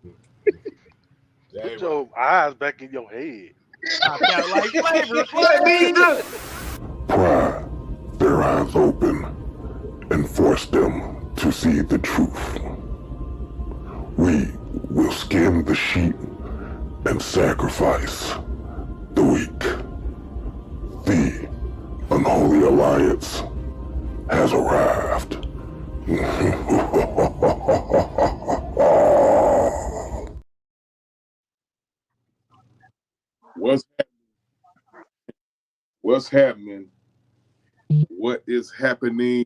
Put Damn right. your eyes back in your head. I felt like flavor, flavor. Pry their eyes open and force them to see the truth. We will skin the sheep and sacrifice the weak. The unholy alliance has arrived. What's what's happening? What is happening?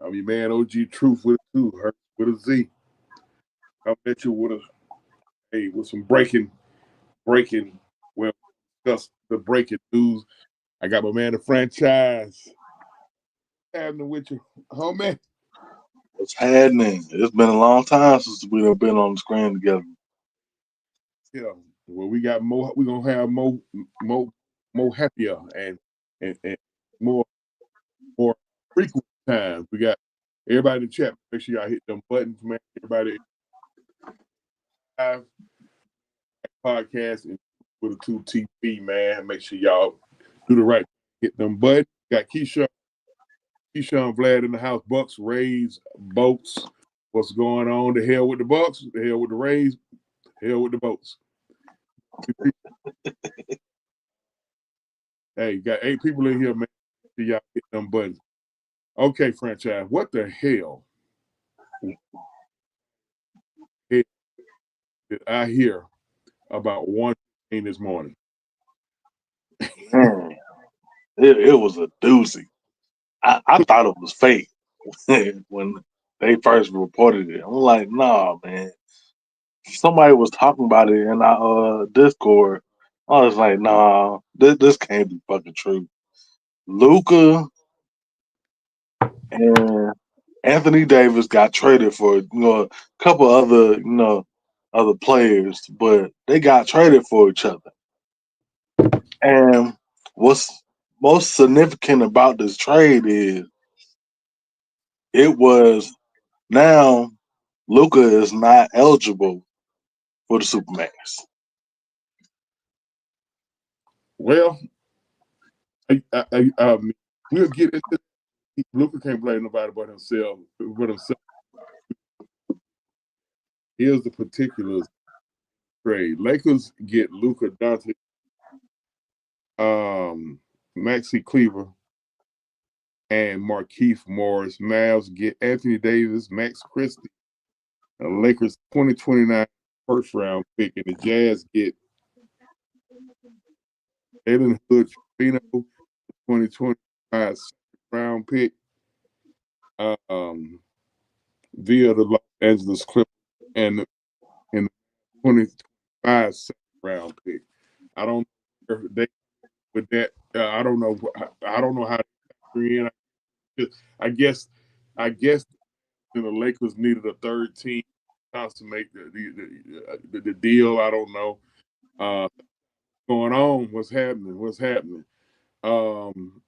I'm your man OG Truth with a two, Hurt with a Z. I'll bet you with some breaking. Well, discuss the breaking news. I got my man the franchise. What's happening with you, homie? What's happening? It's been a long time since we've been on the screen together. Yeah. Well, we got more. We're gonna have more happier and more frequent times. We got everybody in the chat. Make sure y'all hit them buttons, man. Everybody live podcast and with a two TV, man. Make sure y'all do the right. Hit them buttons. Got Keyshawn Vlad in the house. Bucks, Rays, boats. What's going on? The hell with the Bucks. The hell with the Rays. The hell with the boats. Hey, got 8 people in here, man. Y'all hit them buttons. Okay, franchise. What the hell did I hear about 1:15 this morning? Man, it was a doozy. I thought it was fake when they first reported it. I'm like, nah, man. Somebody was talking about it in our Discord. I was like, nah, this can't be fucking true. Luka and Anthony Davis got traded for a couple other other players, but they got traded for each other. And what's most significant about this trade is it was now Luka is not eligible for the Supermax. Well, we'll get into. Luka can't blame nobody but himself. Here's the particulars trade. Lakers get Luka Doncic, Maxi Cleaver, and Markieff Morris. Mavs get Anthony Davis, Max Christie, the Lakers 2029 first round pick, and the Jazz get Jalen Hood, Fino, 2025 second round pick, via the Los Angeles Clippers, and in the 2025 second round pick. I don't know if they with that. I don't know. I don't know how to in. I guess. I guess the Lakers needed a third team to consummate the deal. I don't know. Going on? What's happening? What's happening? Um,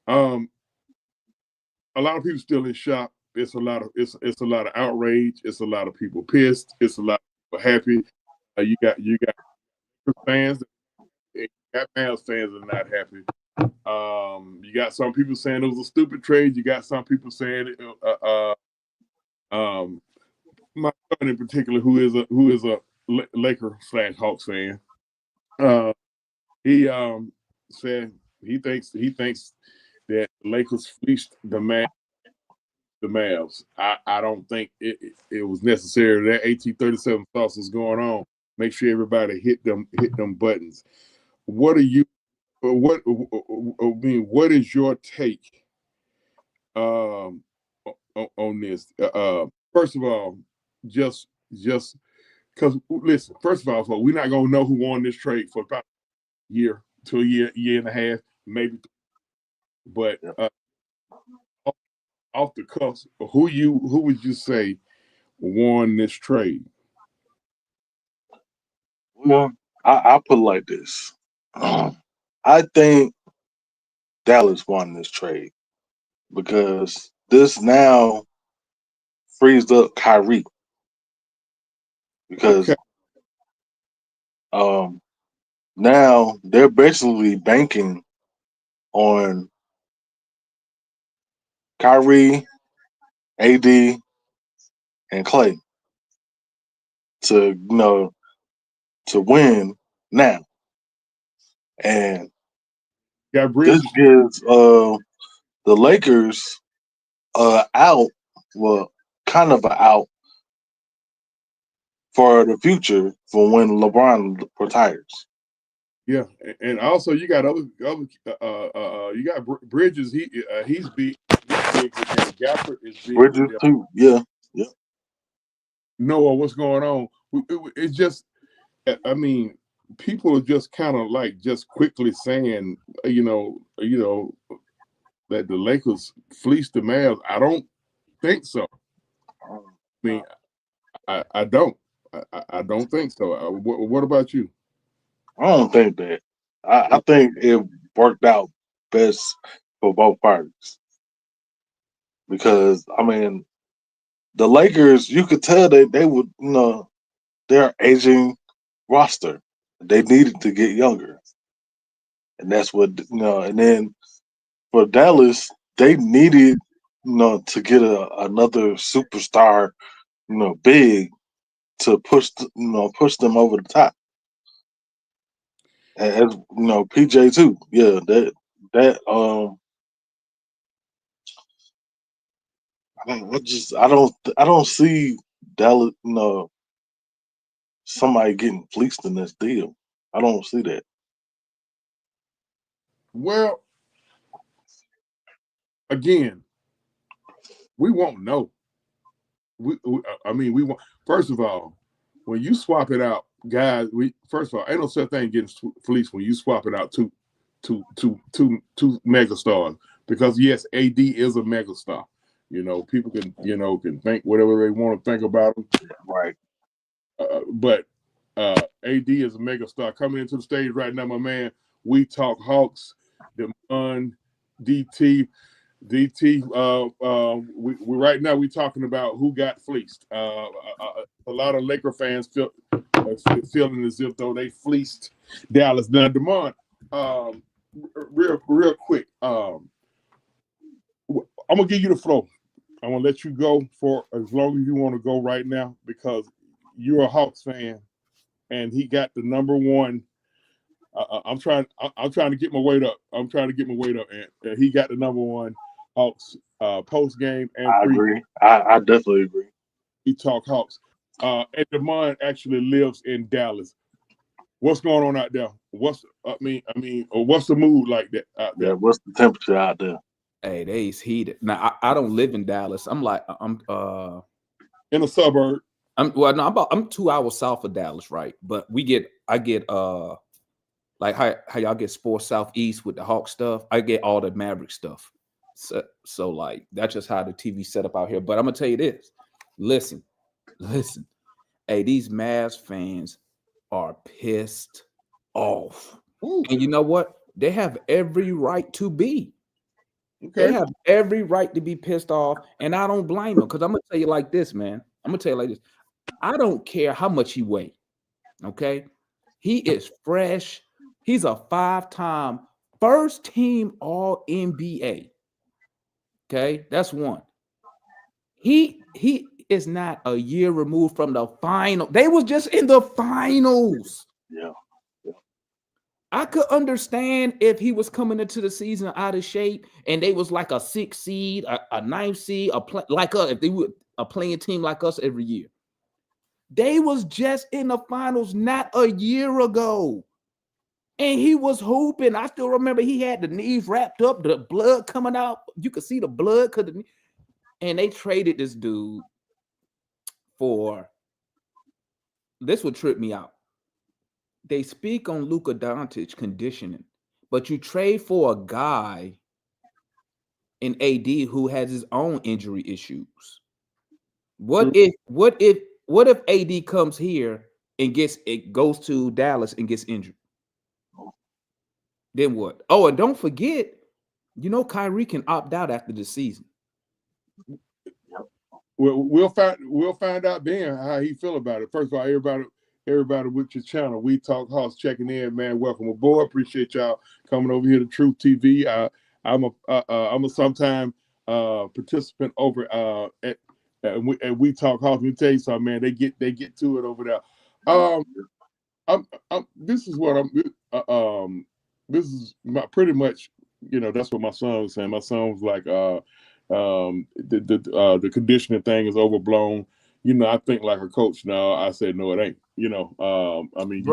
a lot of people still in shock. It's a lot of outrage. It's a lot of people pissed. It's a lot of people happy. You got fans. You got Mavs fans that are not happy. You got some people saying it was a stupid trade. You got some people saying my son in particular, who is a Laker / Hawks fan, he said he thinks that the Lakers fleeced the Mavs. I don't think it was necessary. That 1837 sauce is going on. Make sure everybody hit them buttons. What are you? What is your take on this? First of all, just because listen. First of all, so we're not gonna know who won this trade for about a year to a year and a half, maybe. But off the cuff, who would you say won this trade? Well, I put it like this. I think Dallas won this trade because this now frees up Kyrie because Okay. now they're basically banking on Kyrie, AD, and Clay to to win now, and Got this Bridges. gives the Lakers out, well, kind of an out for the future for when LeBron retires. Yeah, and also you got other you got Bridges. He's big. He's big with them. Gafford is big with Bridges them. too, yeah. Noah, what's going on? It's just, I mean, people are just kind of like just quickly saying, that the Lakers fleeced the Mavs. I don't think so. I mean, I don't. I don't think so. What about you? I don't think that. I think it worked out best for both parties because I mean the Lakers, you could tell they would, their aging roster. They needed to get younger, and that's what And then for Dallas, they needed to get another superstar, big to push them over the top. And PJ too. Yeah, that I don't see Dallas somebody getting fleeced in this deal. I don't see that. Well, again, we won't know. I mean, we want. First of all, when you swap it out, guys, first of all, ain't no such thing getting fleeced when you swap it out two megastars. Because yes, AD is a megastar. People can think whatever they want to think about him. Right. But AD is a megastar coming into the stage right now, my man. We talk Hawks, Demond, DT. DT, we right now we talking about who got fleeced. A lot of Laker fans feeling as if though they fleeced Dallas. Now, Demond, real quick, I'm gonna give you the floor. I'm gonna let you go for as long as you want to go right now because you're a Hawks fan, and he got the number one. I'm trying to get my weight up. And he got the number one Hawks post game and I pre. agree. I definitely agree. He talk Hawks. And Demond actually lives in Dallas. What's going on out there? What's the mood like that out there? Yeah, what's the temperature out there? Hey, they's heated. Now I don't live in Dallas. I'm In a suburb. I'm 2 hours south of Dallas, right? But I get like how y'all get Sports Southeast with the Hawk stuff. I get all the Maverick stuff. So like that's just how the TV set up out here. But I'm gonna tell you this. Listen. Hey, these Mavs fans are pissed off. Ooh. And you know what? They have every right to be. Okay. They have every right to be pissed off. And I don't blame them because I'm gonna tell you like this, man. I'm gonna tell you like this. I don't care how much he weighs. Okay. He is fresh. He's a 5-time first team All NBA. Okay, that's one. He is not a year removed from the final. They was just in the finals. Yeah. I could understand if he was coming into the season out of shape and they was like a 6th seed, a 9th seed, like us, if they were a playing team like us every year. They was just in the finals not a year ago. And he was hooping. I still remember he had the knees wrapped up, the blood coming out. You could see the blood. And they traded this dude for, this would trip me out. They speak on Luka Doncic conditioning, but you trade for a guy in AD who has his own injury issues. What if AD comes here and goes to Dallas and gets injured? Then what? Oh, and don't forget, Kyrie can opt out after the season. we'll find out then how he feel about it. First of all, everybody with your channel, We Talk Hawks, checking in, man. Welcome aboard. Appreciate y'all coming over here to Truth TV. I'm a sometime participant over at We Talk Hawks. Let me tell you something, man. They get to it over there. This is what I'm. This is pretty much, that's what my son was saying. My son was like, the conditioning thing is overblown. I think like a coach now. I said no, it ain't. I mean,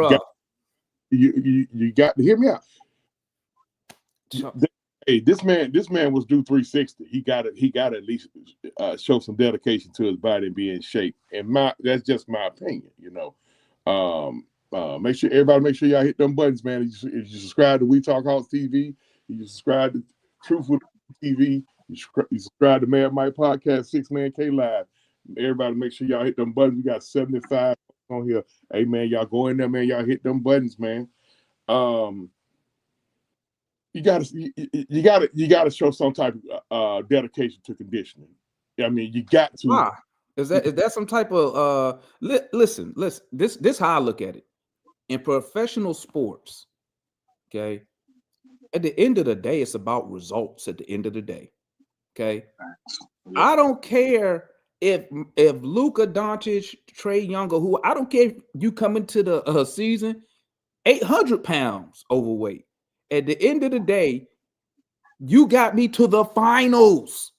you got to hear me out. Hey, this man was due 360. He got to at least show some dedication to his body and be in shape. And that's just my opinion. Make sure y'all hit them buttons, man. You subscribe to We Talk Hawks TV. You subscribe to Truth with TV. You subscribe to Mad Mike Podcast, 6 Man K Live. Everybody, make sure y'all hit them buttons. We got 75 on here. Hey, man, y'all go in there, man. Y'all hit them buttons, man. You gotta show some type of dedication to conditioning. I mean, you got to. Why? Is that some type of listen? This how I look at it. In professional sports, okay, at the end of the day, it's about results. At the end of the day, okay, I don't care if Luka Doncic, Trae Young, or who, I don't care if you come into the season 800 pounds overweight. At the end of the day, you got me to the finals.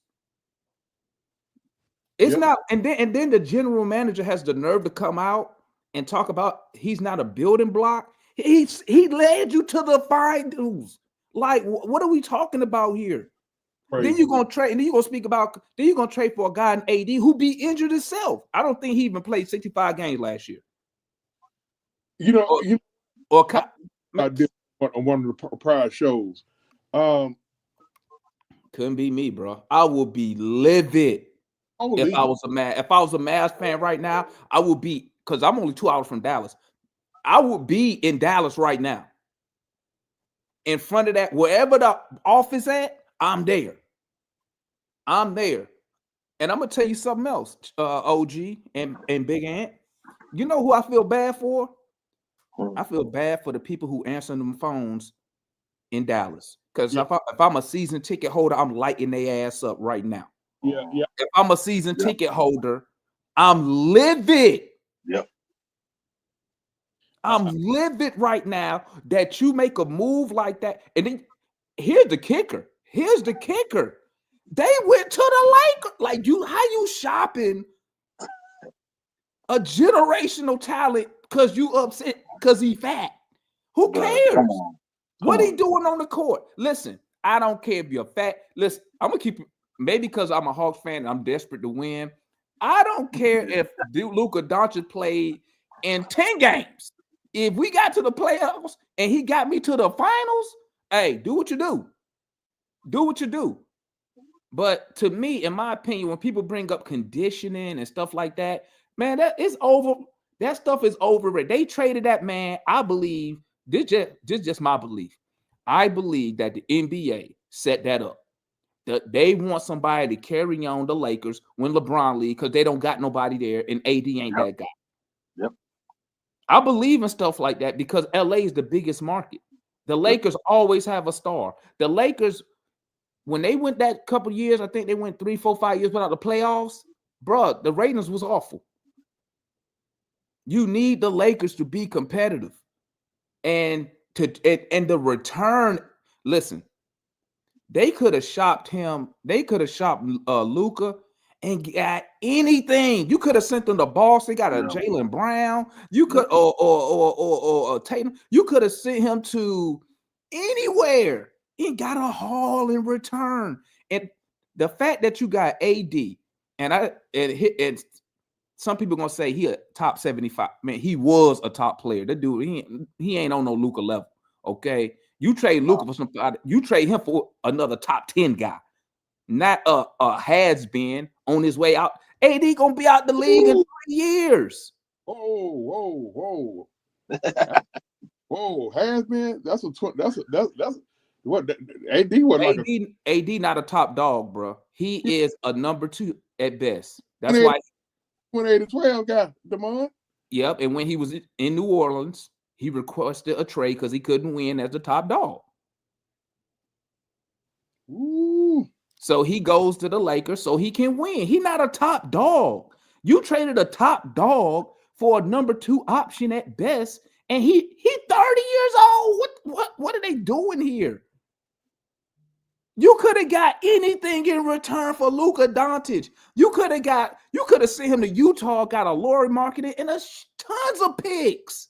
It's not, and then the general manager has the nerve to come out and talk about he's not a building block. He led you to the finals. Like, what are we talking about here? Crazy. Then you're gonna trade, and then you're gonna speak about. Then you're gonna trade for a guy in AD who be injured himself. I don't think he even played 65 games last year. I did on one of the prior shows. Couldn't be me, bro. I would be livid if I was a Mavs fan right now. I would be, because I'm only 2 hours from Dallas. I would be in Dallas right now. In front of that, wherever the office at, I'm there. I'm there. And I'm gonna tell you something else, OG and Big Ant. You know who I feel bad for? I feel bad for the people who answer them phones in Dallas. Because if I'm a season ticket holder, I'm lighting their ass up right now. Yeah. If I'm a season ticket holder, I'm livid. Yep. I'm livid right now that you make a move like that. And then here's the kicker. They went to the Lakers. Like, how you shopping a generational talent because you upset because he fat? Who cares? What he doing on the court? Listen, I don't care if you're fat. Listen, I'm gonna keep, maybe because I'm a Hawks fan and I'm desperate to win. I don't care if Luka Doncic played in 10 games. If we got to the playoffs and he got me to the finals, hey, do what you do. Do what you do. But to me, in my opinion, when people bring up conditioning and stuff like that, man, that is over. That stuff is overrated. They traded that man. I believe this just my belief. I believe that the NBA set that up. That they want somebody to carry on the Lakers when LeBron leaves because they don't got nobody there and AD ain't that guy. Yep. I believe in stuff like that because LA is the biggest market. The Lakers always have a star. The Lakers, when they went that couple years, I think they went 3, 4, 5 years without the playoffs, bro, the ratings was awful. You need the Lakers to be competitive. And the return, listen, they could have shopped him. They could have shopped Luka and got anything. You could have sent them to Boston. Got a Jaylen Brown. You could or Tatum. You could have sent him to anywhere and got a haul in return. And the fact that you got AD and some people gonna say he a top 75. Man, he was a top player. That dude, he ain't on no Luka level. Okay, you trade Luka for somebody. You trade him for another top 10 guy, not has been on his way out. AD gonna be out the league in 3 years. Whoa! Has been? That's what AD was like. AD not a top dog, bro. He is a number 2 at best. That's why. 28-12 guy, Demond. Yep. And when he was in New Orleans, he requested a trade because he couldn't win as the top dog. Ooh. So he goes to the Lakers so he can win. He's not a top dog. You traded a top dog for a number 2 option at best, and he's 30 years old. What are they doing here? You could have got anything in return for Luka Doncic. You could have sent him to Utah, got a lottery market, and tons of picks.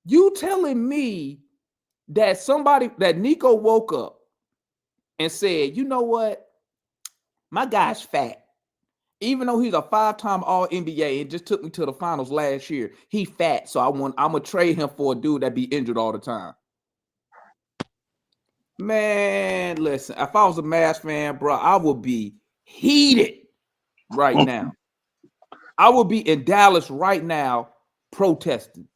You telling me that Nico woke up and said, you know what? My guy's fat. Even though he's a 5-time All-NBA and just took me to the finals last year, he fat. So I'm gonna trade him for a dude that be injured all the time. Man, listen, if I was a Mavs fan, bro, I would be heated right now. I would be in Dallas right now protesting.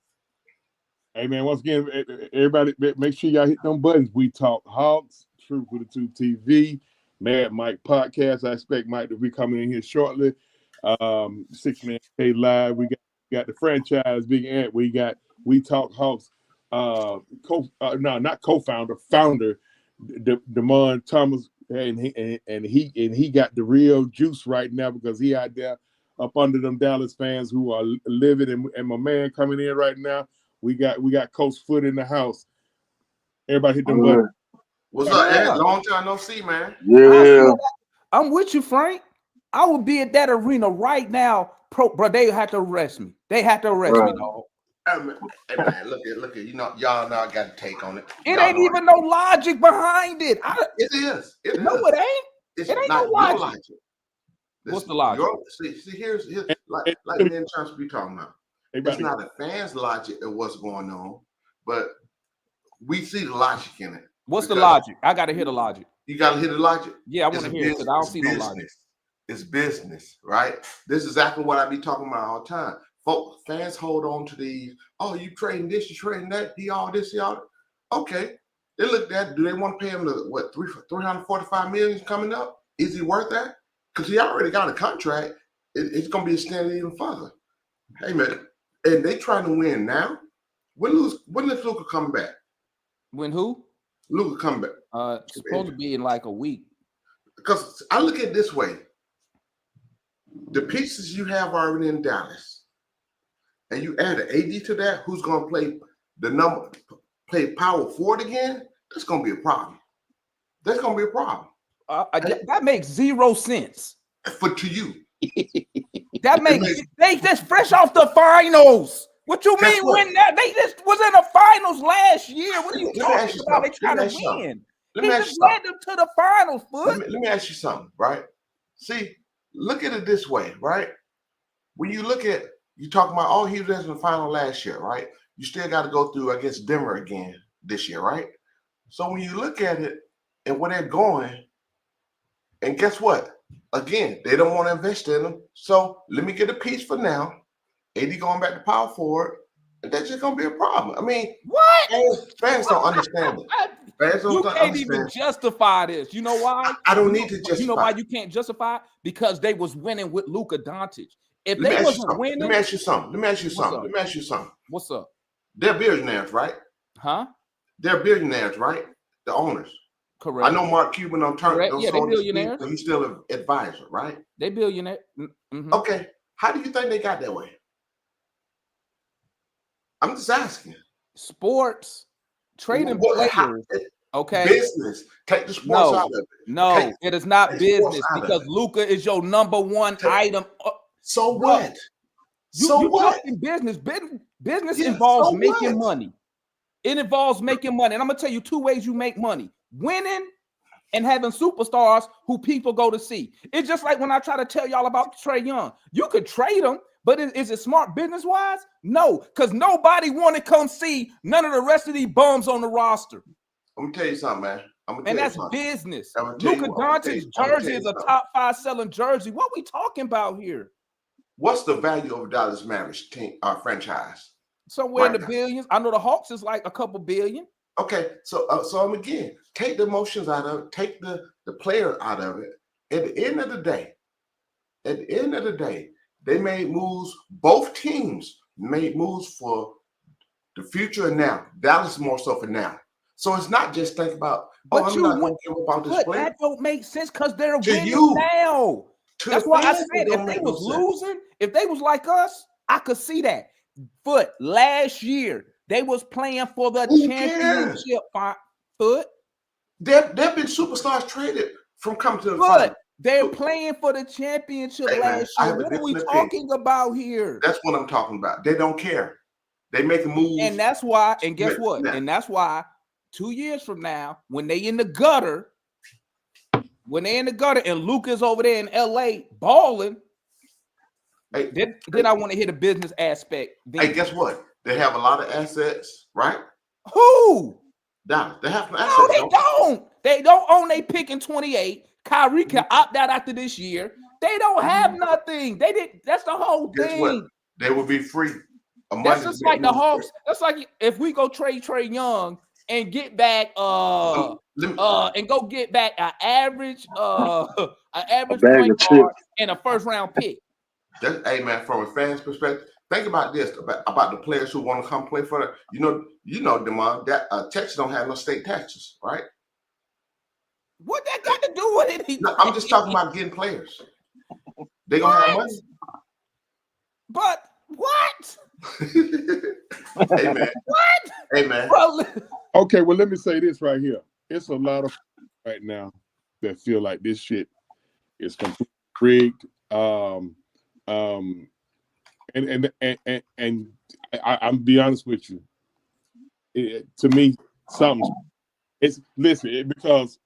Hey, man, once again, everybody, make sure y'all hit them buttons. We Talk Hawks, Truth with the Two TV, Mad Mike Podcast. I expect Mike to be coming in here shortly. 6-Man K Live. We got the franchise, Big Ant. We got We Talk Hawks, not co-founder, founder, Demond Thomas, and he got the real juice right now because he out there up under them Dallas fans who are living, and my man coming in right now. We got Coach Foot in the house. Everybody hit them buttons. What's up, Ed? Long time no see, man. Yeah. I'm with you, Frank. I would be at that arena right now. Bro, they have to arrest me. They have to arrest me, dog. Hey, man, look at, you know, y'all know I got to take on it. It ain't even no logic behind it. It is. It ain't no logic. What's the logic? See, here's like the interns we talking about. It's not a fan's logic of what's going on, but we see the logic in it. What's the logic? I got to hear the logic. You got to hear the logic? Yeah, I want to hear it because I don't see no logic. It's business, right? This is exactly what I be talking about all the time. Folks, fans hold on to these, oh, you trading this, you trading that, he all this, he all that. Okay. They look at, do they want to pay him the, what, $345 million coming up? Is he worth that? Because he already got a contract. It's going to be extended even further. Hey, man, and they trying to win now. When is Luka coming back? When who? Luka come back. Supposed to be in like a week. Because I look at it this way. The pieces you have already in Dallas, and you add an AD to that, who's going to play power forward again, that's going to be a problem. That's going to be a problem. That makes 0 sense. To you. They just fresh off the finals. What you mean when they just was in the finals last year? What are you talking about? They trying to win. He just led them to the finals, foot. Let me ask you something, right? See, look at it this way, right? When you look at, you talking about, oh, he was in the final last year, right? You still got to go through, I guess, Denver again this year, right? So when you look at it and where they're going, and guess what? Again, they don't want to invest in them. So let me get a piece for now. AD going back to power forward, and that's just going to be a problem. I mean, what? Fans don't understand it. Fans don't you can't even justify this. You know why? I don't need to justify. You know why you can't justify? Because they was winning with Luka Doncic. If they wasn't winning, let me ask you something. What's up? They're billionaires, right? Huh? They're billionaires, right? The owners. Correct. I know Mark Cuban on turn. Yeah, they billionaires. He's still an advisor, right? They billionaire. Mm-hmm. Okay. How do you think they got that way? I'm just asking. Sports, trading players. Okay. Business. Take the sports out of it. No, it is not business because Luka is your number one item. So what? You talking business. Business involves making money. It involves making money. And I'm going to tell you 2 ways you make money. Winning and having superstars who people go to see. It's just like when I try to tell y'all about Trae Young. You could trade him, but is it smart business-wise? No, because nobody want to come see none of the rest of these bums on the roster. I'm going to tell you something, man. And that's business. Luka Doncic's jersey is a top 5 selling jersey. What we talking about here? What's the value of Dallas Mavericks team, franchise? Somewhere in the billions. I know the Hawks is like a couple billion. Okay, so I'm again, take the emotions out of it, take the player out of it, at the end of the day, they made moves. Both teams made moves for the future and now. Dallas more so for now. So it's not just think about, But I'm not going to give about this but player. that don't make sense because they're To winning you. now. To That's the why I fans, said it don't if they make no was sense. losing, if they was like us, I could see that. But last year they was playing for the Who championship. Foot, There have been superstars traded from coming to the but final. they're playing for the championship Hey, man, last I year. have a What are we different opinion. talking about here? That's what I'm talking about. They don't care. They make a move. And that's why, and guess what? Yeah. And that's why 2 years from now, when they in the gutter, and Luka's over there in LA balling, Hey, then I want to hear the business aspect. Then. Hey, guess what? They have a lot of assets, right? Who? Dallas. They have some No, assets. they don't. They don't own a pick in 28. Kyrie can opt out after this year. They don't have nothing. They did. That's the whole Guess thing. what? They will be free. That's just like the Hawks. That's like if we go trade Trae Young and get back and go get back an average bag point of guard chips. and a first round pick. Hey man, from a fan's perspective, think about this about the players who want to come play for the. You know, Demond, that Texas don't have no state taxes, right? What that got to do with anything? No, I'm just talking about getting players. They gonna have money. But what? Hey man. What? Hey man. Bro, Okay, well, let me say this right here. It's a lot of right now that feel like this shit is completely rigged. And I'm be honest with you. To me, because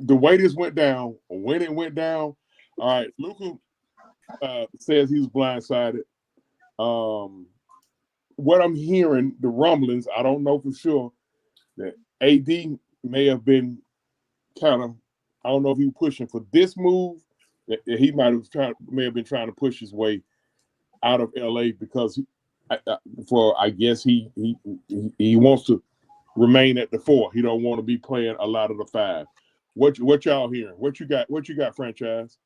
the way this went down, when it went down, all right, Luka says he was blindsided. What I'm hearing, the rumblings, I don't know for sure, that AD may have been kind of, I don't know if he was pushing for this move, that he may have been trying to push his way out of LA because I guess he wants to remain at the 4. He don't want to be playing a lot of the 5. What y'all hearing? What you got, franchise?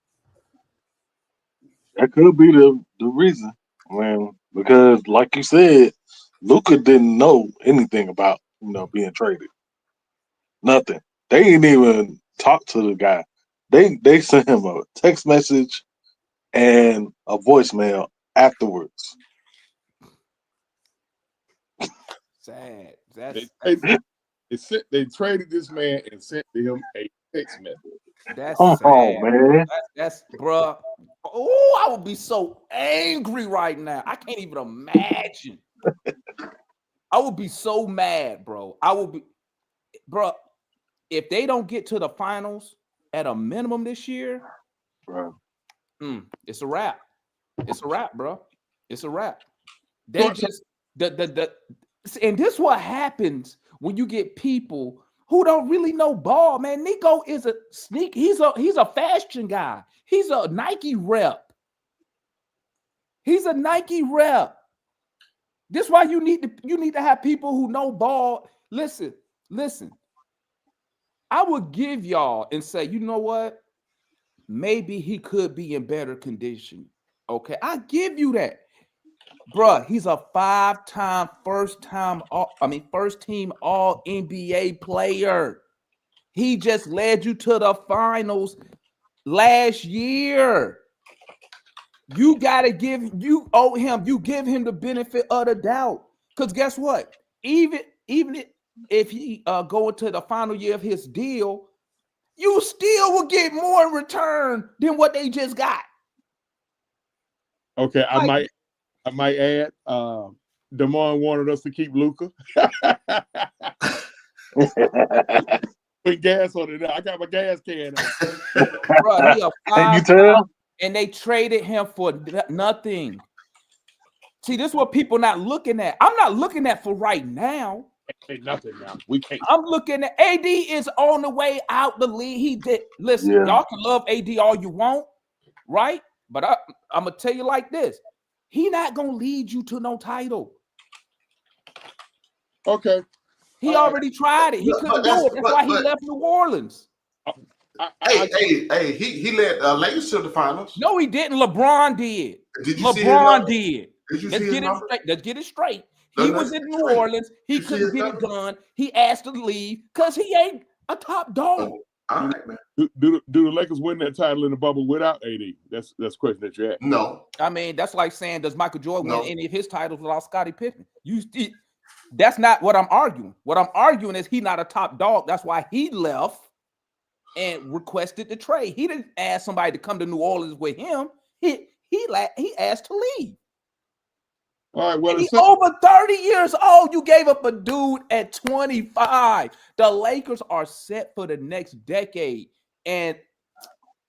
That could be the reason, man. Because, like you said, Luka didn't know anything about being traded. Nothing. They didn't even talk to the guy. They sent him a text message and a voicemail afterwards. sad. They traded this man and sent to him a text message. That's Come sad. on, man. That's bruh. Oh, I would be so angry right now. I can't even imagine. I would be so mad, bro. I would be, bro. If they don't get to the finals at a minimum this year, Bro. It's a wrap. It's a wrap, bro. It's a wrap. They just and this what happens when you get people who don't really know ball, man. Nico is a sneak. He's a fashion guy. He's a Nike rep. This is why you need to have people who know ball. Listen. I would give y'all and say, you know what? Maybe he could be in better condition. Okay, I give you that. Bruh, he's a 5-time first team all NBA player. He just led you to the finals last year. You owe him the benefit of the doubt. Because guess what? Even if he go into the final year of his deal, you still will get more in return than what they just got. Okay, I might add, Damon wanted us to keep Luka. Put gas on it. I got my gas can. Bro, he a 5 you tell? and they traded him for nothing. See, this is what people not looking at. I'm not looking at for right now. Ain't nothing now. We can't. I'm looking at AD is on the way out the league. He did. Listen, y'all can love AD all you want, right? But I'm gonna tell you like this: he not gonna lead you to no title. Okay. He already tried it. He couldn't do it. That's why he left New Orleans. He led Lakers to the finals. No, he didn't. LeBron did. Did you LeBron did. Did you Let's see get his it straight. Let's get it straight. No, He no, was in New straight. Orleans. He You see couldn't his get it numbers? done. He asked to leave because he ain't a top dog. All right, man. Do the Lakers win that title in the bubble without AD? That's the question that you're asking. No. I mean, that's like saying, does Michael Jordan No. win any of his titles without Scottie Pippen? That's not what I'm arguing. What I'm arguing is he's not a top dog. That's why he left and requested the trade. He didn't ask somebody to come to New Orleans with him. He asked to leave. All right, well, He's over 30 years old. You gave up a dude at 25. The Lakers are set for the next decade. And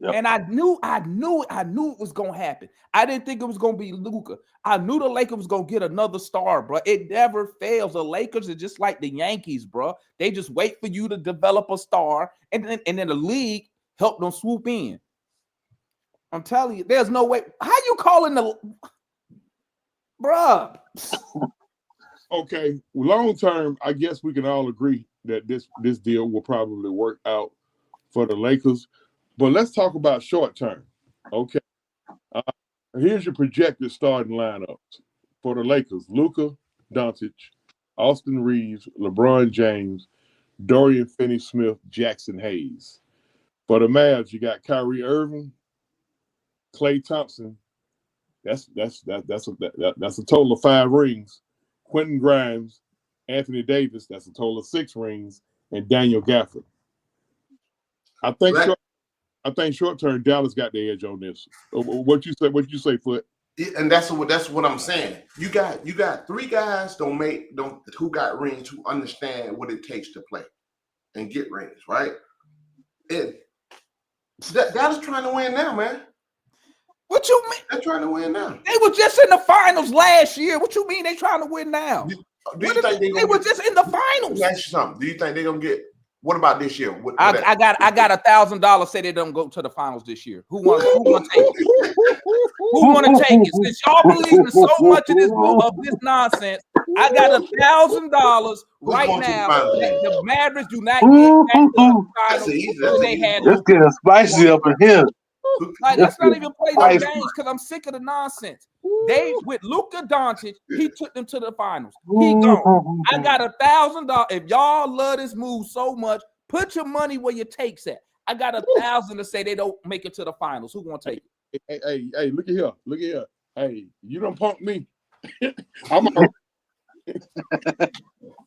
I knew it was gonna happen. I didn't think it was gonna be Luka. I knew the Lakers was gonna get another star, bro. It never fails. The Lakers are just like the Yankees, bro. They just wait for you to develop a star, and then the league help them swoop in. I'm telling you, there's no way. How you calling the bruh? Okay, long term, I guess we can all agree that this deal will probably work out for the Lakers. But let's talk about short term. Okay, here's your projected starting lineups for the Lakers: Luka Doncic, Austin Reeves, LeBron James, Dorian Finney-Smith, Jackson Hayes. For the Mavs, you got Kyrie Irving, Klay Thompson. That's a total of 5 rings. Quentin Grimes, Anthony Davis. That's a total of 6 rings, and Daniel Gafford. I think short term Dallas got the edge on this. What you say, Foot? And that's what I'm saying. You got 3 guys who got rings, who understand what it takes to play and get rings, right? Dallas trying to win now, man. What you mean? They're trying to win now. They were just in the finals last year. What you mean they trying to win now? Do you think they were just in the finals? Let me ask you something. Do you think they're gonna get? What about this year? I got $1,000. Say they don't go to the finals this year. Who want to take it? Who want to take it? Since y'all believe in so much of this nonsense, I got $1,000 right now. The Mavericks do not get back to the finals. They had it's getting spicy up in here. Like, let's not even play no games because I'm sick of the nonsense. They with Luka Doncic, he took them to the finals. He gone. I got $1,000. If y'all love this move so much, put your money where your takes at. I got $1,000 to say they don't make it to the finals. Who gonna take it? Hey, look at here. Hey, you don't punk me.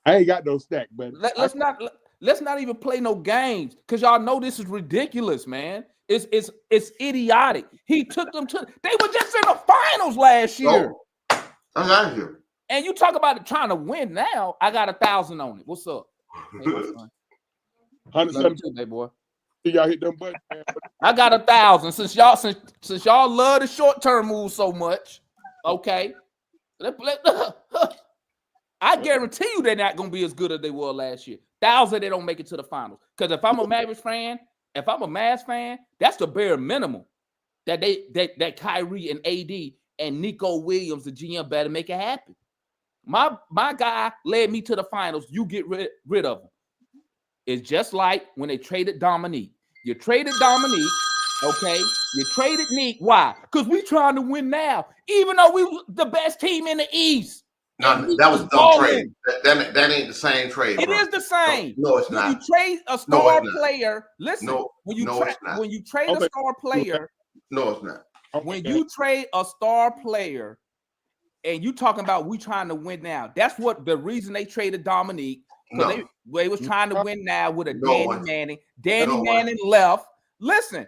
I ain't got no stack, but let's not even play no games because y'all know this is ridiculous, man. It's idiotic. He took them to. They were just in the finals last year. Oh, I'm out here. And you talk about it trying to win now. I got $1,000 on it. What's up? Hey, 172, boy. Y'all hit them buttons. I got $1,000 since y'all love the short term move so much. Okay, I guarantee you they're not gonna be as good as they were last year. $1,000 they don't make it to the finals. Because if I'm a Mavericks fan. If I'm a Mavs fan, that's the bare minimum that Kyrie and AD and Nico Williams, the GM, better make it happen. My guy led me to the finals. You get rid of him. It's just like when they traded Dominique. You traded Dominique, okay? You traded Nick. Why? Because we trying to win now, even though we were the best team in the East. No, that was a dumb trade. That ain't the same trade. It is the same. No, it's not. When you trade a star player, listen. When you trade a star player, no, it's not. When you trade a star player, and you talking about we trying to win now, that's what the reason they traded Dominique. Because they was trying to win now with a Danny Manning. Danny Manning left. Listen.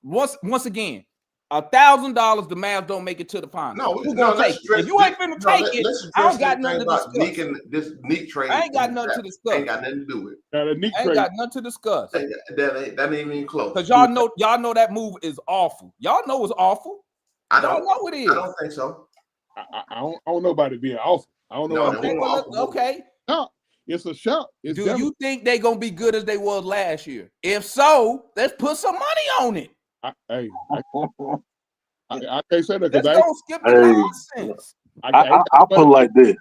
Once again. $1,000, the Mavs don't make it to the final. No, who's gonna take it? If you ain't finna take it, I don't got nothing to discuss. This Nick trade, I ain't got nothing to discuss. Ain't got nothing to do with it. I ain't got nothing to discuss. That ain't even close. Because y'all know that move is awful. Y'all know it's awful. I don't know it is. I don't think so. I don't know about it being awful. I don't know. Okay. No, it's a shot. Do you think they gonna be good as they was last year? If so, let's put some money on it. I can't say that because I don't skip the nonsense. I put it like this.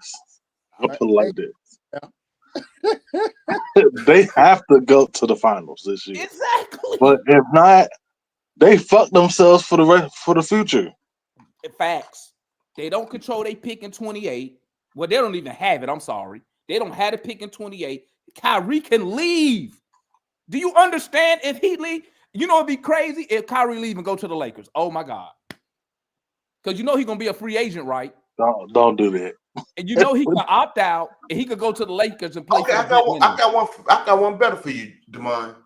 They have to go to the finals this year. Exactly. But if not, they fuck themselves for the future. Facts. They don't control their pick in 28. Well, they don't even have it. I'm sorry. They don't have a pick in 28. Kyrie can leave. Do you understand? If he leave, you know it'd be crazy if Kyrie leave and go to the Lakers. Oh my God. Because you know he's gonna be a free agent, right? Don't do that. And you know he can opt out and he could go to the Lakers and play. Okay, for I got one better for you, Demond.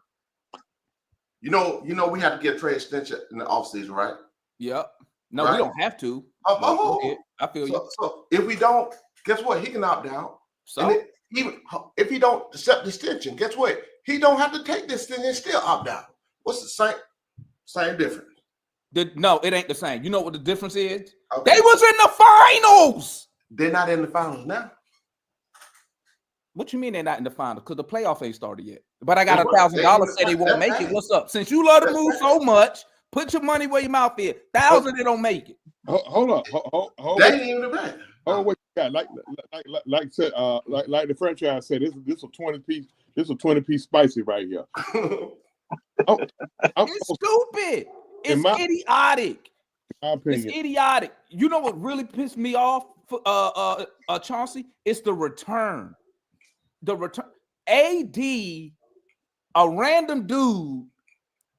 You know, we have to get a trade extension in the offseason, right? Yep. No, Right? we don't have to. Oh, I feel you. So if we don't, guess what? He can opt out. So And even if he don't accept the extension, guess what? He don't have to take this thing and still opt out. What's the same difference? no, it ain't the same. You know what the difference is? Okay. They was in the finals. They're not in the finals now. What you mean they're not in the finals? Because the playoff ain't started yet. But I got They- $1,000 say they won't make it. What's up? Since you love to move so much, put your money where your mouth is. 1,000 they don't make it. Hold up. Hold They ain't even the back. Oh, what you got? Like the franchise said, this a 20-piece. This a 20-piece spicy right here. It's stupid. It's idiotic. In my opinion. It's idiotic. You know what really pissed me off, Chauncey? It's the return. The return. AD, a random dude,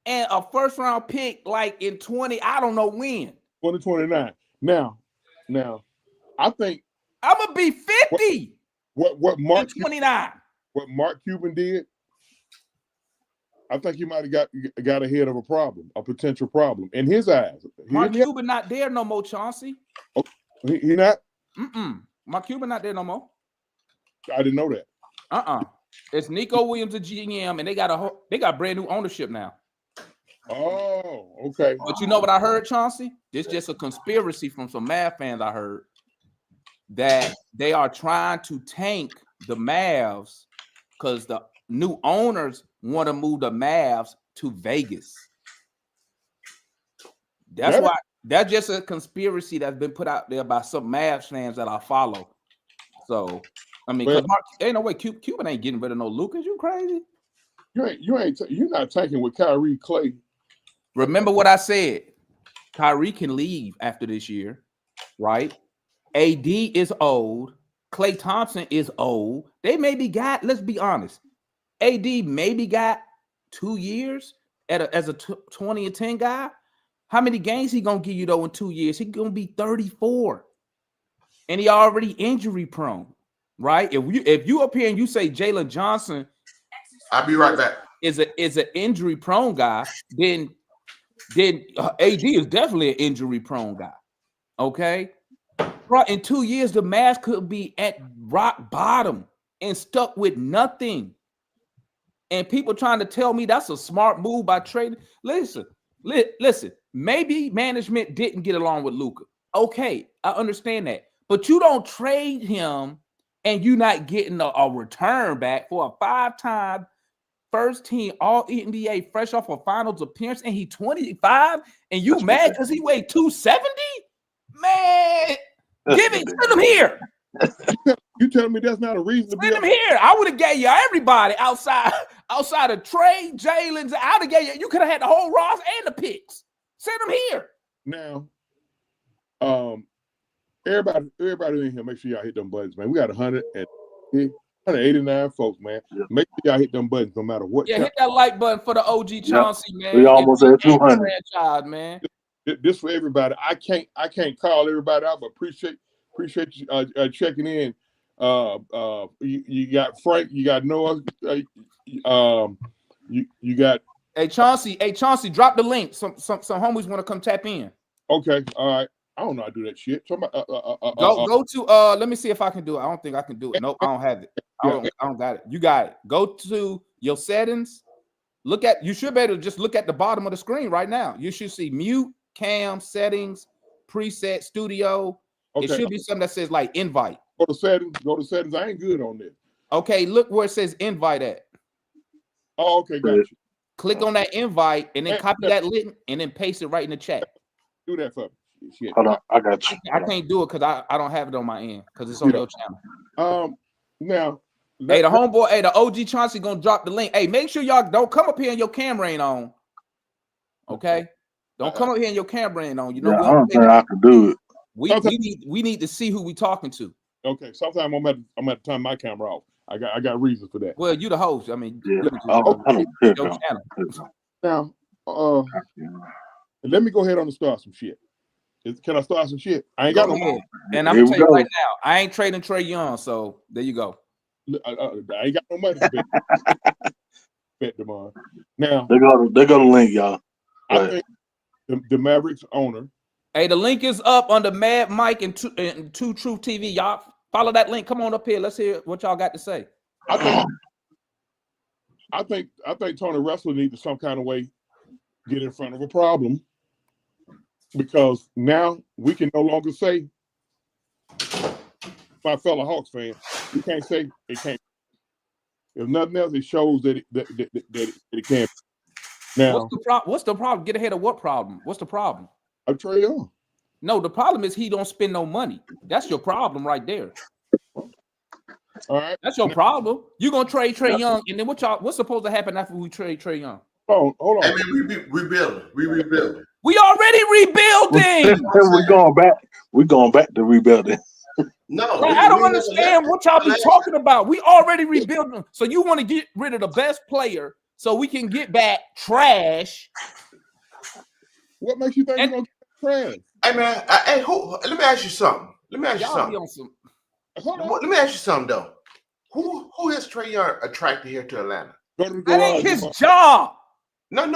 and a first-round pick like in 20, I don't know when. 2029. Now, I think I'm gonna be 50. What Mark 29. What Mark Cuban did, I think he might have got ahead of a potential problem in his eyes. Mark Cuban not there no more, Chauncey. Oh, he not? Mark Cuban not there no more. I didn't know that. It's Nico Williams, the GM, and they got brand new ownership now. Oh, okay. But you know what I heard, Chauncey? This is just a conspiracy from some Mavs fans I heard that they are trying to tank the Mavs because the new owners want to move the Mavs to Vegas. That's just a conspiracy that's been put out there by some Mavs fans that I follow. So, I mean, ain't no way Cuban ain't getting rid of no Luka. You crazy? You're not taking with Kyrie, Clay. Remember what I said. Kyrie can leave after this year, right? AD is old. Klay Thompson is old. They maybe got, let's be honest, AD maybe got 2 years as a 20 and 10 guy. How many games he gonna give you though in 2 years? He gonna be 34, and he already injury prone, right? If you up here and you say Jalen Johnson, I'll be right back, is an injury prone guy, then AD is definitely an injury prone guy. Okay, right? In 2 years, the Mavs could be at rock bottom and stuck with nothing. And people trying to tell me that's a smart move by trading. Listen. Maybe management didn't get along with Luka. Okay, I understand that. But you don't trade him and you're not getting a return back for a 5-time first team All-NBA fresh off a finals appearance, and he 25, and you mad because he weighed 270? Man, send him here. You telling me that's not a reason to send him here? I would have gave you everybody outside of Trey, Jalen's. I'd have gave you. You could have had the whole roster and the picks. Send him here. Now, everybody in here, make sure y'all hit them buttons, man. We got 189 folks, man. Yeah. Make sure y'all hit them buttons no matter what. Yeah, hit that like button for the OG Chauncey, man. We almost at 200. Franchise, man. This for everybody. I can't call everybody out, but appreciate you checking in. You got Frank, you got Noah, you got. Hey Chauncey, drop the link. Some homies want to come tap in. Okay, all right. I don't know how to do that shit. Somebody, go to let me see if I can do it. I don't think I can do it. Nope, I don't have it. I don't got it. You got it. Go to your settings. You should be able to just look at the bottom of the screen right now. You should see mute, cam, settings, preset, studio. Okay. It should be something that says like invite. Go to settings. I ain't good on this. Okay, look where it says invite at. Oh, okay, got you. Click on that invite and then copy that link and then paste it right in the chat. Do that for me. Shit. Hold on, I got you. I can't do it because I don't have it on my end because it's on your channel. Now Hey, the homeboy, hey, the OG Chauncey gonna drop the link. Hey, make sure y'all don't come up here and your camera ain't on. Okay, don't come up here and your camera ain't on. You know, I don't think I can do it. we need to see who we talking to. Okay, sometimes I'm at to turn my camera off. I got reasons for that. Well, you the host. I mean, Yeah. your channel. Now, let me go ahead and start some shit. Can I start some shit? I ain't got no money. And I'm gonna tell you right now, I ain't trading Trae Young. So there you go. I ain't got no money to bet tomorrow. Now they go to link, y'all. I think the Mavericks owner. Hey, the link is up under Mad Mike and Two Truth TV. Y'all follow that link. Come on up here. Let's hear what y'all got to say. I think Tony Russell needs to some kind of way get in front of a problem, because now we can no longer say, my fellow Hawks fan, we can't say it can't. If nothing else, it shows that it can't. Now, what's the problem? Get ahead of what problem? What's the problem? I'm Trae Young. No, the problem is he don't spend no money. That's your problem right there. All right, that's your problem. You're gonna trade Trae Young, and then what's supposed to happen after we trade Trae Young? Hold on. I mean, we rebuilding. We already rebuilding. We're going back to rebuilding. No, I don't understand what y'all be talking about. We already rebuilding. So you want to get rid of the best player so we can get back trash? What makes you think you're gonna get trash? Hey man, let me ask you something. Let me ask you something though. Who has Trae Young attracted here to Atlanta? That ain't his job. No.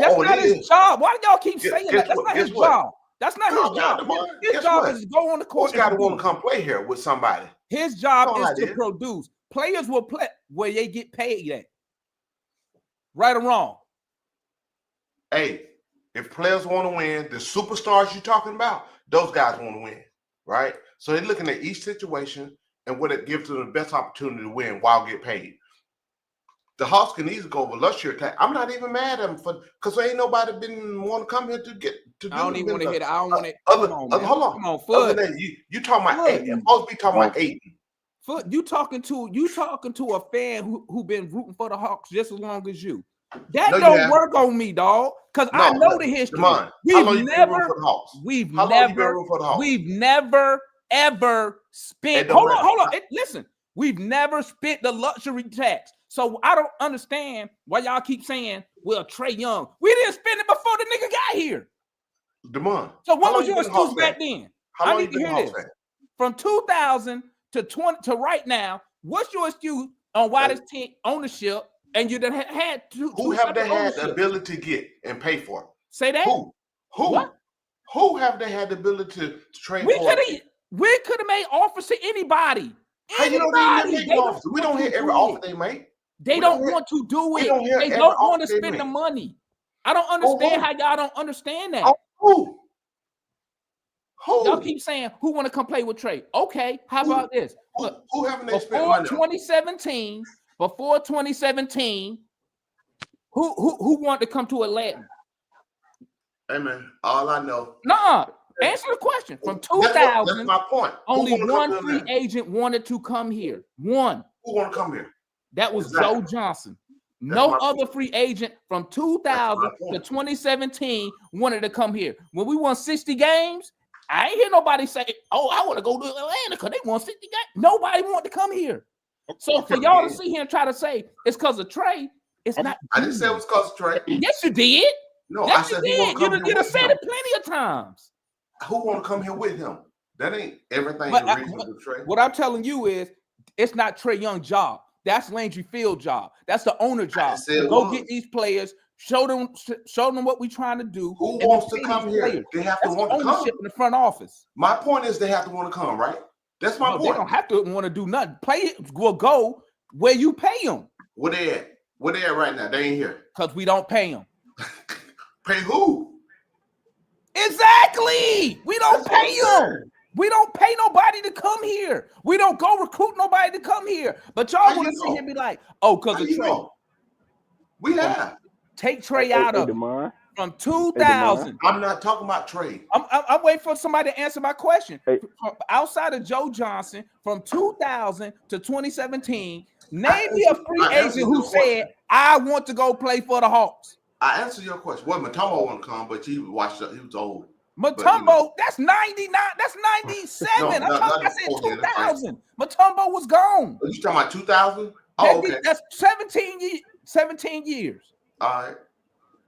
That's not his job. Why do y'all keep saying that? That's not his job. That's not his job. His job is to go on the court. He's got to want to come play here with somebody. His job is to produce. Players will play where they get paid at. Right or wrong? Hey, if players want to win, the superstars you're talking about, those guys want to win, right? So they're looking at each situation and what it gives them the best opportunity to win while get paid. The Hawks can easily go over luxury attack. I'm not even mad at them because ain't nobody been want to come here to get to do. I don't even want to hit it. I don't want it. Hold on. Come on, Foot. You talking about eight? Supposed to be talking about eight. Foot, you talking to a fan who been rooting for the Hawks just as long as you. That don't work on me, dog. Because I know the history. We've never ever spent. Hold on. Listen, we've never spent the luxury tax. So I don't understand why y'all keep saying, well, Trae Young. We didn't spend it before the nigga got here. Demond. So what was your excuse back then? I need to hear this. From 2000 to 20 to right now, what's your excuse on why this team ownership and you done had to? Who have they had the ability to get and pay for? Say that. Who? What? Who have they had the ability to trade for? We could have made offers to anybody. How you know they make offers? We don't hear every offer they make. They don't want to do it. They don't want to spend the money. I don't understand how y'all don't understand that. Who? Y'all keep saying who want to come play with Trae. Okay, how about this? Look, who haven't they spent money on? Before 2017, who wanted to come to Atlanta? Hey man, all I know. Answer the question. From 2000, that's my point. Only one free agent wanted to come here. One. Who want to come here? That was Joe Johnson. No other free agent from 2000 to 2017 wanted to come here. When we won 60 games, I ain't hear nobody say, "Oh, I want to go to Atlanta because they won 60 games." Nobody wanted to come here. So for y'all to sit here and try to say it's because of Trae, it's not. I didn't say it was because of Trae. Yes, you did. No, yes, I said you did. You done said it plenty of times. Who want to come here with him? That ain't everything. What I'm telling you is, it's not Trae Young's job. That's Landry Field's job. That's the owner job. Go get these players. Show them what we're trying to do. Who wants to come here? They have to want to come. In the front office. My point is they have to want to come, right? That's my point. They don't have to want to do nothing. Play will go where you pay them. Where they at? Where they at right now? They ain't here. Because we don't pay them. Pay who? Exactly. We don't pay them. We don't pay nobody to come here. We don't go recruit nobody to come here. But y'all want to sit here and be like, oh, because of Trae. We have. Take Trae out of it. From 2000. I'm not talking about trade. I'm waiting for somebody to answer my question. Hey. Outside of Joe Johnson, from 2000 to 2017, name me a free I answered agent who your question. said, I want to go play for the Hawks. I answered your question. Well, Matumbo won't come, but he watched up. He was old. Matumbo, that's 99. That's 97. I said 2000. Matumbo was gone. Are you talking about 2000? Oh, okay. That's 17 years. All right.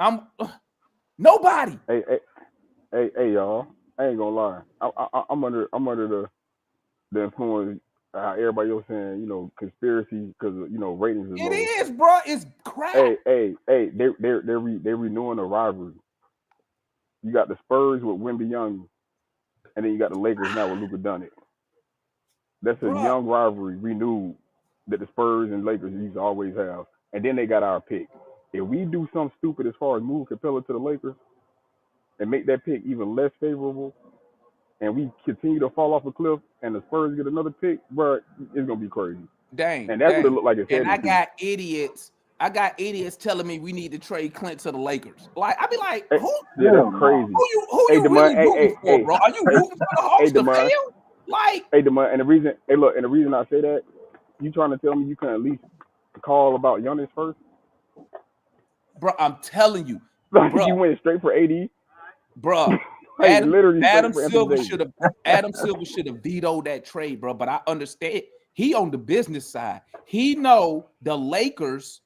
I'm nobody. Hey, y'all. I ain't gonna lie. I'm under the influence. How everybody else saying, conspiracy because ratings is low. It is, bro. It's crap. Hey. They're renewing a rivalry. You got the Spurs with Wembanyama, and then you got the Lakers now with Luka Doncic. That's a young rivalry renewed that the Spurs and Lakers used to always have. And then they got our pick. If we do something stupid as far as move Capella to the Lakers and make that pick even less favorable, and we continue to fall off a cliff, and the Spurs get another pick, bro, it's gonna be crazy. Dang. And that's what it looked like. And I got idiots telling me we need to trade Clint to the Lakers. Like, I be like, who? Yeah, that's crazy. Who you really rooting for, bro? Are you rooting for the Hawks to fail? Like, and the reason I say that, you trying to tell me you can at least call about Giannis first? Bro, I'm telling you, bro. You went straight for AD, bro. Adam Silver should have vetoed that trade, bro. But I understand he on the business side. He know the Lakers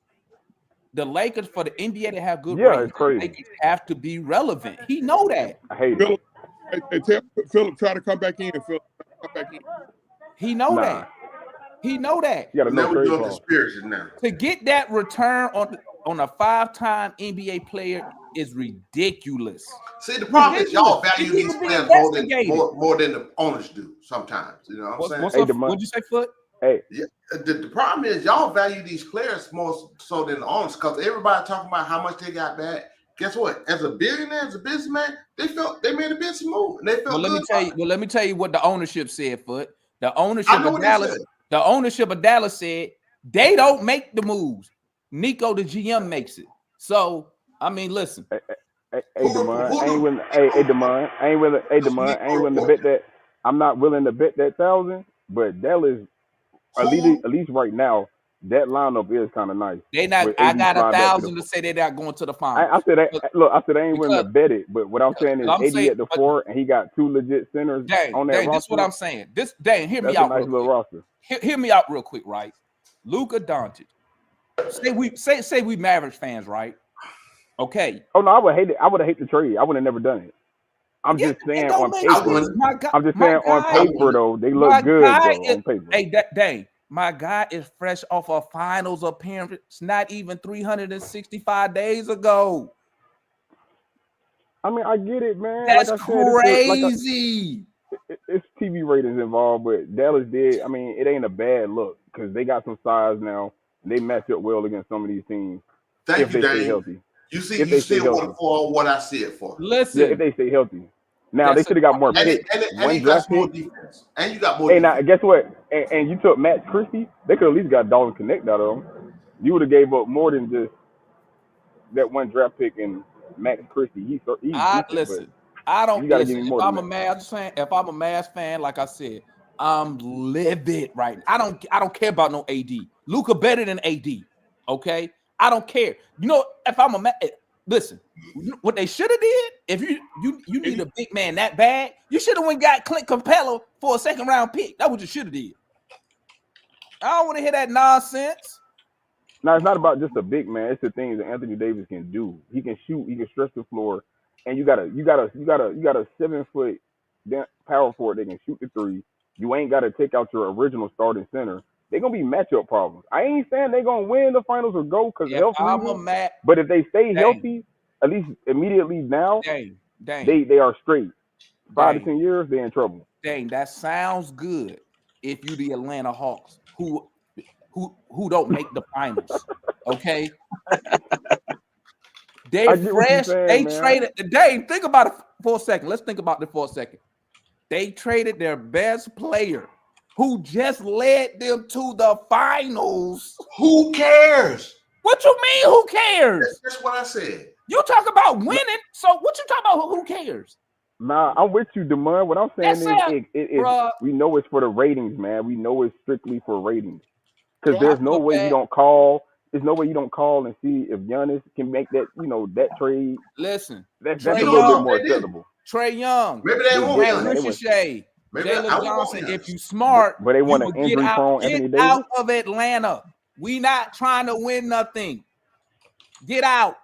for the NBA to have good ratings, it's crazy. Lakers have to be relevant. He know that. I hate it. Tell Philip try to come back in. Philip, come back in. He know that. He know that. You gotta know Never doing conspiracy now. To get that return on a 5-time NBA player is ridiculous. See, the problem is y'all value these players more than the owners do sometimes. You know what I'm saying? What'd you say, Foot? Hey. Yeah, the problem is y'all value these players more so than the owners because everybody talking about how much they got back. Guess what? As a billionaire, as a businessman, they made a business move. And they felt let me tell you what the ownership said, Foot. The ownership of Dallas said they don't make the moves. Nico, the GM, makes it. So, I mean, listen. Hey, Demond, I ain't willing to bet that. I'm not willing to bet that 1,000, but Dallas, at least right now, that lineup is kind of nice. They not. I got 1,000 to say they're not going to the finals. I said I ain't willing to bet it, but what I'm saying is AD at the 4, and he got 2 legit centers on that roster. This is what I'm saying. Hear me out. That's a nice little roster. Hear me out real quick, right? Luka Doncic. Say we Mavericks fans, right? Okay. Oh no, I would hate it. I would have hated the trade. I would have never done it. I'm just saying on paper. I'm just saying on paper though, they look good on paper. Hey, dang. My guy is fresh off a finals appearance, not even 365 days ago. I mean, I get it, man. That's crazy. It's TV ratings involved, but Dallas did. I mean, it ain't a bad look because they got some size now. They match up well against some of these teams. Thank you, Dave. Healthy. You see what I see it for. Listen, if they stay healthy. Now they should have got more picks. And you got more defense. And you got more. Hey, now guess what? And you took Max Christie. They could at least got Dalton Connect out of him. You would have gave up more than just that one draft pick and Max Christie. Listen. I don't. Listen, if I'm a Mavs fan, if I'm a Mavs fan, like I said, I'm livid right now. I don't care about no AD. Luka better than AD. Okay, I don't care. You know, if I'm a listen, what they should have did, if you need a big man that bad, you should have went got Clint Capella for a 2nd round pick. That's what you should have did. I don't want to hear that nonsense. No, it's not about just a big man. It's the things that Anthony Davis can do. He can shoot. He can stretch the floor. And you got a 7-foot power forward that can shoot the 3. You ain't got to take out your original starting center. They're gonna be matchup problems. I ain't saying they're gonna win the finals or go because health reasons. But if they stay healthy, at least immediately now, they are straight. 5 to 10 years, they're in trouble. Dang, that sounds good. If you the Atlanta Hawks, who don't make the finals, okay? They fresh. They traded. Dang, think about it for a second. Let's think about it for a second. They traded their best player, who just led them to the finals. Who cares? What you mean? Who cares? That's what I said. You talk about winning. So what you talking about? Who cares? Nah, I'm with you, Demond. What I'm saying That's is we know it's for the ratings, man. We know it's strictly for ratings. Because I there's no feel way bad. you don't call. There's no way you don't call and see if Giannis can make that, that trade. Listen, That's Trae a little bit Young, more they did. acceptable. Trae Young, Maybe they won't did, Grant man. Ricochet, Maybe I Jalen won't Johnson. want If Giannis. you smart, But they want you an will get out, injury-prone Anthony get out Davis. of Atlanta. We not trying to win nothing. Get out.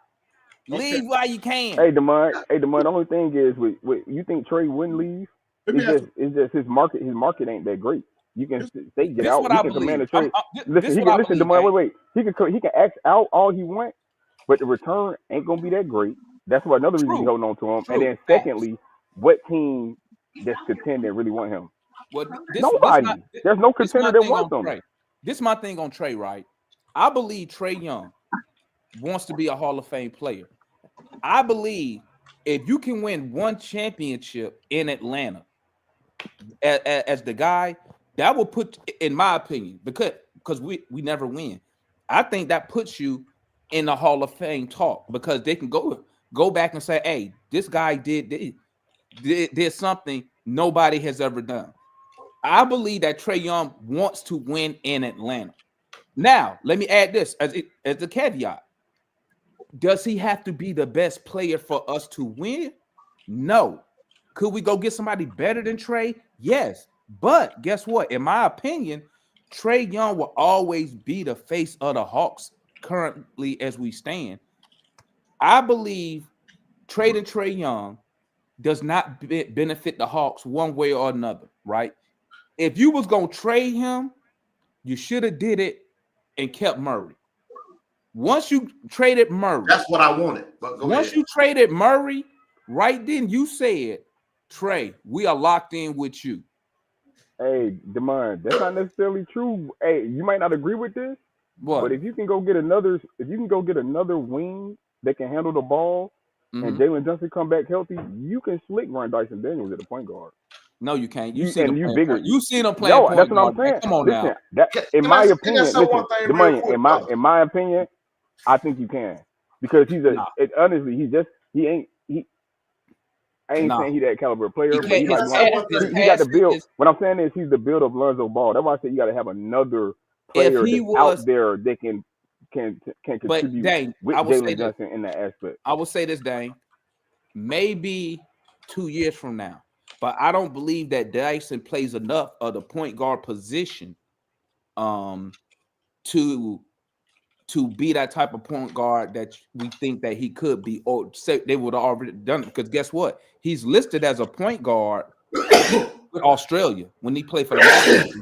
Leave while you can. Hey, Demond. The only thing is, with you think Trey wouldn't leave? It's just his market. His market ain't that great. You can say get This out. what He I can command believe. a trade. This what I believe, Demond. man. Wait. He can act out all he wants, but the return ain't gonna be that great. That's why another reason True. we holding on to him. True. And then secondly, what team that's contending really want him? Well, Nobody. There's no contender that wants him. Trey. This is my thing on Trey, right? I believe Trae Young wants to be a Hall of Fame player. I believe if you can win one championship in Atlanta as the guy, that will put, in my opinion, because we never win. I think that puts you in the Hall of Fame talk because they can go back and say, hey, this guy did something nobody has ever done. I believe that Trae Young wants to win in Atlanta. Now, let me add this as a caveat. Does he have to be the best player for us to win? No. Could we go get somebody better than Trae? Yes. But guess what? In my opinion, Trae Young will always be the face of the Hawks currently as we stand. I believe trading Trae Young does not benefit the Hawks one way or another, right? If you was going to trade him, you should have did it and kept Murray. Once you traded Murray, that's what I wanted. But once you traded Murray, right then you said, Trae, we are locked in with you. Hey, Demond, that's not necessarily true. Hey, you might not agree with this, but if you can go get another wing that can handle the ball, and Jalen Johnson come back healthy, you can slick run Dyson Daniels at the point guard. No, you can't. You seen him playing. You seen him playing point that's what guard. I'm saying. Come on listen, now. In my opinion, in my opinion, I think you can because he's honestly I ain't saying he's that caliber player, but he got the build. What I'm saying is he's the build of Lonzo Ball. That's why I said you got to have another player out there that can contribute with Jalen Johnson in that aspect. I will say this, Dane. Maybe 2 years from now, but I don't believe that Dyson plays enough of the point guard position to be that type of point guard that we think that he could be, or say they would have already done it. Because guess what? He's listed as a point guard with Australia when he played for the Mavericks.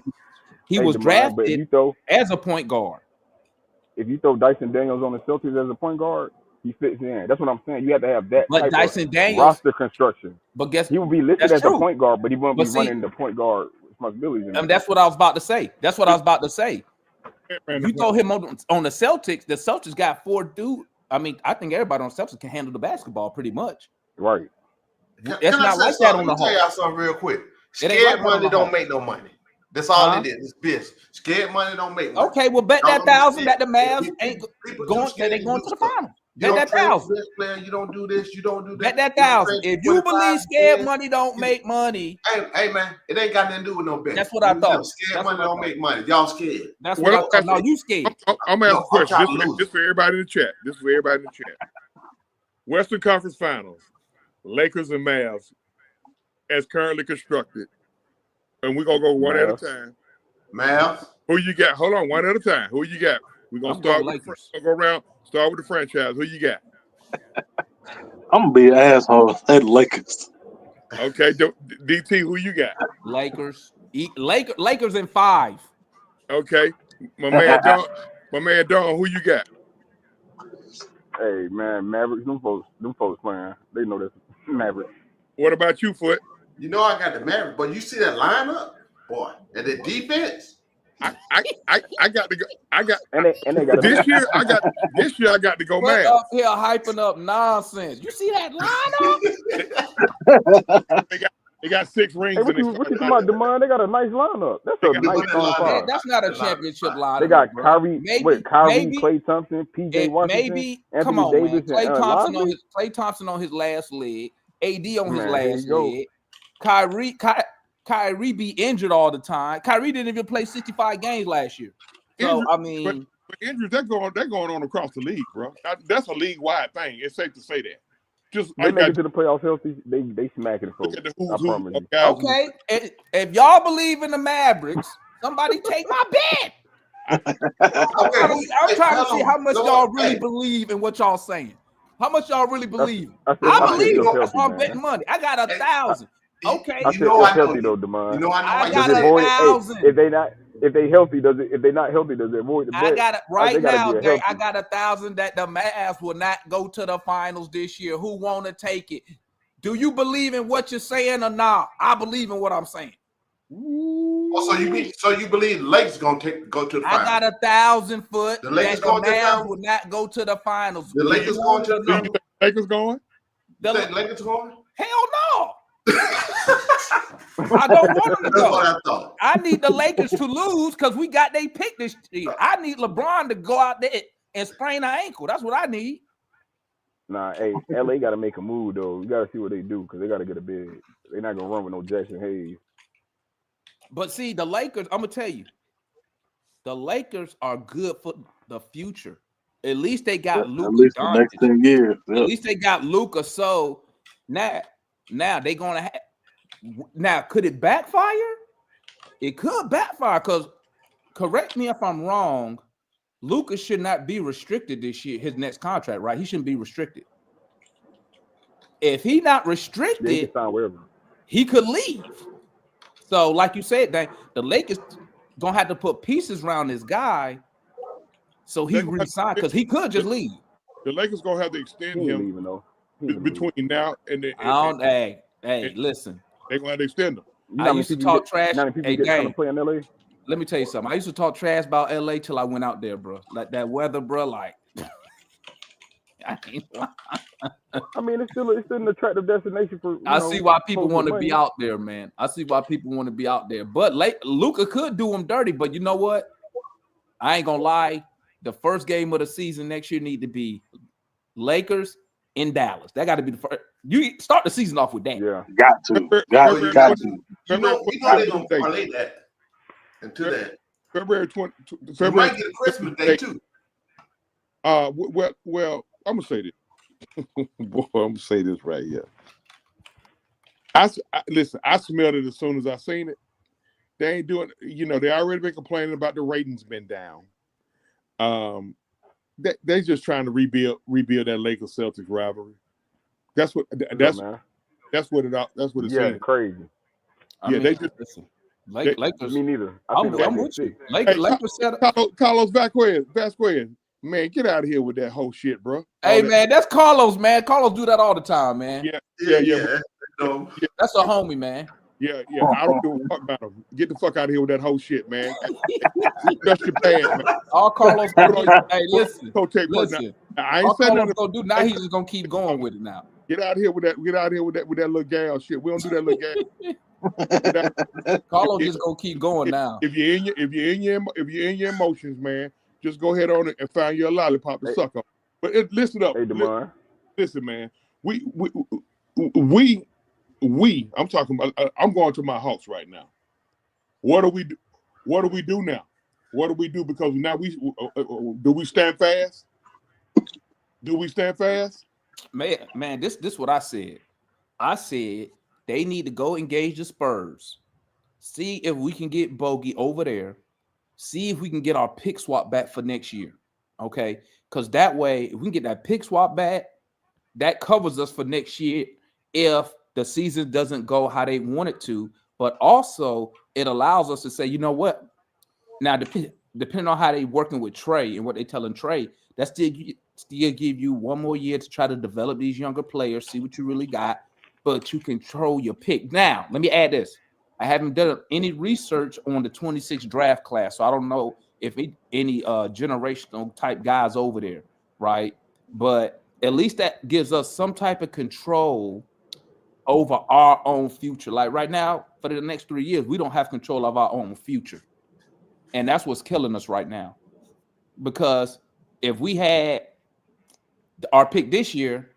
He was drafted as a point guard. If you throw Dyson Daniels on the Celtics as a point guard, he fits in. That's what I'm saying. You have to have that type of roster construction. But guess he would be listed as a point guard, but he won't be running the point guard responsibilities. That's what I was about to say. If you throw him on the Celtics got 4 dudes. I mean, I think everybody on the Celtics can handle the basketball pretty much. Right. It's not like that on the Hawks. I'll tell y'all something real quick. Scared money don't make no money. That's all it is. It's business. Scared money don't make money. Okay, well, bet that 1,000 that the Mavs ain't going. They ain't going to the final. Bet that 1,000. You don't do this. You don't do that. Bet that 1,000. If you believe scared money don't make money, hey man, it ain't got nothing to do with no bet. That's what I thought. Scared money don't make money. Y'all scared. That's what I thought. No, you scared. I'm asking a question. This for everybody in the chat. Western Conference Finals, Lakers and Mavs, as currently constructed, and we're gonna go one at a time. Mavs. Who you got? Hold on, one at a time. Who you got? We're gonna start with go around. Start with the franchise. Who you got? I'm gonna be an asshole at Lakers. Okay, DT. Who you got? Lakers. Lakers in 5. Okay, my man Don. Who you got? Hey man, Mavericks. Them folks playing. They know this. Mavericks. What about you, Foot? You know I got the Mavericks, but you see that lineup, boy, and the defense. I got to go. And they got this year. I got to go Mavs. Up here hyping up nonsense. You see that lineup? They They got 6 rings. Hey, what you talking about, DeMond? They got a nice lineup. That's a nice starting five. That's not a championship lineup. They got bro. Kyrie, maybe, Klay Thompson, PJ Washington, maybe. Anthony Come on, Davis, man. and Klay Thompson on his last leg. AD on his Man, last leg. Kyrie be injured all the time. Kyrie didn't even play 65 games last year. So I mean, but injuries they're going on across the league, bro. That's a league-wide thing. It's safe to say that. Just they make it to the playoffs healthy. They smacking folks. Look at the I promise you. Okay, if y'all believe in the Mavericks, somebody take my bet. I'm trying to see how much y'all really believe in what y'all saying. How much y'all really believe? I believe it. I'm betting money. I got 1,000. Okay, I said it's healthy though, DeMond. You know I got 1,000. If they healthy, if they not healthy, does it avoid the bet? I got it right now, Jay. I got 1,000 that the Mavs will not go to the finals this year. Who want to take it? Do you believe in what you're saying or not? I believe in what I'm saying. Oh, so you believe Lakers gonna go to the finals? I got 1,000 foot. The Lakers going to the Mavs will not go to the finals. The Lakers going to the Lakers going? The Lakers going? Hell no. I don't want them to go. That's what I thought. I need the Lakers to lose because we got their pick this year. I need LeBron to go out there and sprain an ankle. That's what I need. Nah, hey, LA got to make a move though. You got to see what they do because they got to get a bid. They're not gonna run with no Jackson Hayes. But see, the Lakers, I'm gonna tell you, the Lakers are good for the future. At least they got Luka. At least the next 10 years. At least they got Luka. So now they're gonna have. Now, could it backfire? It could backfire because, correct me if I'm wrong, Luka should not be restricted this year. His next contract, right? He shouldn't be restricted. If he not restricted, he could leave. So, like you said, the Lakers gonna have to put pieces around this guy so he resign because he could just leave. The Lakers gonna have to extend him between now and the. Hey, listen. They're gonna have to extend him. I used to talk trash. Hey, gang, play in LA. Let me tell you something. I used to talk trash about LA till I went out there, bro. Like that weather, bro. Like, I mean, it's still an attractive destination for. I see why people want to be out there, man. I see why people want to be out there. But Luka could do them dirty. But you know what? I ain't gonna lie. The first game of the season next year need to be Lakers in Dallas. That got to be the first. You start the season off with that. Yeah, got to. You know they're gonna parlay that into that. February 20. You might get a Christmas day too. Well, I'm gonna say this. Boy, I'm gonna say this right here. Listen. I smelled it as soon as I seen it. They ain't doing. They already been complaining about the ratings been down. They just trying to rebuild that Lakers Celtics rivalry. That's what it's saying. Crazy. They just listen. Lakers. Me neither. I'm with you. Lakers said Carlos Vasquez, man, get out of here with that whole shit, bro. Hey, man, that's Carlos, man. Carlos do that all the time, man. Yeah. That's a homie, man. Yeah. I don't give a fuck about him. Get the fuck out of here with that whole shit, man. That's your bad, man. All Carlos gonna do, hey, listen. I ain't saying nothing. Gonna do now. He's just gonna keep going with it now. Get out of here with that. Get out of here with that little gal shit. We don't do that little gal. Carlos just gonna keep going now. If you're in your emotions, man, just go ahead on it and find your lollipop to suck on. But listen up. Hey, DeMar. Listen, man. We. I'm talking about. I'm going to my Hawks right now. What do we do? What do we do now? What do we do? Because now do we stand fast? Do we stand fast? Man, this what I said. I said they need to go engage the Spurs. See if we can get Bogey over there. See if we can get our pick swap back for next year. Okay, because that way, if we can get that pick swap back, that covers us for next year. If the season doesn't go how they want it to, but also it allows us to say, you know what? Now, depending on how they working with Trey and what they telling Trey, that still give you one more year to try to develop these younger players, see what you really got, but you control your pick. Now, let me add this. I haven't done any research on the 26 draft class, so I don't know if any generational type guys over there, right? But at least that gives us some type of control over our own future. Like right now, for the next 3 years, we don't have control of our own future. And that's what's killing us right now. Because if we had our pick this year,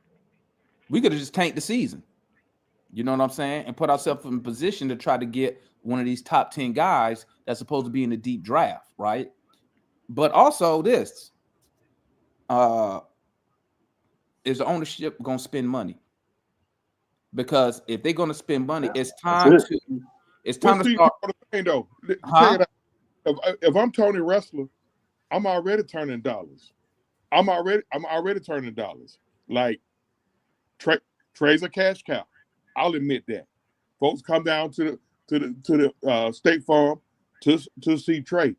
we could have just tanked the season. You know what I'm saying? And put ourselves in position to try to get one of these top 10 guys that's supposed to be in the deep draft, right? But also this, is the ownership going to spend money? Because if they're going to spend money, it's time to start. Though. Huh? Check it out. If I'm Tony Wrestler, I'm already turning dollars. I'm already turning dollars. Like Trey's a cash cow. I'll admit that. Folks come down to the State Farm to see Trey.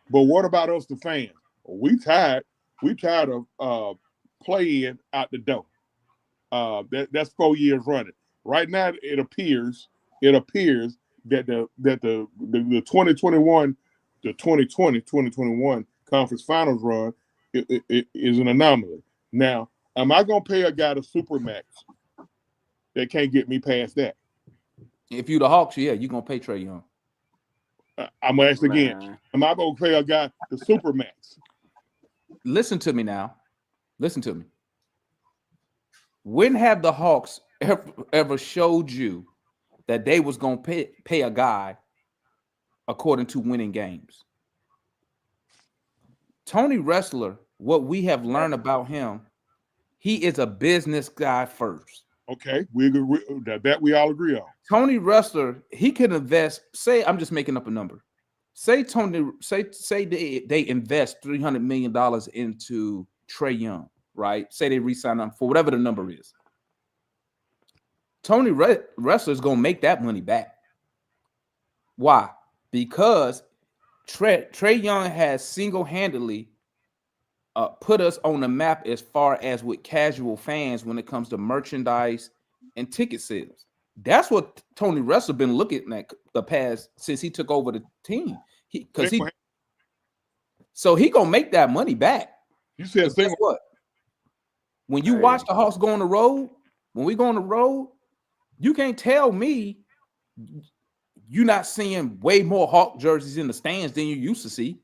But what about us, the fans? We tired of playing out the door. That's 4 years running. Right now, it appears that the 2021, the 2020-2021 conference finals run is an anomaly. Now, am I gonna pay a guy to supermax that can't get me past that? If you the Hawks, yeah, you're gonna pay Trey Young. I'm gonna ask again. Am I gonna pay a guy to supermax? Listen to me now. Listen to me. When have the Hawks ever showed you that they was gonna pay a guy according to winning games? Tony Wrestler, what we have learned about him, he is a business guy first. Okay, we agree that we all agree on. Tony Wrestler, he can invest. Say, I'm just making up a number. Say they invest $300 million into Trey Young, right? Say they re-sign him for whatever the number is. Tony Wrestler is gonna make that money back. Why? Because Trey Young has single-handedly put us on the map as far as with casual fans when it comes to merchandise and ticket sales. That's what Tony Wrestler been looking at the past since he took over the team. So he gonna make that money back. You said guess what? When you watch the Hawks go on the road, when we go on the road, you can't tell me you're not seeing way more Hawk jerseys in the stands than you used to see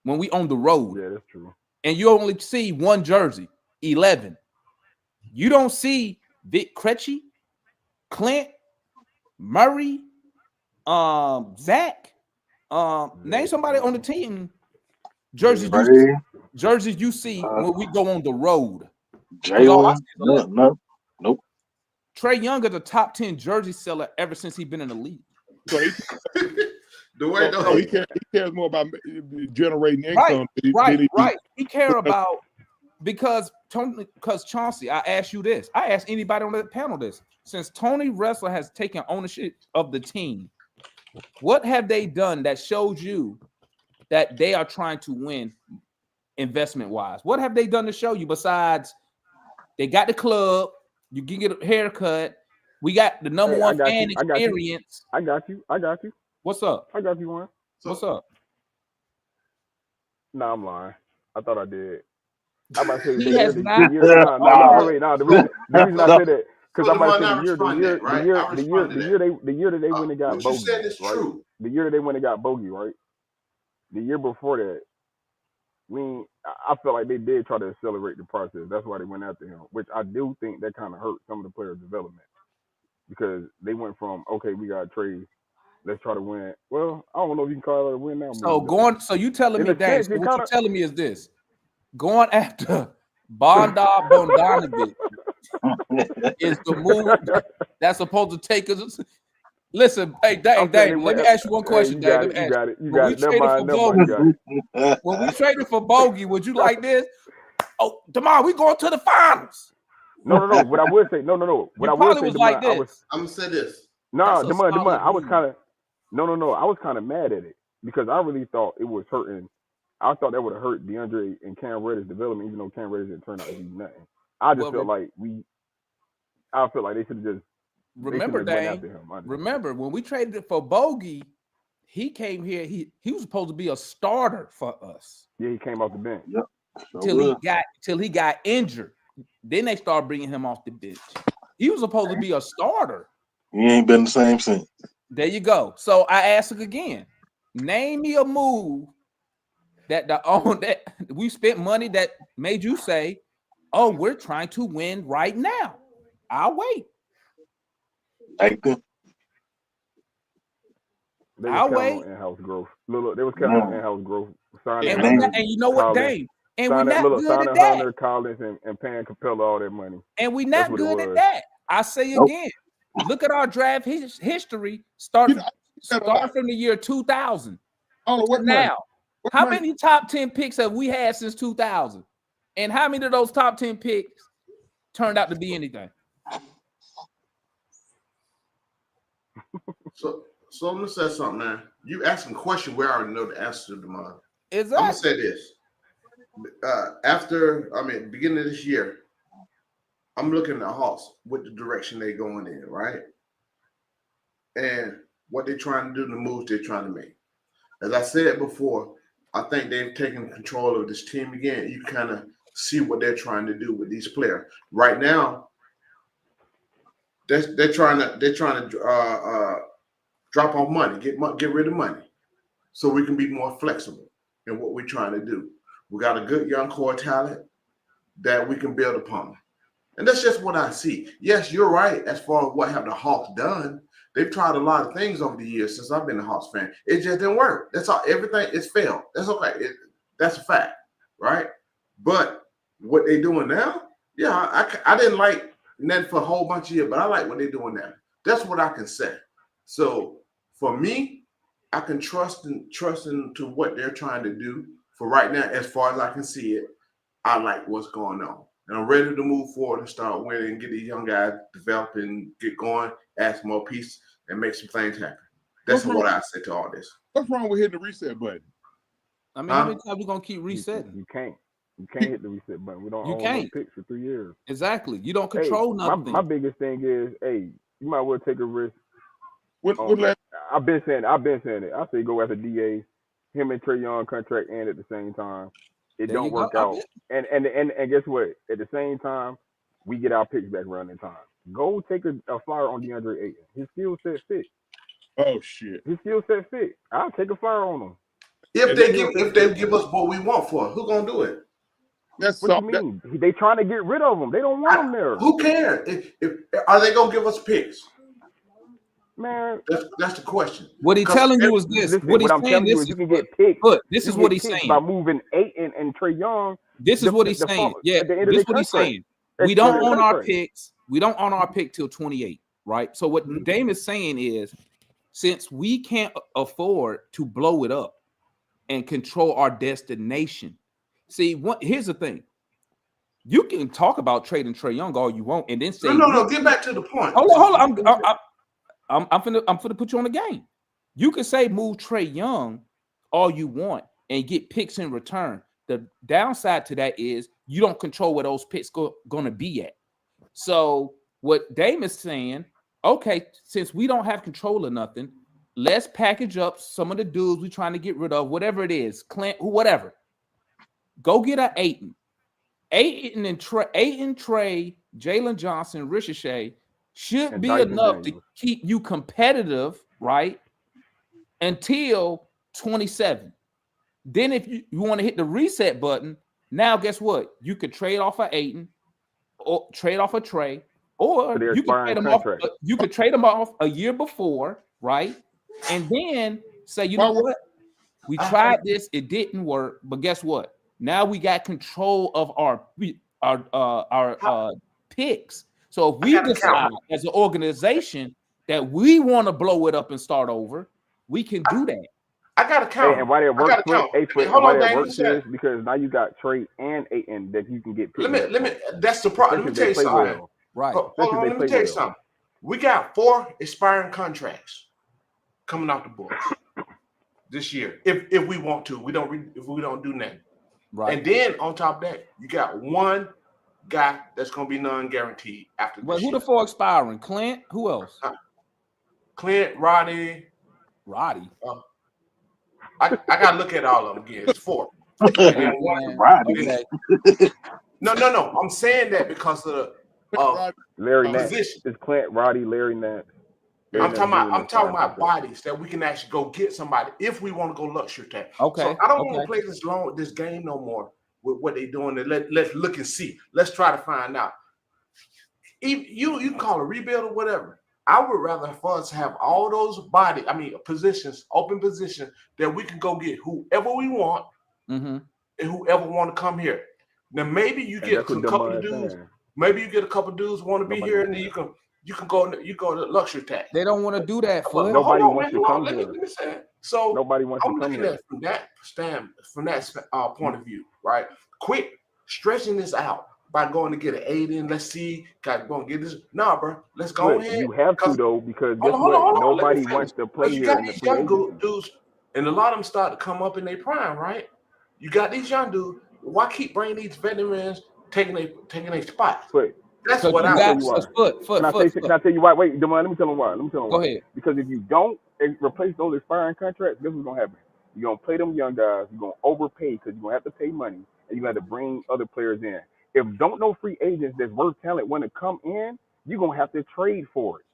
when we on the road. Yeah, that's true. And you only see one jersey, 11. You don't see Vic Krejci, Clint, Murray, Zach. Name somebody on the team. Jerseys you see when we go on the road. Jalen. Nope. Trey Young is a top 10 jersey seller ever since he's been in the league. So he cares more about generating income. Right. He care about because Chauncey, I asked you this. I asked anybody on the panel this. Since Tony Wrestler has taken ownership of the team, what have they done that shows you that they are trying to win investment-wise? What have they done to show you besides they got the club, you can get a haircut, we got the number one fan experience. I got you. What's up? I got you one. What's up? Nah, I'm lying. I thought I did. I'm about to say he has not. The reason I said that because I'm about to say the year that they went and got what Bogey. You said is right? true. The year that they went and got Bogey, right? The year before that, I felt like they did try to accelerate the process. That's why they went after him, which I do think that kind of hurt some of the players' development because they went from okay, we got trade. Let's try to win. Well, I don't know if you can call it a win now. So you telling me that? So what you're telling me is this: going after Bogdanovic is the move that's supposed to take us. Listen, hey, Dang, let me ask you one question, Dang. When we traded for Bogey, would you like this? Oh, tomorrow we going to the finals. No. What I would say, no. What I would say, was like this. I'm gonna say this. No, Demond, I was kind of. No. I was kind of mad at it because I really thought it was hurting. I thought that would have hurt DeAndre and Cam Reddish development, even though Cam Reddish didn't turn out to be nothing. I felt like they should have just. Remember, Dang. Remember when we traded it for Bogey, he came here. He was supposed to be a starter for us. Yeah, he came off the bench. Yep. Till he got injured. Then they started bringing him off the bench. He was supposed to be a starter. He ain't been the same since. There you go. So I ask again. Name me a move that that we spent money that made you say, "Oh, we're trying to win right now." I'll wait. Acting. They was I'll counting wait. on in-house growth. They was counting on in-house growth. Signing And Dame. you know what, Collins, Dame? And we're not good at signing that. Hunter, Collins, and paying Capella all that money. And we're That's not what it good at was. that. I say Nope. again, look at our draft history. Start from the year 2000 Oh, to what money? now. What How money? many top 10 picks have we had since 2000? And how many of those top 10 picks turned out to be anything? So I'm gonna say something, man. You asking a question where I already know the answer to tomorrow. Exactly. I'm gonna say this. Beginning of this year, I'm looking at the Hawks with the direction they're going in, right? And what they're trying to do, the moves they're trying to make. As I said before, I think they've taken control of this team again. You kind of see what they're trying to do with these players. Right now, they're trying to drop off money, get rid of money, so we can be more flexible in what we're trying to do. We got a good young core talent that we can build upon. And that's just what I see. Yes, you're right as far as what have the Hawks done. They've tried a lot of things over the years since I've been a Hawks fan. It just didn't work. That's all. Everything is failed. That's okay. That's a fact, right? But what they're doing now, yeah, I didn't like nothing for a whole bunch of years, but I like what they're doing now. That's what I can say. So for me, I can trust into what they're trying to do for right now. As far as I can see it, I like what's going on. And I'm ready to move forward and start winning and get these young guys develop and get going, add some more pieces, and make some things happen. That's what I say to all this. What's wrong with hitting the reset button? I mean, how many times we gonna keep resetting? You can't hit the reset button. We don't own no picks for 3 years. Exactly. You don't control nothing. My biggest thing is, hey, you might well take a risk. I've been saying it. I say go after DA, him and Trae Young contract end at the same time. It don't work out. And guess what? At the same time, we get our picks back around in time. Go take a flyer on DeAndre Ayton. His skill set fit. Oh shit. His skill set fit. I'll take a flyer on him. If they give us what we want for it, who gonna do it? That's what you mean? They trying to get rid of him. They don't want him there. Who cares? Are they gonna give us picks? Man, that's the question. What he's telling you is this. What I'm telling you is you can get picked. This is what he's saying. By moving Ayton and Trae Young. This is what he's saying. Yeah, this is what he's saying. We don't own our picks. We don't own our pick till 28, right? So what Dame is saying is, since we can't afford to blow it up and control our destination. See, here's the thing. You can talk about trading Trae Young all you want, and then say, no. Get back to the point. Hold on. I'm finna put you on the game. You can say move Trae Young all you want and get picks in return. The downside to that is you don't control where those picks gonna be at. So what Dame is saying, okay, since we don't have control of nothing, let's package up some of the dudes we're trying to get rid of, whatever it is, Clint, whatever. Go get an Ayton. Ayton, Trae, Jalen Johnson, Ricochet should be enough to keep you competitive, right? Until 27. Then if you want to hit the reset button, now guess what? You could trade off of Ayton or trade off of Trae, or you could trade them off. You could trade them off a year before, right? And then say, you know what? We tried this, it didn't work, but guess what? Now we got control of our picks. So if we decide as an organization that we want to blow it up and start over, we can do that. I got to count. And why that works is because now you got Trae and Ayton that you can get picked. Let me. That's the problem. Let me tell you something. Right. Hold on, let me tell you something. We got 4 expiring contracts coming off the books this year. If we want to, if we don't do nothing. Right. And then on top of that, you got 1 guy that's going to be non-guaranteed after this. Well, who the 4 expiring? Clint? Who else? Clint, Roddy. I got to look at all of them again. It's 4. Roddy. No. I'm saying that because of Larry Nance. position. It's Clint, Roddy, Larry Nance. I'm talking about bodies that we can actually go get somebody if we want to go luxury tax. Okay. So I don't want to play this game no more with what they're doing. Let's look and see. Let's try to find out. You can call it a rebuild or whatever. I would rather for us have all those positions, open positions that we can go get whoever we want and whoever want to come here. Now maybe you get a couple of dudes. Maybe you get a couple of dudes want to be here, and then you can go to luxury tax. They don't want to do that. Nobody wants to come here. Let me say it. So nobody wants to come here. From that point of view, right? Quit stretching this out by going to get an 8 in. Let's see, got going to get this. Nah, bro. Let's go ahead. You have to though, because guess what? Nobody wants to play here. You got these young dudes, and a lot of them start to come up in their prime, right? You got these young dudes. Why keep bringing these veterans taking their spots? That's what I got. Can I tell you why? Wait, Demar, let me tell them why. Go ahead. Because if you don't replace those expiring contracts, guess what's gonna happen? You're gonna play them young guys. You're gonna overpay because you're gonna have to pay money, and you have to bring other players in. If don't know free agents that's worth talent want to come in, you're gonna have to trade for it.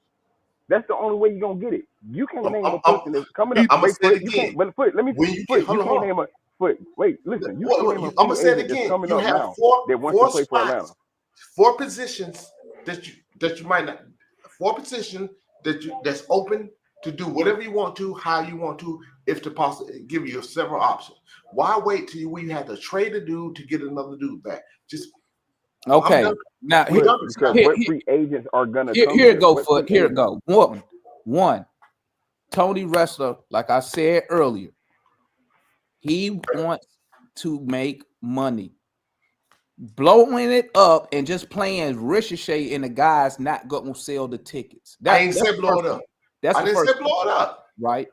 That's the only way you're gonna get it. You can't name a person that's coming up. I'm gonna say it again. But let me. You can't name a. Wait, listen. You can't name a. I'm gonna say it again. You have four spots, 4 positions that you might not. 4 positions that's open to do whatever you want to, how you want to, if to possibly give you several options. Why wait till we have to trade a dude to get another dude back? Just okay. Now because what free agents are gonna come here go Foot. Here it go. One. Tony Wrestler, like I said earlier, he wants to make money. Blowing it up and just playing ricochet and the guys not going to sell the tickets. I ain't said blow it up. I didn't say blow it up. Right.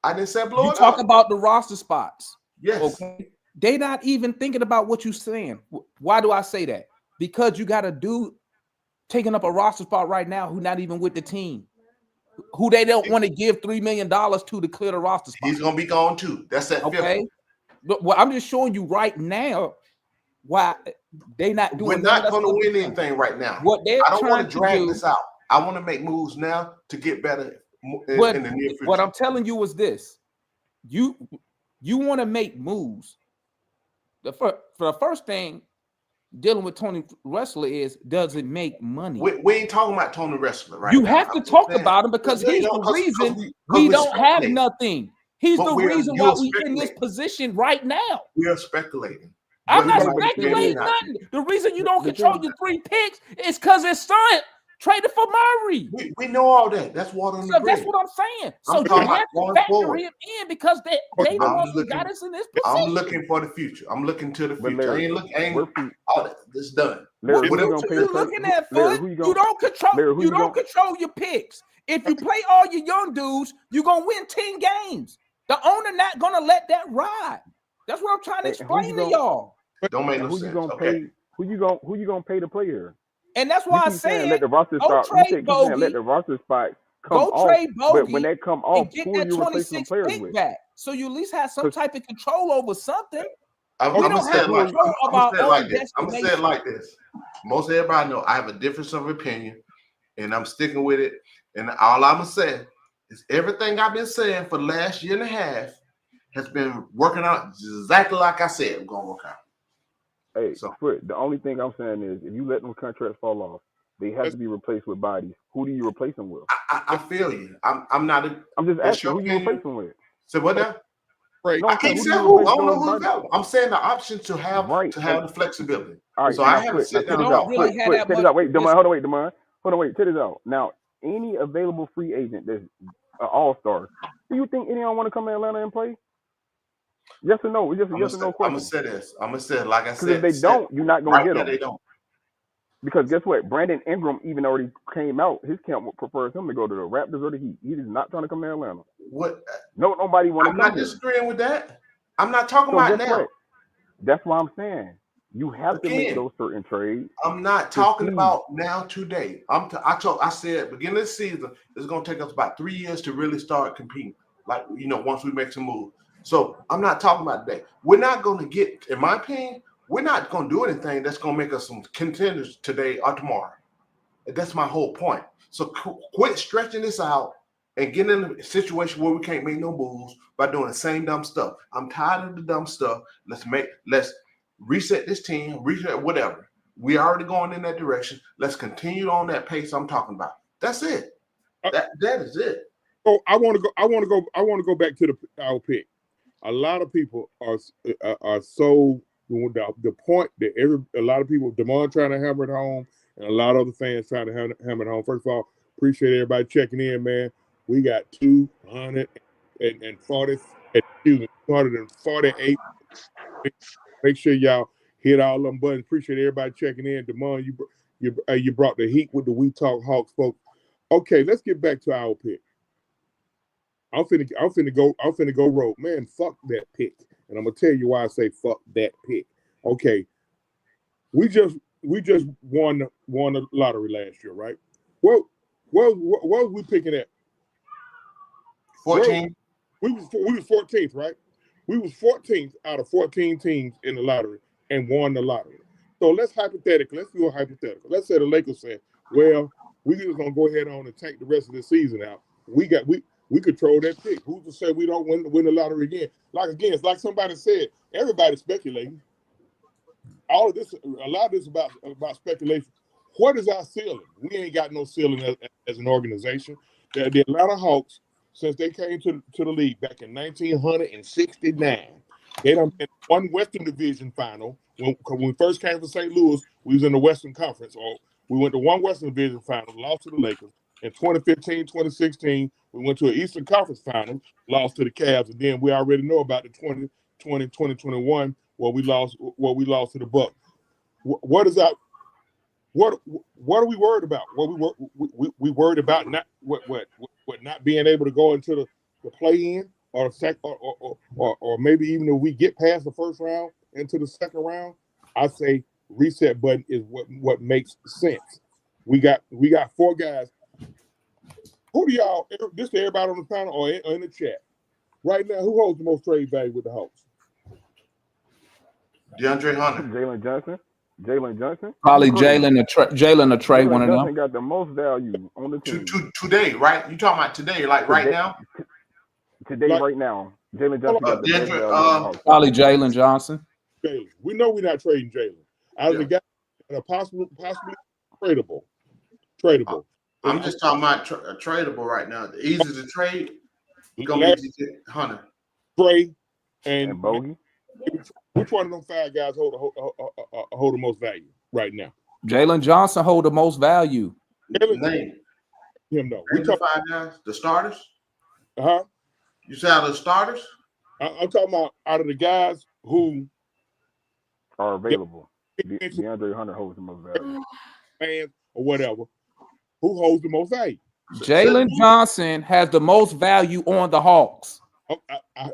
I didn't say blow it up. You talk about the roster spots. Yes. Okay. They not even thinking about what you're saying. Why do I say that? Because you got a dude taking up a roster spot right now who not even with the team, who they don't want to give $3 million to clear the roster spot. He's gonna be gone too. That's that. Okay. But well, I'm just showing you right now why they not doing. We're not going to win anything right now. What I don't want to drag this out. I want to make moves now to get better in the near future. What I'm telling you is this: you want to make moves. For the first thing, dealing with Tony Wrestler is, does it make money? We ain't talking about Tony Wrestler, right? You have to talk about him because he's the reason we don't have nothing. He's the reason why we in this position right now. We are speculating. I'm not speculating nothing. The reason you don't control your 3 picks is because his son traded for Murray. We know all that. That's water on the bridge. That's what I'm saying. So you have to factor him in because they the ones who got us in this position. I'm looking for the future. I'm looking to the future. Larry, all that. It's done. Larry, what are you looking at, Foot? You don't control. You don't control your picks. If you play all your young dudes, you're gonna win 10 games. The owner not gonna let that ride. That's what I'm trying to explain to y'all. Don't make no sense. Who you gonna pay to play here? And that's why I say let the roster spot. Let the roster spot come off. Trade Bogey, but when they come off, get who that you replacing players pick with? back, so you at least have some type of control over something. I'm gonna say it like this. Most everybody know I have a difference of opinion, and I'm sticking with it. And all I'm gonna say is everything I've been saying for the last year and a half has been working out exactly like I said it's gonna work out. Hey, the only thing I'm saying is if you let them contracts fall off, they have to be replaced with bodies. Who do you replace them with? I feel you. I'm not. I'm just asking who you replace them with. So what now? Right. I can't say who. I don't know who's available. I'm saying the option to have the flexibility. All right. So I haven't said that. Wait, Demar. Hold on. Wait. Check this out. Now, any available free agent that's an all-star, do you think anyone want to come to Atlanta and play? Yes or no? It's just a yes or no question. I'm gonna say this. I'm gonna say it like I said. Because if they don't, you're not gonna get them. They don't. Because guess what? Brandon Ingram even already came out. His camp prefers him to go to the Raptors or the Heat. He is not trying to come to Atlanta. What? Nobody want to come. I'm not disagreeing with that. I'm not talking about now. What? That's why I'm saying you have to make those certain trades. I'm not talking about now today. I said beginning of the season it's gonna take us about 3 years to really start competing. Like once we make some moves. So I'm not talking about today. We're not going to get, in my opinion, we're not going to do anything that's going to make us some contenders today or tomorrow. That's my whole point. So quit stretching this out and get in a situation where we can't make no moves by doing the same dumb stuff. I'm tired of the dumb stuff. Let's reset this team, reset whatever. We already going in that direction. Let's continue on that pace I'm talking about. That's it. That is it. Oh, I want to go back to our pick. A lot of people are so the point that a lot of people, DeMond trying to hammer it home, and a lot of other fans trying to hammer it home. First of all, appreciate everybody checking in, man. We got 248. Make sure y'all hit all them buttons. Appreciate everybody checking in. DeMond, you brought the heat with the We Talk Hawks, folks. Okay, let's get back to our pick. I'm finna go rogue. Man, fuck that pick. And I'm gonna tell you why I say fuck that pick. Okay. We just won the lottery last year, right? What was we picking at? 14. We was 14th, right? We was 14th out of 14 teams in the lottery and won the lottery. So let's do a hypothetical. Let's say the Lakers said, well, we just gonna go ahead on and tank the rest of the season out. We control that pick. Who's to say we don't win the lottery again? It's like somebody said, everybody's speculating. A lot of this is about speculation. What is our ceiling? We ain't got no ceiling as an organization. The Atlanta Hawks, since they came to the league back in 1969, they done been one Western Division final. When we first came to St. Louis, we was in the Western Conference. Or we went to one Western Division final, lost to the Lakers. In 2015, 2016, we went to an Eastern Conference final, lost to the Cavs, and then we already know about the 2020, 2021 where we lost to the Bucks. What are we worried about? We worried about not not being able to go into the play-in or maybe even if we get past the first round into the second round. I say reset button is what makes sense. We got 4 guys. Who do y'all? This to everybody on the panel or in the chat right now. Who holds the most trade value with the Hawks? DeAndre Hunter. Jalen Johnson. Probably Jalen or Trey, one of them. Johnson got the most value on the team. Today, right? You talking about today, like right now? Today, right now. Jalen Johnson got the best value. Probably Jalen Johnson. Jalen. We know we're not trading Jalen. Out of the guys that are possibly tradable. I'm just talking about tradable right now. The easiest to trade gonna be Hunter, Trey, and Bogey. Which one of them 5 guys hold the most value right now? Jalen Johnson hold the most value. Name him though. We talk 5 guys, the starters. You say out of the starters? I'm talking about out of the guys who are available. DeAndre Hunter holds the most value. Fans or whatever. Who holds the most value? Jalen Johnson has the most value on the Hawks.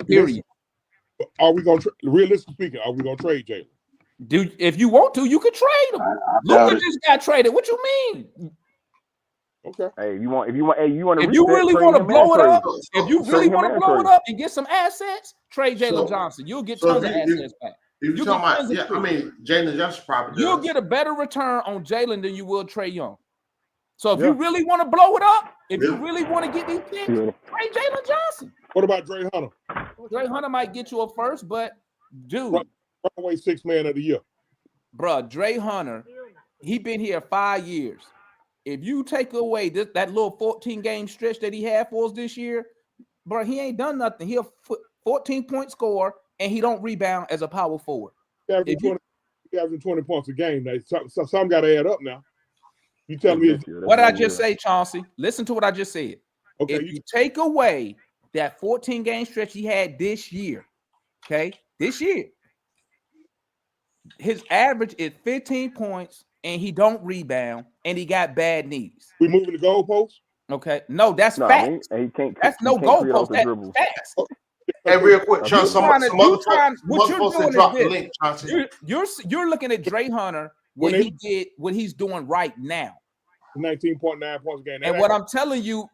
Period. Are we gonna realistically speaking? Are we gonna trade Jalen? Dude, if you want to, you could trade him. Luka just got traded. What you mean? Okay. Hey, you want to if you really want to blow it up, if you really want to blow it up and get some assets, trade Jalen Johnson. You'll get tons of assets back. If you're talking about, Jalen Johnson probably you'll get a better return on Jalen than you will Trey Young. So if you really want to blow it up, if you really want to get these picks, trade Jalen Johnson. What about Dre Hunter? Dre Hunter might get you a first, but dude, runaway 6th man of the year. Bruh, Dre Hunter, he been here 5 years. If you take away that little 14-game stretch that he had for us this year, bro, he ain't done nothing. He a 14-point scorer, and he don't rebound as a power forward. He averaging 20 points a game. Now, some got to add up now. You tell me what I just say, Chauncey. Listen to what I just said. Okay, if you take away that 14-game stretch he had this year, this year, his average is 15 points, and he don't rebound, and he got bad knees. We moving the goalposts? Okay, no, that's facts. That's no goalpost. That's facts. Hey, real quick, Chauncey, you're looking at Dre Hunter. What he's doing right now. 19.9 points a game. And what I'm telling you,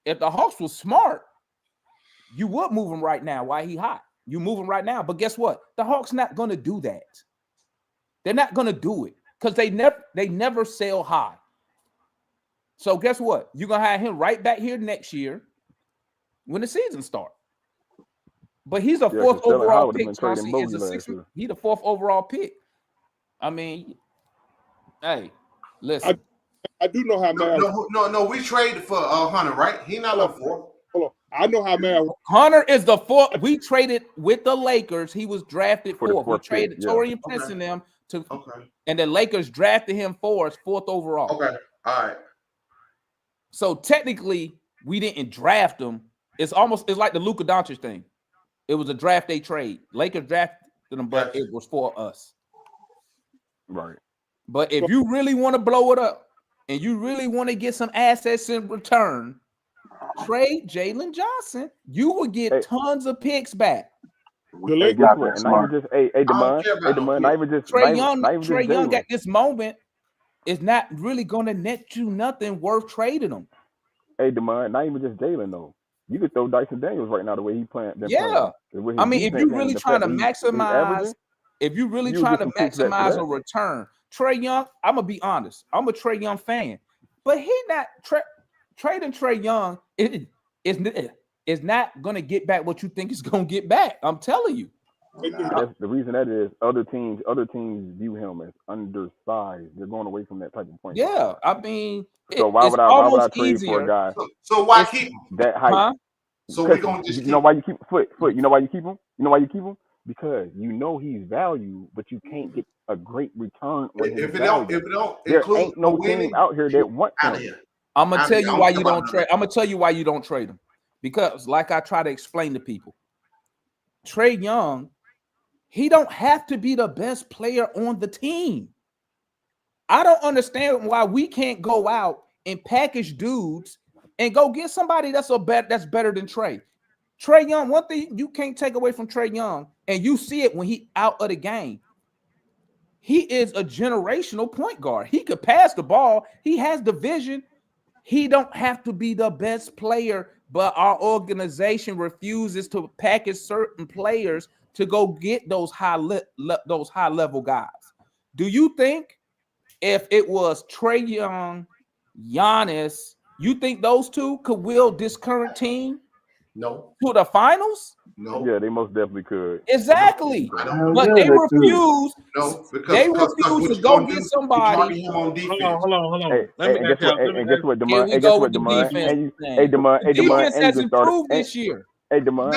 if the Hawks was smart, you would move him right now while he hot. You move him right now. But guess what? The Hawks not gonna do that. They're not gonna do it because they never sell high. So guess what? You're gonna have him right back here next year when the season starts. But he's a fourth overall pick. Chauncey is a sixth. He's the fourth overall pick. I mean, hey, listen. I do know how mad. No. We traded for Hunter, right? He not on fourth. Hold on. I know how mad. Hunter is the fourth. We traded with the Lakers. He was drafted fourth. We traded Torian Prince and them to, and the Lakers drafted him for us fourth overall. Okay, all right. So technically, we didn't draft him. It's like the Luka Doncic thing. It was a draft day trade. Lakers drafted him, but it was for us. Right. But if you really want to blow it up and you really want to get some assets in return, trade Jalen Johnson. You will get tons of picks back. Trey Young at this moment is not really going to net you nothing worth trading him. Hey, DeMond, not even just Jalen though. You could throw Dyson Daniels right now the way he playing. Yeah, I mean, if you're really trying to maximize, a return, Trey Young, I'm gonna be honest, I'm a Trey Young fan, but he not trading Trey Young is not gonna get back what you think it's gonna get back. I'm telling you. That's the reason that is other teams view him as undersized. They're going away from that type of point. Yeah, I mean, so why would I trade for a guy? So why keep him? That height? Huh? So we're gonna just you know why you keep foot? You know why you keep him? You know why you keep him? Because you know he's valued, but you can't get a great return on his value. There ain't no team out here that wants him. I'm gonna tell you why you don't trade. I'm gonna tell you why you don't trade him. Because, like I try to explain to people, Trey Young, he don't have to be the best player on the team. I don't understand why we can't go out and package dudes and go get somebody that's better than Trey. Trey Young, one thing you can't take away from Trey Young, and you see it when he out of the game. He is a generational point guard. He could pass the ball. He has the vision. He don't have to be the best player, but our organization refuses to package certain players to go get those high level guys. Do you think if it was Trey Young, Giannis, you think those two could will this current team? No. To the finals? No. Yeah, they most definitely could. Exactly. But they refuse. No, because to go get somebody. Hold on. And guess what, DeMond? Here we go with the defense. Hey, defense has improved this year. Hey, DeMond,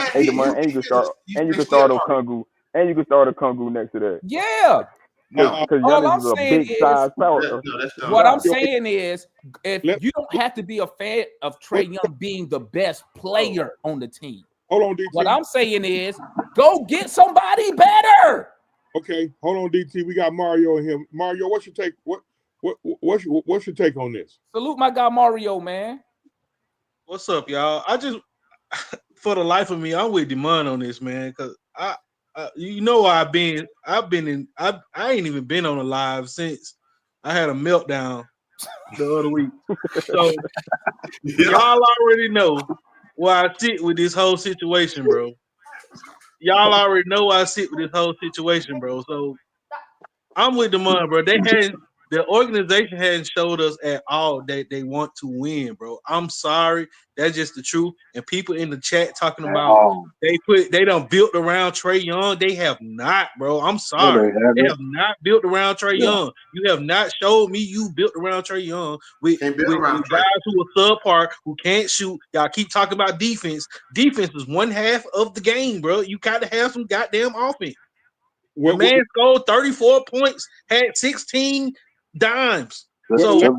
and you can start Okongwu, and you can start Okongwu next to that. Yeah. Because Giannis is a big size power. What I'm saying is, if you don't have to be a fan of Trey Young being the best player on the team. Hold on, DT. What I'm saying is, go get somebody better. Okay, hold on, DT. We got Mario and him. Mario, what's your take? What's your take on this? Salute my guy Mario, man. What's up, y'all? I just, for the life of me, I'm with DeMond on this, man, because you know I ain't even been on a live since I had a meltdown the other week. So y'all already know where I sit with this whole situation, bro. Y'all already know where I sit with this whole situation, bro. So I'm with DeMond, bro. The organization hasn't showed us at all that they want to win, bro. I'm sorry. That's just the truth. And people in the chat talking about they done built around Trey Young. They have not, bro. I'm sorry. They have not built around Trey Young. You have not showed me you built around Trey Young with guys who are subpar, who can't shoot. Y'all keep talking about defense. Defense is one half of the game, bro. You got to have some goddamn offense. The man scored 34 points, had 16 dimes. So come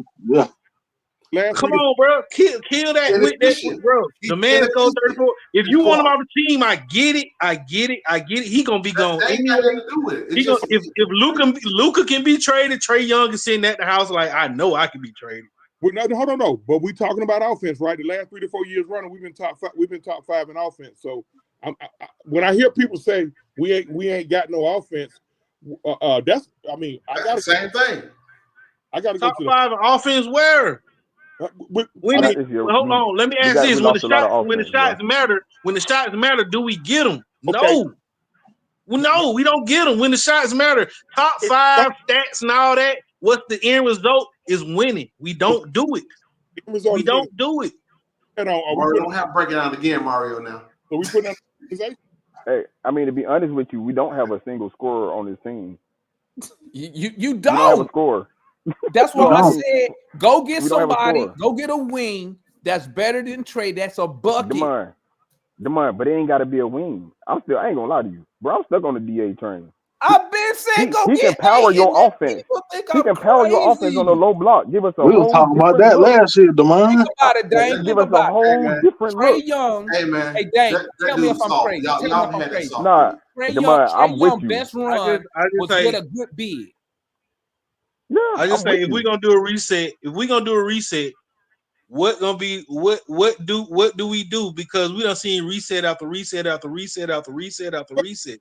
on, bro. Kill that with that, bro. The man scored 34. If you want him off the team, I get it. He gonna be gone anyway. If Luka can be traded, Trey Young is sitting at the house like, I know I can be traded. Hold on. But we talking about offense, right? The last 3 to 4 years running, we've been top 5 in offense. So when I hear people say we ain't got no offense, I got the same thing. I got to go to top 5 offense where? Hold on. Let me ask this: when the shots matter, do we get them? Okay. No, we don't get them when the shots matter. Top 5 stats and all that. What's the end result is winning. We don't do it. We don't do it. Mario don't have to break it out again, Mario. Now, so we put on organization. Hey, I mean, to be honest with you, we don't have a single scorer on this team. You We don't have a don't. scorer. That's why I said go get We don't have a somebody, scorer. go get a wing that's better than Trey. That's a bucket. Demar, but it ain't got to be a wing. I ain't gonna lie to you, bro. I'm stuck on the DA train. I've been saying go He get can power me, your and then offense. people think He I'm can power your offense crazy. on the low block. Give us a We whole was talking about different that look. last year, Demar. Think about it, Dane. Give Think us a about it. whole different Trey look. Young. hey man, Hey, Dane, that tell me if dude's I'm soft. crazy. Y'all Tell me if had I'm that crazy. soft. Nah, Trey Demar, I'm Young with you. best I run just was say, get a good bid. Yeah, I just I'm say, with if we're you. gonna do a reset, what gonna be what do we do? Because we don't see reset after reset after reset after reset after reset.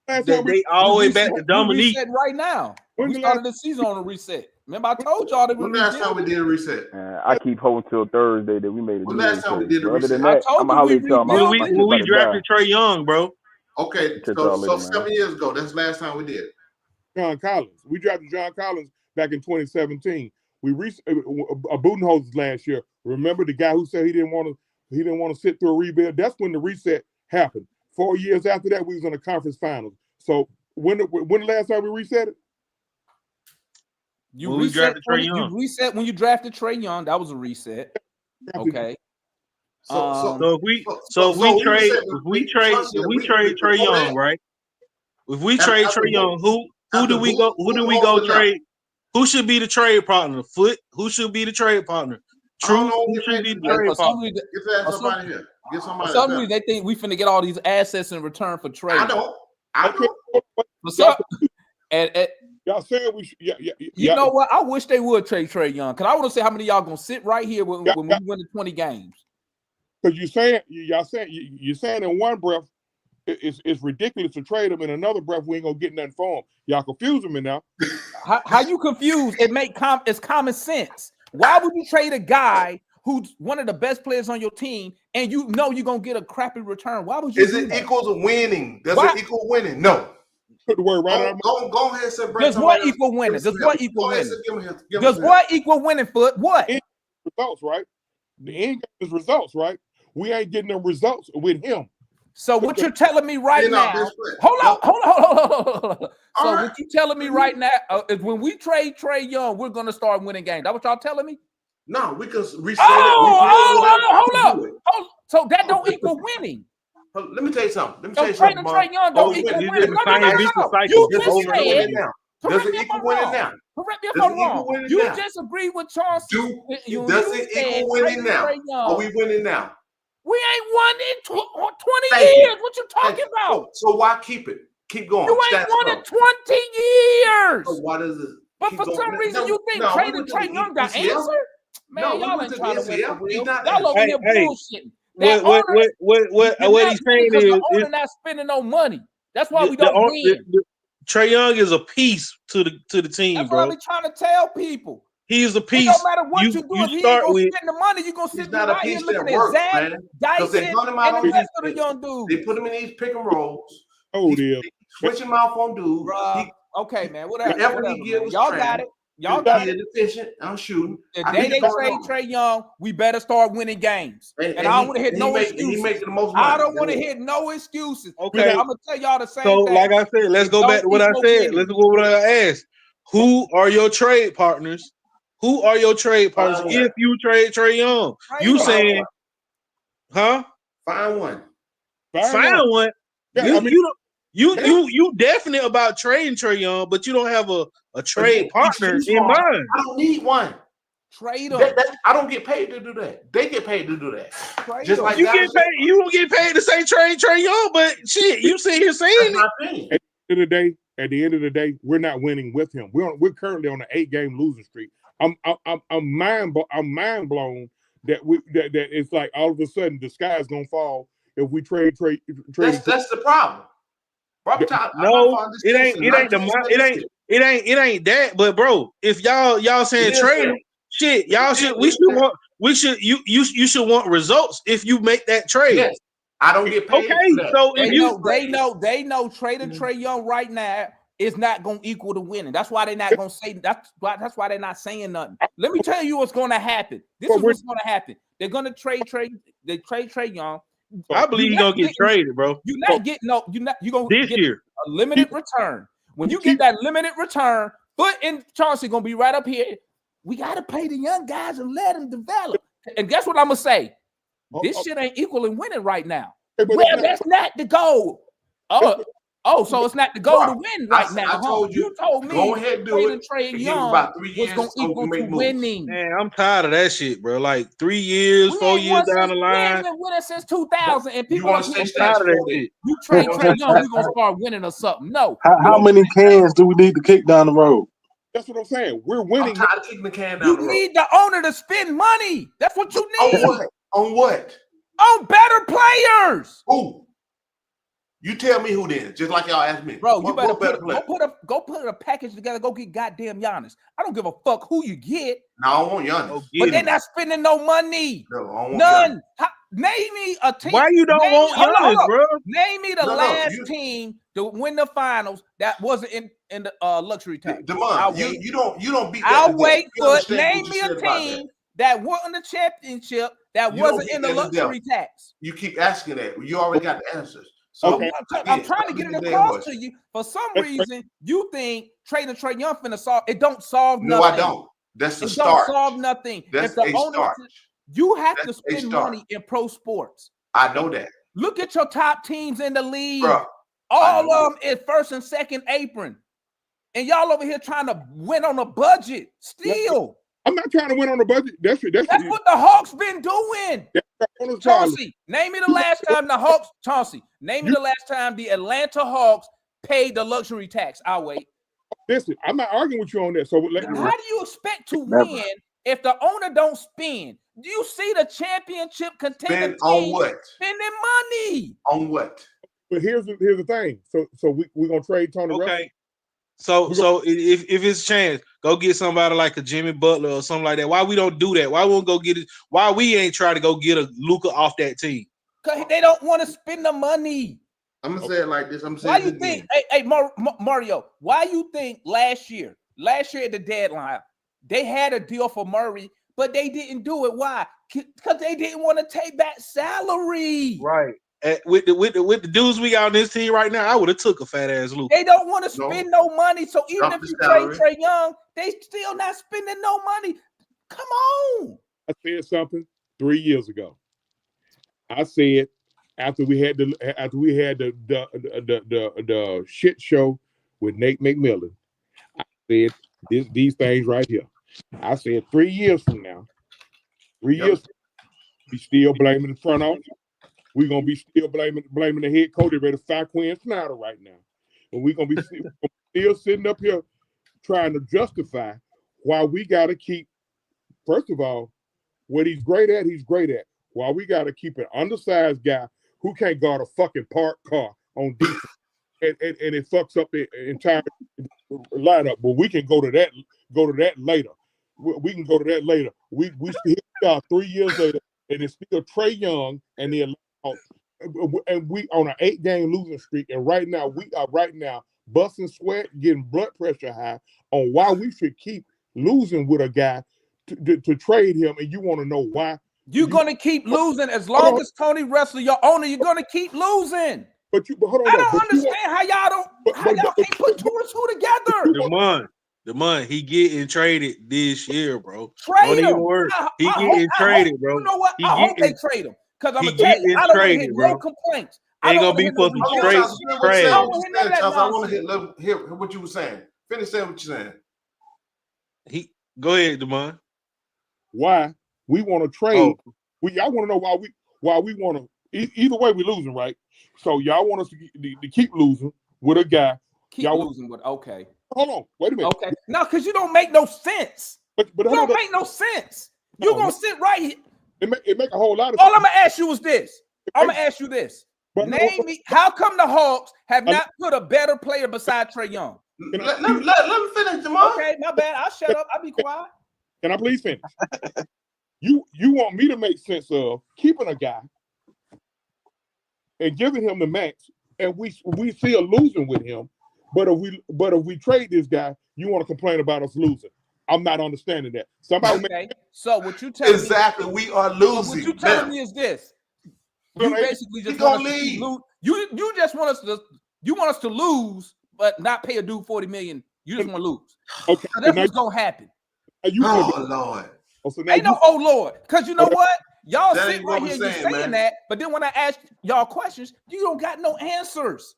Last That time they all the way back to We Dominique. reset right now. When We the started the season on a reset. Remember, I told y'all that we When last time we rebuilt. did a reset? I keep holding till Thursday that we made a When DA last time we trade. did the But other than reset? I that, told I'm you gonna we holler at y'all. When rebuilt. My shit about we to drafted die. Trey Young, bro. Okay, Catch y'all so later, man. 7 years ago, that's the last time we did. John Collins. We drafted John Collins back in 2017. We reached Budenholzer last year. Remember the guy who said he didn't want to sit through a rebuild? That's when the reset happened. 4 years after that, we was in the conference finals. So when the last time we reset it? You When we reset drafted Trey Young. You reset when you drafted Trey Young. That was a reset. Okay. So if we trade Trey Young, right? If we trade Trey Young, who do we go trade? Who should be the trade partner? Foot. Who should be the trade partner? True. Who should be the trade partner? Get that ass up out of here. Get For somebody. some reason, they think we finna get all these assets in return for trade. I know. And Y'all said we should. you know what? I wish they would trade Trey Young, because I want to see how many of y'all gonna sit right here when we win the 20 games. Because you're saying in one breath it's ridiculous to trade him, in another breath we ain't gonna get nothing for him. Y'all confusing me now. How you confused? It's common sense. Why would you trade a guy who's one of the best players on your team and you know you're gonna get a crappy return? Why would you? Is it equal to winning? Does it equal winning? No. Put the word right out. Go ahead and say. Does what equal winning? Does what equal winning? Does what equal winning? Foot what? Results, right? The end game is results, right? We ain't getting them results with him. So what you're telling me right now? Hold on. So what you telling me right now is when we trade Trey Young, we're gonna start winning games. That what y'all telling me? No, we can reset hold up. So that don't equal winning. Let me tell you something. Trading Trey Young don't equal winning. You just said. Does it equal winning now? Correct me if I'm wrong. You just agreed with Chauncey. Does it equal winning now? Are we winning now? We ain't won in 20 years. What you talking about? So why keep it? Keep going. You ain't won in 20 years. So why does it? But for some reason, you think trading Trey Young got answer? Man, y'all ain't trying to win for real. Y'all over here bullshitting. What he's saying is the owner not spending no money. That's why we don't win. Trey Young is a piece to the team, That's bro. what I be trying to tell people. He is a piece. It don't matter what you do. If he ain't gonna spend the money, you gonna sit right here looking at Zach, Dyson, and the rest of the young dudes. They put him in these pick and rolls. Oh, dear. Switch him out on dudes. Okay, man. Whatever. Y'all got it. Y'all got it. Efficient. I'm shooting. The day they trade Trey Young, we better start winning games. And I don't want to hear no excuses. I don't want to hear no excuses. Okay, I'm gonna tell y'all the same thing. thing. Like I said, let's go back to what I said. Let's go what I asked. Who are your trade partners? Who are your trade partners if you trade Trey Young? You saying, huh? Find one. Find one. Yeah, you definite about trading Trey Young, but you don't have a trade partner in mind. I don't need one. Trade them. I don't get paid to do that. They get paid to do that. Just like you get paid. You don't get paid to say trade Trey Young, but shit, you sit here saying it. At the end of the day, we're not winning with him. We're currently on an 8-game losing streak. I'm mind blown that it's like all of a sudden the sky's gonna fall if we trade. That's the problem. No, it ain't that. But bro, if y'all saying trade him, shit, y'all should you should want results if you make that trade. Yes. I don't get paid. Okay, so they know trading Trey Young right now is not going to equal to winning. That's why they're not going to say that's why they're not saying nothing. Let me tell you what's going to happen. This is what's going to happen. They're going to trade Trae Young. I believe he's gonna get traded, bro. You're not getting you're gonna this get year a limited return. When you get that limited return, Foot and Chauncey gonna be right up here. We gotta pay the young guys and let them develop. And guess what I'm gonna say? This shit ain't equaling winning right now. Well, that's not the goal. So it's not the goal to win right now. I told you told me go ahead, do it. Trae Young about 3 years was gonna equal to winning. Man, I'm tired of that shit, bro. Like 3 years, 4 years down the line. We ain't been winning since 2000, and people are tired of that shit. You trade Trae Young, we're gonna start winning or something. No. How many cans do we need to kick down the road? That's what I'm saying. We're winning. I'm tired of kicking the can down the road. You need the owner to spend money. That's what you need. On what? On better players. Who? You tell me who then, just like y'all asked me. Bro, you better go put a package together. Go get goddamn Giannis. I don't give a fuck who you get. No, I don't want Giannis. But they're not spending no money. No, I don't want none. Name me a team. Why you don't want Giannis, bro? Name me the last team to win the finals that wasn't in the luxury tax. Demond, you don't beat that. I'll wait for it. Name me a team that won the championship that wasn't in the luxury tax. You keep asking that. You already got the answers. So I'm trying to get it across to you. For some reason, you think trading Trae Young finna solve it. Don't solve nothing. No, I don't. That's the start. Don't solve nothing. That's a start. You have to spend money in pro sports. I know that. Look at your top teams in the league. Bro, all of them is first and second apron. And y'all over here trying to win on a budget still. I'm not trying to win on a budget. That's what the Hawks been doing. Chauncey, name me the last time the Hawks. Chauncey, name me the last time the Atlanta Hawks paid the luxury tax. I'll wait. Listen, I'm not arguing with you on that. So how do you expect to win if the owner don't spend? Do you see the championship contender on what? Spending money on what? But here's the thing. So we're gonna trade Tony. Okay. So if it's a chance, go get somebody like a Jimmy Butler or something like that. Why we don't do that? Why we won't go get it? Why we ain't try to go get a Luka off that team? Because they don't want to spend the money. I'm gonna say it like this. Why you think? Hey, Mario. Why you think last year at the deadline, they had a deal for Murray, but they didn't do it? Why? Because they didn't want to take that salary. Right. With the dudes we got on this team right now, I would have took a fat ass Luka. They don't want to spend no money. So even if you trade Trae Young, they still not spending no money. Come on. I said something 3 years ago. I said after we had the shit show with Nate McMillan, I said these things right here. I said 3 years from now, 3 years, we still blaming the front office. We're gonna be still blaming the head coach. They're ready to fire Quinn Snyder right now, and we're gonna be still sitting up here trying to justify why we gotta keep. First of all, what he's great at, he's great at. Why we gotta keep an undersized guy who can't guard a fucking parked car on defense, and it fucks up the entire lineup. But we can go to that later. We can go to that later. We still 3 years later, and it's still Trae Young and the. And we on an 8-game losing streak, and we are busting sweat, getting blood pressure high on why we should keep losing with a guy to trade him. And you want to know why? You're gonna keep losing as long as Tony Wrestler, your owner. You're gonna keep losing. But hold on. I don't understand how y'all can't put two and two together. The he getting traded this year, bro. Trade him. He getting traded, bro. You know what? I hope they trade him. Because I'm gonna tell you, I don't want to hear no complaints. Ain't gonna be for some straight trash. I want to hear what you were saying. Finish saying what you're saying. Go ahead, Demond. Why we want to trade? Y'all want to know why we want to. Either way, we're losing, right? So y'all want us to keep losing with a guy. Losing with okay. Hold on, wait a minute. Okay, no, because you don't make no sense. But you don't make no sense. You're gonna sit right here. It make a whole lot of sense. All I'm gonna ask you is this. I'm gonna ask you this. Name me, how come the Hawks have not put a better player beside Trae Young? Let me finish, Jamal. Okay, my bad. I'll shut up. I'll be quiet. Can I please finish? You want me to make sense of keeping a guy and giving him the max, and we still losing with him But if we trade this guy, you want to complain about us losing. I'm not understanding that. Somebody Okay. So what you telling Exactly. me? We are So losing. what you telling me is this: you basically just want us to keep lose. You just want us to lose, but not pay a dude $40 million. You just want to lose. Okay, so that's what's gonna happen. Oh Lord! Ain't no oh Lord, because you know what? Y'all That sit ain't right what here, we're you're saying, saying man. that, but then when I ask y'all questions, you don't got no answers.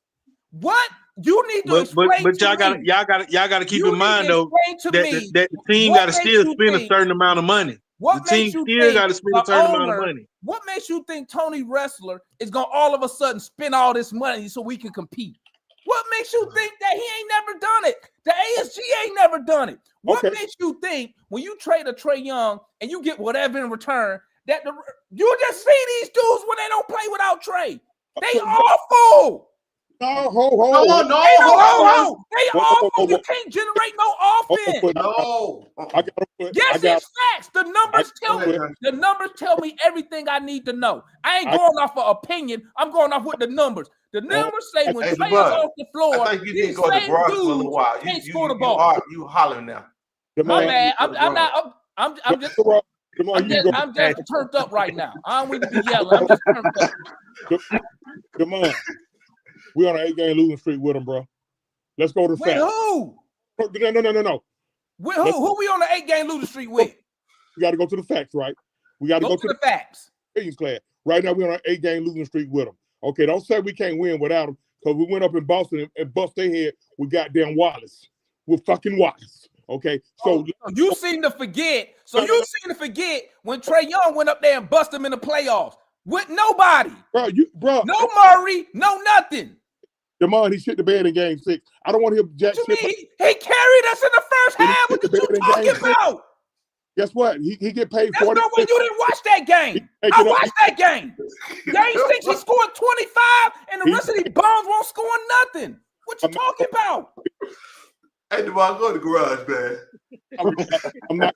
What you need to explain but y'all to me? y'all gotta keep in mind though that that the team got to still spend a certain amount of money. What the team makes you still think got to spend a certain amount of money. What makes you think Tony Wrestler is gonna all of a sudden spend all this money so we can compete? What makes you think that he ain't never done it? The ASG ain't never done it. What makes you think when you trade a Trae Young and you get whatever in return that you just see these dudes when they don't play without Trae? They awful. No, They awful. You can't generate no offense. Yes, it's facts. The numbers tell me everything I need to know. I ain't going off of opinion. I'm going off with the numbers. The numbers say when Trae is off the floor, I think you need to go to the garage for a little while. Can't score the ball. You hollering now. My bad. I'm just turned up right now. I don't need to be yelling. I'm just turned up. Come on. We on an 8-game losing streak with them, bro. Let's go to the facts. Who? No. With who? Who we on the 8-game losing streak with? We got to go to the facts, right? We got to go to the facts. Class. Right now, we're on an 8-game losing streak with them. Okay, don't say we can't win without them, because we went up in Boston and bust their head with goddamn Wallace. With fucking Wallace. Okay, so you seem to forget. So you seem to forget when Trae Young went up there and bust him in the playoffs with nobody. Bro, no Murray, no nothing. Demond, he shit the bed in game 6. I don't want to hear Jack shit. He carried us in the first half. What you talking about? Guess what? He get paid $40 million. You didn't watch that game. I watched that game. Game 6, he scored 25, and the rest of these bums won't score nothing. What you talking about? Hey, Devon, go to the garage, man. I'm not.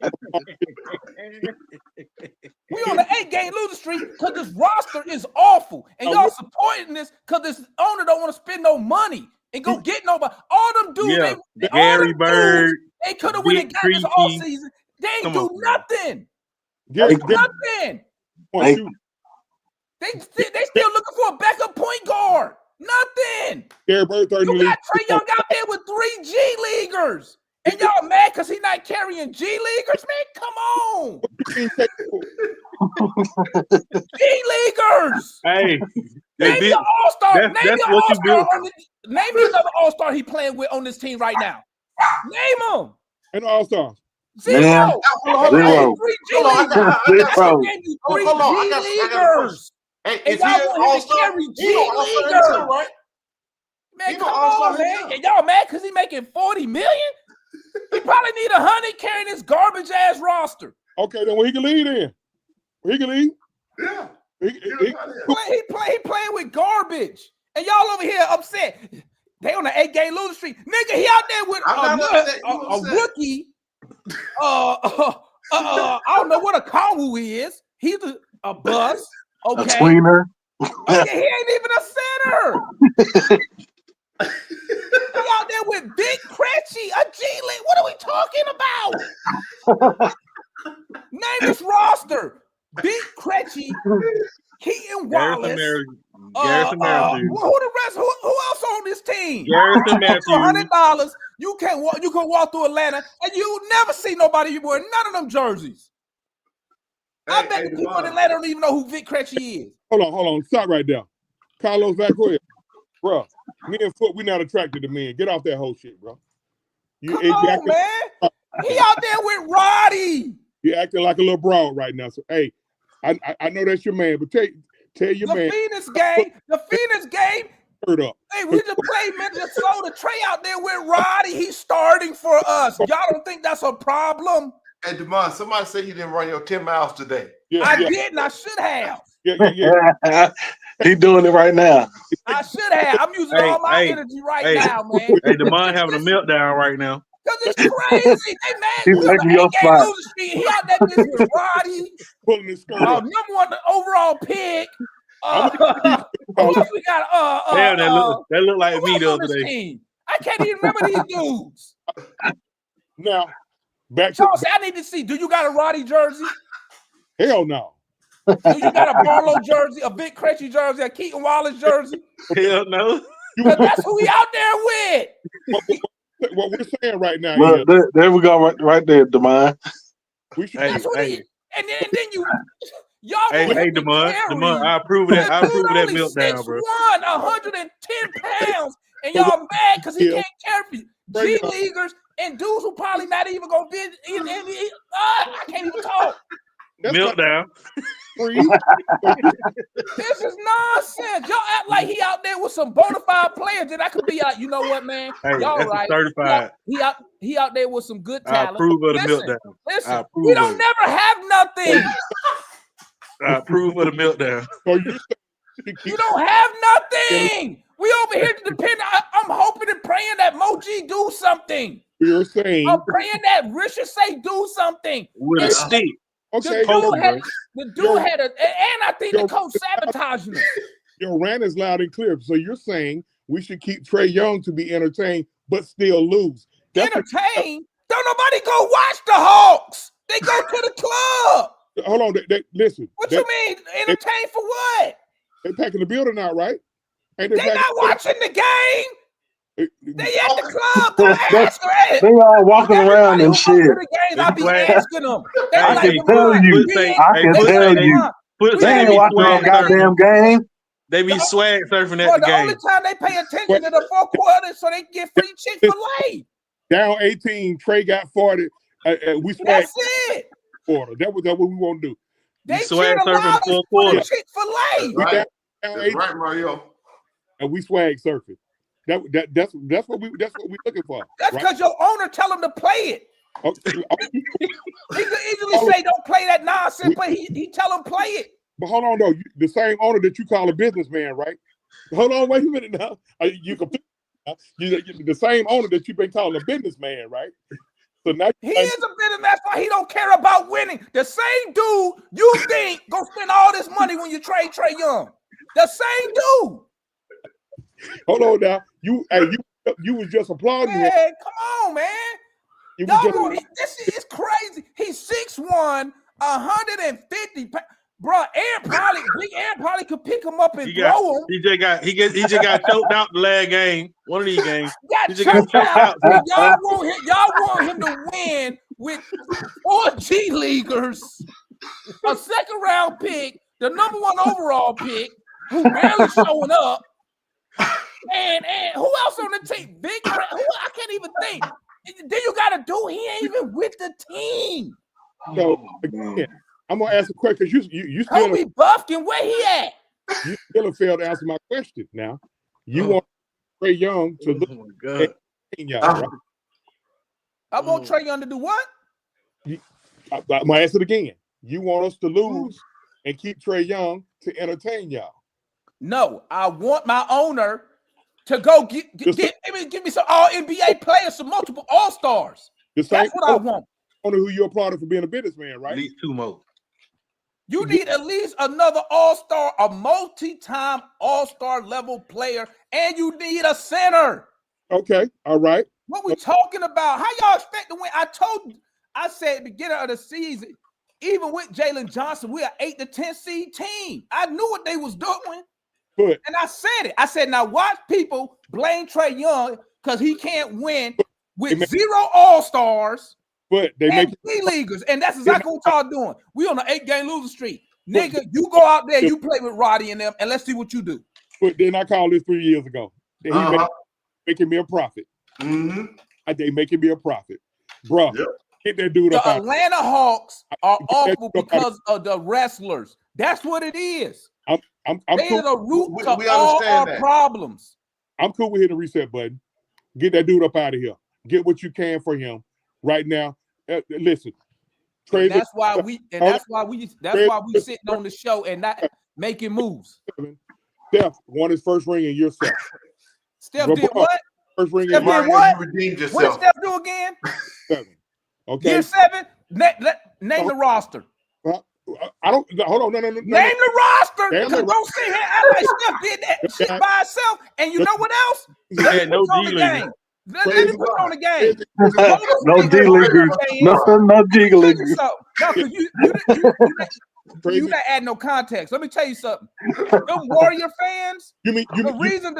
We on the 8-game losing streak because this roster is awful, and y'all supporting this because this owner don't want to spend no money and go get nobody. All them dudes, Gary Bird, they could have went and got this all season. They ain't do nothing. Nothing. They still looking for a backup point guard. Nothing. Gary Bird, you got Trae Young out there with 3 G Leaguers. And y'all mad because he's not carrying G Leaguers? Man, come on. G Leaguers. Hey. Name me an all-star. Name me another all-star he playing with on this team right now. Name him. An all-star. Zero. Hold on. Hey, and y'all want him to carry G Leaguers. Right? Man, come on, man. And y'all mad because he making $40 million? He probably need 100 carrying this garbage ass roster. Okay, then he can lead in. He can lead. Yeah. He playing with garbage. And y'all over here upset. They on the 8-game losing streak. Nigga, he out there with a rookie. I don't know what a Kawu is. He's a bust. Okay. A tweener. Okay, he ain't even a center. He out there with Big Cratchy, a G-League. What are we talking about? Name this roster. Big Cratchy, Keaton Wallace. Garrison Matthews. Who the rest? Who else on this team? Garrison Matthews. $100. You can walk through Atlanta and you never see nobody wearing none of them jerseys. I bet the people in Atlanta don't even know who Vic Krejci is. Hold on. Stop right there. Carlos, back here. Bro, me and Foot, we not attracted to men. Get off that whole shit, bro. Come on, man. He out there with Roddy. You're acting like a little broad right now. So, hey, I know that's your man, but tell your man. The Phoenix game. Heard up. Hey, we just played Minnesota. Trae out there with Roddy. He's starting for us. Y'all don't think that's a problem? Hey, Demond, somebody said you didn't run your 10 miles today. I didn't. I should have. Yeah. He's doing it right now. I should have. I'm using all my energy right now, man. Hey, Demond having a meltdown right now. Because it's crazy. They mad. He's taking your spot. He out that bitch with Roddy. Pulling his skirt number 1 overall pick. Who else we got? Damn, that look like me the other day. I I can't even remember these dudes. Now, back to Charles, I need to see. Do you got a Roddy jersey? hell no. Do you got a Barlow jersey, a Vic Krejci jersey, a Keaton Wallace jersey? Hell no. Because that's who he out there with. What we're saying right now Look, is there we go, right there, Demond. we should. Hey, That's what he. And then y'all. Hey, Demond, I approve of that. I approve of that meltdown, bro. 6'1", 110 pounds, and y'all mad because he can't care for you. G leaguers and dudes who probably not even gonna visit. I can't even talk. Meltdown. This is nonsense. Y'all act like he out there with some bona fide players that I could be out. You know what, man? Hey, y'all that's right. certified. He out there with some good I talent. approve of the Listen, meltdown. Listen, we don't never have nothing. I approve of the meltdown. You don't have nothing. We over here to depend. I'm hoping and praying that Moji do something. You're saying I'm praying that Ricochet do something. With a stick. okay. The dude had a, and I think the coach sabotaging him. Your rant is loud and clear. So you're saying we should keep Trae Young to be entertained, but still lose. Entertain? Don't nobody go watch the Hawks. They go to the club. Hold on. Listen. What you mean? Entertain for what? They're packing the building out, right? They're not watching the game. They at the club. Don't ask her. They all walking around and shit. I be asking them. I can tell you. They ain't watching no goddamn game. They be swag surfing at the game. Only time they pay attention to the fourth quarter so they can get free Chick-fil-A. Down 18, Trae got 40. We swag. That's it. Quarter. That what we want to do. They swag cheer the surfing loudest fourth for quarter. the Chick-fil-A. Right. Down That's 18, right, Mario. and we swag surfing. That's what we're looking for. That's because your owner tell him to play it. Okay. He could easily say, "Don't play that nonsense," but he tell him play it. But hold on, though. The same owner that you call a businessman, right? Hold on, wait a minute now. You can the same owner that you've been calling a businessman, right? So now he is a businessman. That's why he don't care about winning. The same dude you think gonna spend all this money when you trade Trae Young. The same dude. Hold on now. You was just applauding him. Hey, come on, man. This is crazy. He's 6'1", 150 pounds. Bro, Big Aaron probably could pick him up and throw him. He just got choked out the last game. One of these games. He just got choked out. Y'all want him to win with 4 G leaguers, a second round pick, the number 1 overall pick, who barely showing up. And who else on the team? I can't even think. Then you got to do. He ain't even with the team. So again, I'm gonna ask a question because you still Kobe Buffkin, where he at? You still have failed to answer my question. Now you want Trae Young to look at y'all, right? I want Trae Young to do what? I'm gonna ask it again. You want us to lose and keep Trae Young to entertain y'all? No, I want my owner to go give me some all NBA players, some multiple all-stars. That's what I want. Owner who you applauded for being a businessman, right? At least 2 more. You need at least another all-star, a multi-time all-star level player, and you need a center. Okay, all right. What we talking about? How y'all expect to win? I said at the beginning of the season, even with Jalen Johnson, we're an 8 to 10 seed team. I knew what they was doing. But, and I said it. I said, now watch people blame Trae Young because he can't win with 0 all-stars. But they make leaguers, and that's exactly what y'all doing. We on an 8-game losing streak. Nigga, you go out there, you play with Roddy and them, and let's see what you do. But then I called this 3 years ago. He making me a profit. They making me a profit. Bro, get that dude up. The Atlanta Hawks are awful because of the wrestlers. That's what it is. I'm they cool. are the root to all our problems. I'm cool with hitting the reset button. Get that dude up out of here. Get what you can for him right now. Listen, that's why we sitting on the show and not making moves. Steph won his first ring in year 7. Steph did what? First ring Steph in did what? What did Steph do again? 7. Okay. Year 7. Name the roster. I don't hold on. No. Name the roster. Don't sit here act like Steph did that shit by himself. And you know what else? He had no G league. Let me put on the game. No G leaguers. No G leaguers. No, because you didn't add no context. Let me tell you something. Them Warrior fans, the reason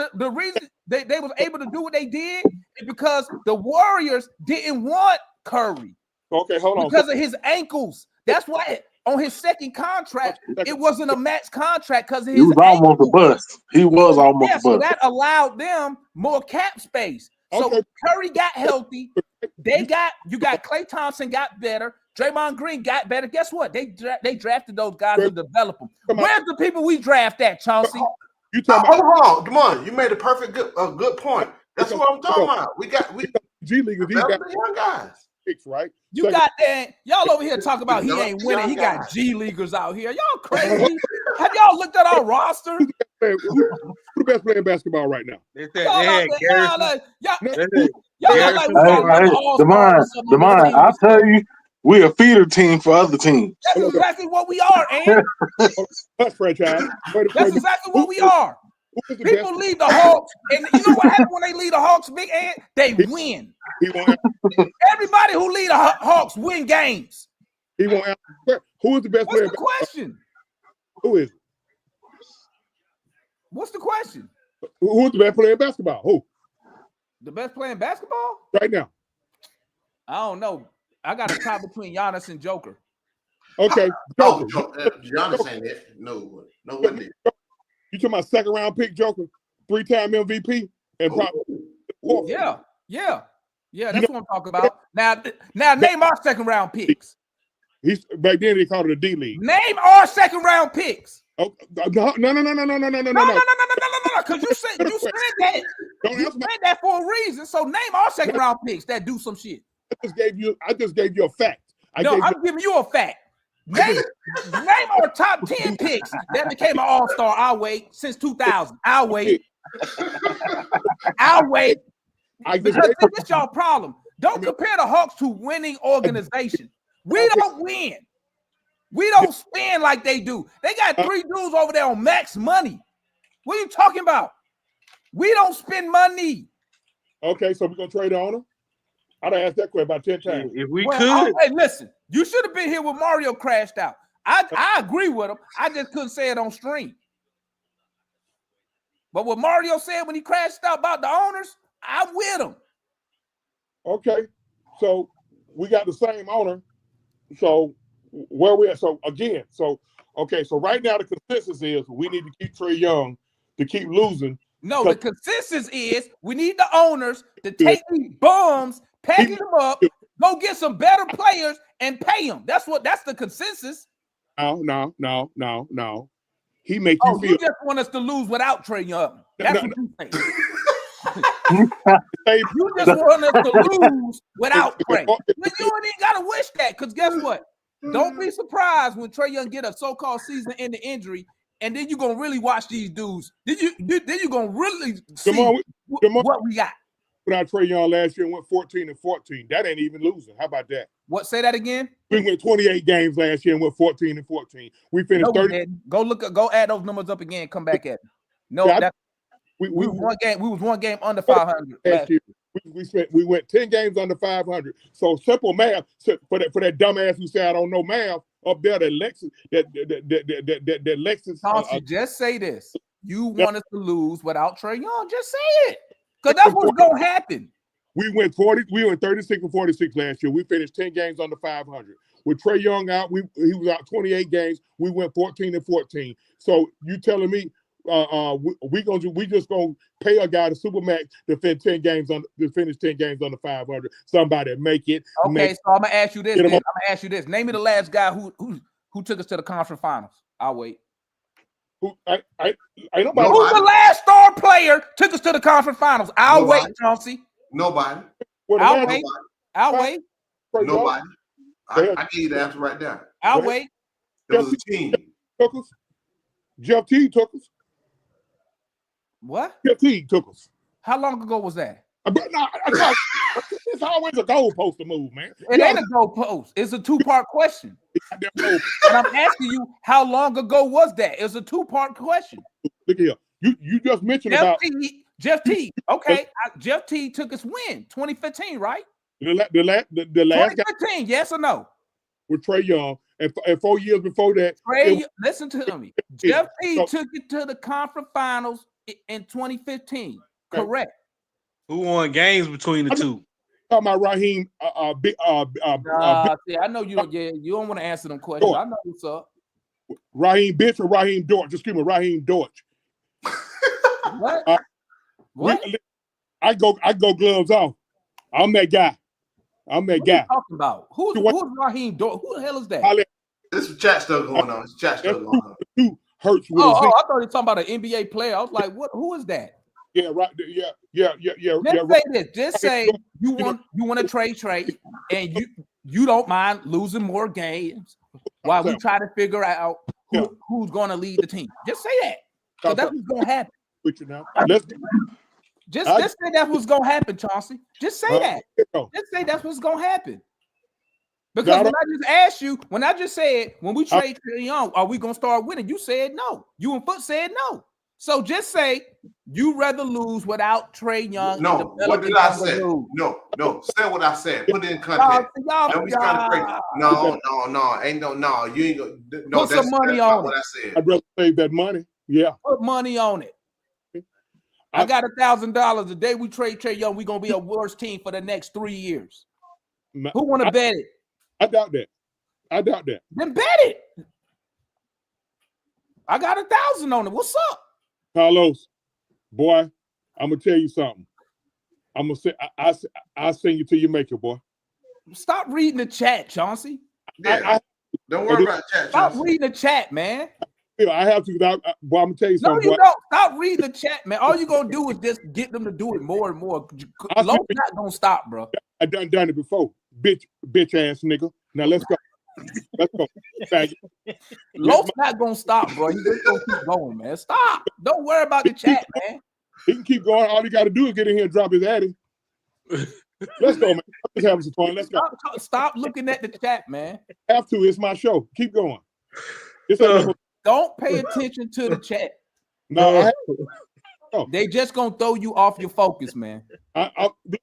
they was able to do what they did is because the Warriors didn't want Curry. Okay, hold on. Because of his ankles. That's why on his second contract, it wasn't a max contract because of his almost a bust. He was almost a bust. So that allowed them more cap space. So Curry got healthy. You got Klay Thompson got better. Draymond Green got better. Guess what? They drafted those guys to develop them. Where's the people we draft at, Chauncey? Hold on. Come on. You made a good point. That's what I'm talking about. We G leaguers. These guys, young guys. Right? You got that. Y'all over here talking about he ain't winning. He got G leaguers out here. Y'all crazy. Have y'all looked at our roster? Who's the best player in basketball right now? Demond, I'll tell you, we're a feeder team for other teams. That's exactly what we are, and that's franchise. That's exactly what we are. People leave the Hawks, and you know what happens when they leave the Hawks, Big Ant? They win. Everybody who leave the Hawks win games. He won't answer. Who is the best player? What's the question? Who is it? What's the question? Who's the best player in basketball? Who? The best player in basketball? Right now. I don't know. I got a tie between Giannis and Joker. Okay. Giannis ain't it. No one did. You talking about second round pick Joker, 3-time MVP, and probably that's what I'm talking about. Now name our second round picks. He's back then they called it a D League. Name our second round picks. Oh, no. Because you said that. You said that for a reason. So name our second round picks that do some shit. I just gave you a fact. I'm giving you a fact. Name our top 10 picks that became an all-star. I'll wait since 2000. I'll wait. Because this y'all problem. Don't compare the Hawks to winning organization. We don't win. We don't spend like they do. They got 3 dudes over there on max money. What are you talking about? We don't spend money. Okay, so we're gonna trade the owner. I'd asked that question about 10 times. If we could. Hey, listen, you should have been here when Mario crashed out. I agree with him. I just couldn't say it on stream. But what Mario said when he crashed out about the owners, I'm with him. Okay, so we got the same owner. So where we at? So again, so right now the consensus is we need to keep Trae Young to keep losing. No, the consensus is we need the owners to take these bums, package them up, go get some better players, and pay them. That's the consensus. No. He make you feel. You just want us to lose without Trae Young. That's what you think. You just want us to lose without Trae. But you ain't gotta wish that, because guess what? Don't be surprised when Trae Young get a so-called season-ending injury, and then you're gonna really watch these dudes. Then you're gonna really see what we got. Without Trae Young last year and went 14-14. That ain't even losing. How about that? What? Say that again. We went 28 games last year and went 14-14. We finished 30. Go add those numbers up again. Come back at me. No, we was one game under 500 last year. We went 10 games under 500. So simple math for that dumbass who said I don't know math up there. That Lexus. Just say this. You want us to lose without Trae Young? Just say it. Because that's what's going to happen. We went 36-46 last year. We finished 10 games under 500. With Trae Young out, he was out 28 games. We went 14-14. So you telling me we just gonna pay a guy to supermax to finish 10 games under 500? Somebody make it. Okay, so I'm gonna ask you this. Name me the last guy who took us to the conference finals. I'll wait. Who's the last star player took us to the conference finals? I'll wait, Chauncey. Nobody. I'll wait. Nobody. I give you the answer right there. I'll wait. It was a team. Jeff Teague took us. What? Jeff Teague took us. How long ago was that? It's always a goalpost to move, man. It ain't a goalpost. It's a 2-part question. And I'm asking you, how long ago was that? It's a 2-part question. Look here. You just mentioned Jeff T. Okay, Jeff T. took us when 2015, right? The last guy 2015, yes or no? with Trae Young, and 4 years before that, listen to me. Jeff T. took it to the conference finals in 2015. Correct. Who won games between the two? Talking about Raheem, see, I know you. Yeah, you don't want to answer them questions. I know what's up. Raheem Bitch or Raheem Dortch? Excuse me, Raheem Dortch. What? What? I go gloves off. I'm that guy. I'm that what guy. Are you talking about? Who's Raheem Dortch? Who the hell is that? This is chat stuff going on. It's chat stuff going on. Who hurts with I thought you were talking about an NBA player. I was like, what? Who is that? Yeah, right. Yeah. Just say this. Just say you want to trade, and you don't mind losing more games while we try to figure out who's going to lead the team. Just say that. So that's what's going to happen. Just say that's what's going to happen, Chauncey. Just say that. Just say that's what's going to happen. Because when I just asked you, when I just said, when we trade Trae Young, are we going to start winning? You said no. You and Foot said no. So just say you rather lose without Trae Young. No, what did I say? No. Say what I said. Put it in context. No. Ain't no. You ain't gonna. No, put some money on it. What I said. I'd rather save that money. Yeah. Put money on it. I got $1,000. The day we trade Trae Young, we're gonna be a worse team for the next 3 years. Who want to bet it? I doubt that. Then bet it. I got 1,000 on it. What's up? Carlos, boy, I'm gonna tell you something. I'm gonna say I send you to your maker, boy. Stop reading the chat, Chauncey. Yeah. Don't worry about chat. Stop reading the chat, man. I have to. Boy, I'm gonna tell you something. No, you don't. Stop reading the chat, man. All you gonna do is just get them to do it more and more. Lowe's not gonna stop, bro. I done it before, bitch ass nigga. Now let's go. Let's go. Lowe's not gonna stop, bro. He's just gonna keep going, man. Stop. Don't worry about the chat, man. He can keep going. All he got to do is get in here and drop his addy. Let's go, man. Let's have some fun. Let's go. Stop looking at the chat, man. Have to. It's my show. Keep going. Don't pay attention to the chat. No, they just gonna throw you off your focus, man.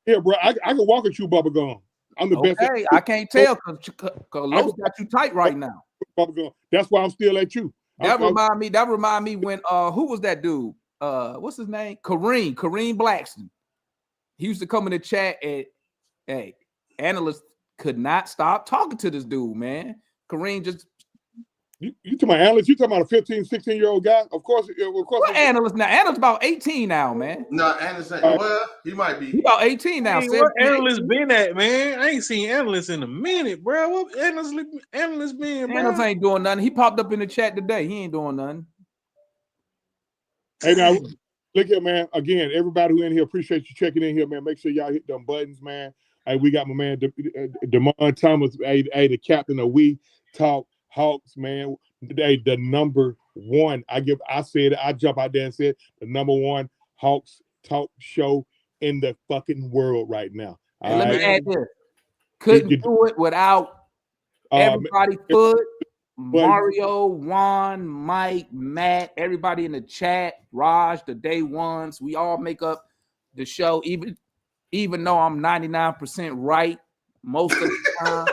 Here, bro. I can walk at you, Bubba Gum. I'm the best. Okay, I can't tell because Lowe's got you tight right now. Bubba Gum. That's why I'm still at you. That remind me when who was that dude? What's his name? Kareem Blackston. He used to come in the chat and analysts could not stop talking to this dude, man. Kareem just you talking about analysts? You talking about a 15, 16-year-old guy? Of course. What analyst now? Analyst about 18 now, man. No, analyst. Well, he might be. He about 18 now. What analyst been at, man? I ain't seen analysts in a minute, bro. What analyst been, bro? Analyst ain't doing nothing. He popped up in the chat today. He ain't doing nothing. Hey, now, look here, man. Again, everybody who in here, appreciate you checking in here, man. Make sure y'all hit them buttons, man. Hey, we got my man, Damon Thomas, the captain of We Talk Hawks, man. Hey, the number one. I jump out there and said the number one Hawks talk show in the fucking world right now. Hey, let me add this. Couldn't do it without everybody. Foot, Mario, Juan, Mike, Matt, everybody in the chat, Raj, the day ones. We all make up the show, even though I'm 99% right most of the time.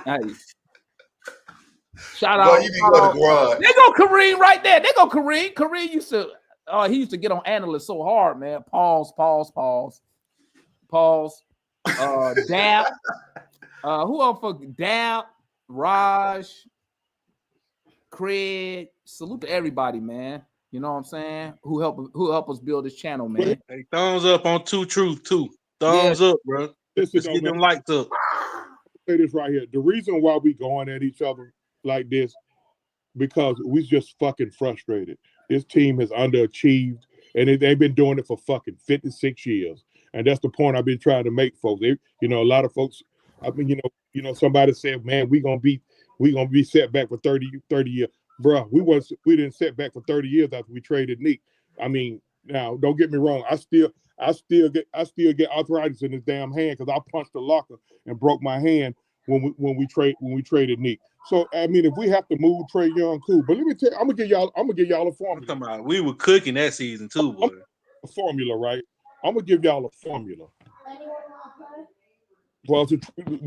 Hey. Shout out. You need to go to garage. They go Kareem right there. They go Kareem. Kareem used to he used to get on analysts so hard, man. Pause. Dab. Who else for Dab? Raj, Craig. Salute to everybody, man. You know what I'm saying? Who help us build this channel, man. Hey, thumbs up on Two Truth too. Thumbs up, bro. Let's get them likes up. Say this right here. The reason why we going at each other like this, because we just fucking frustrated. This team has underachieved, and they've been doing it for fucking 56 years. And that's the point I've been trying to make, folks. A lot of folks. I mean, somebody said, "Man, we gonna be set back for 30 years." Bruh, we didn't set back for 30 years after we traded Nick. I mean, now don't get me wrong. I still get arthritis in this damn hand because I punched the locker and broke my hand when we traded Nick. So I mean, if we have to move Trae Young, cool. But let me tell you, I'm gonna give y'all a formula. We were cooking that season too, boy. formula, right? I'm gonna give y'all a formula. Well, to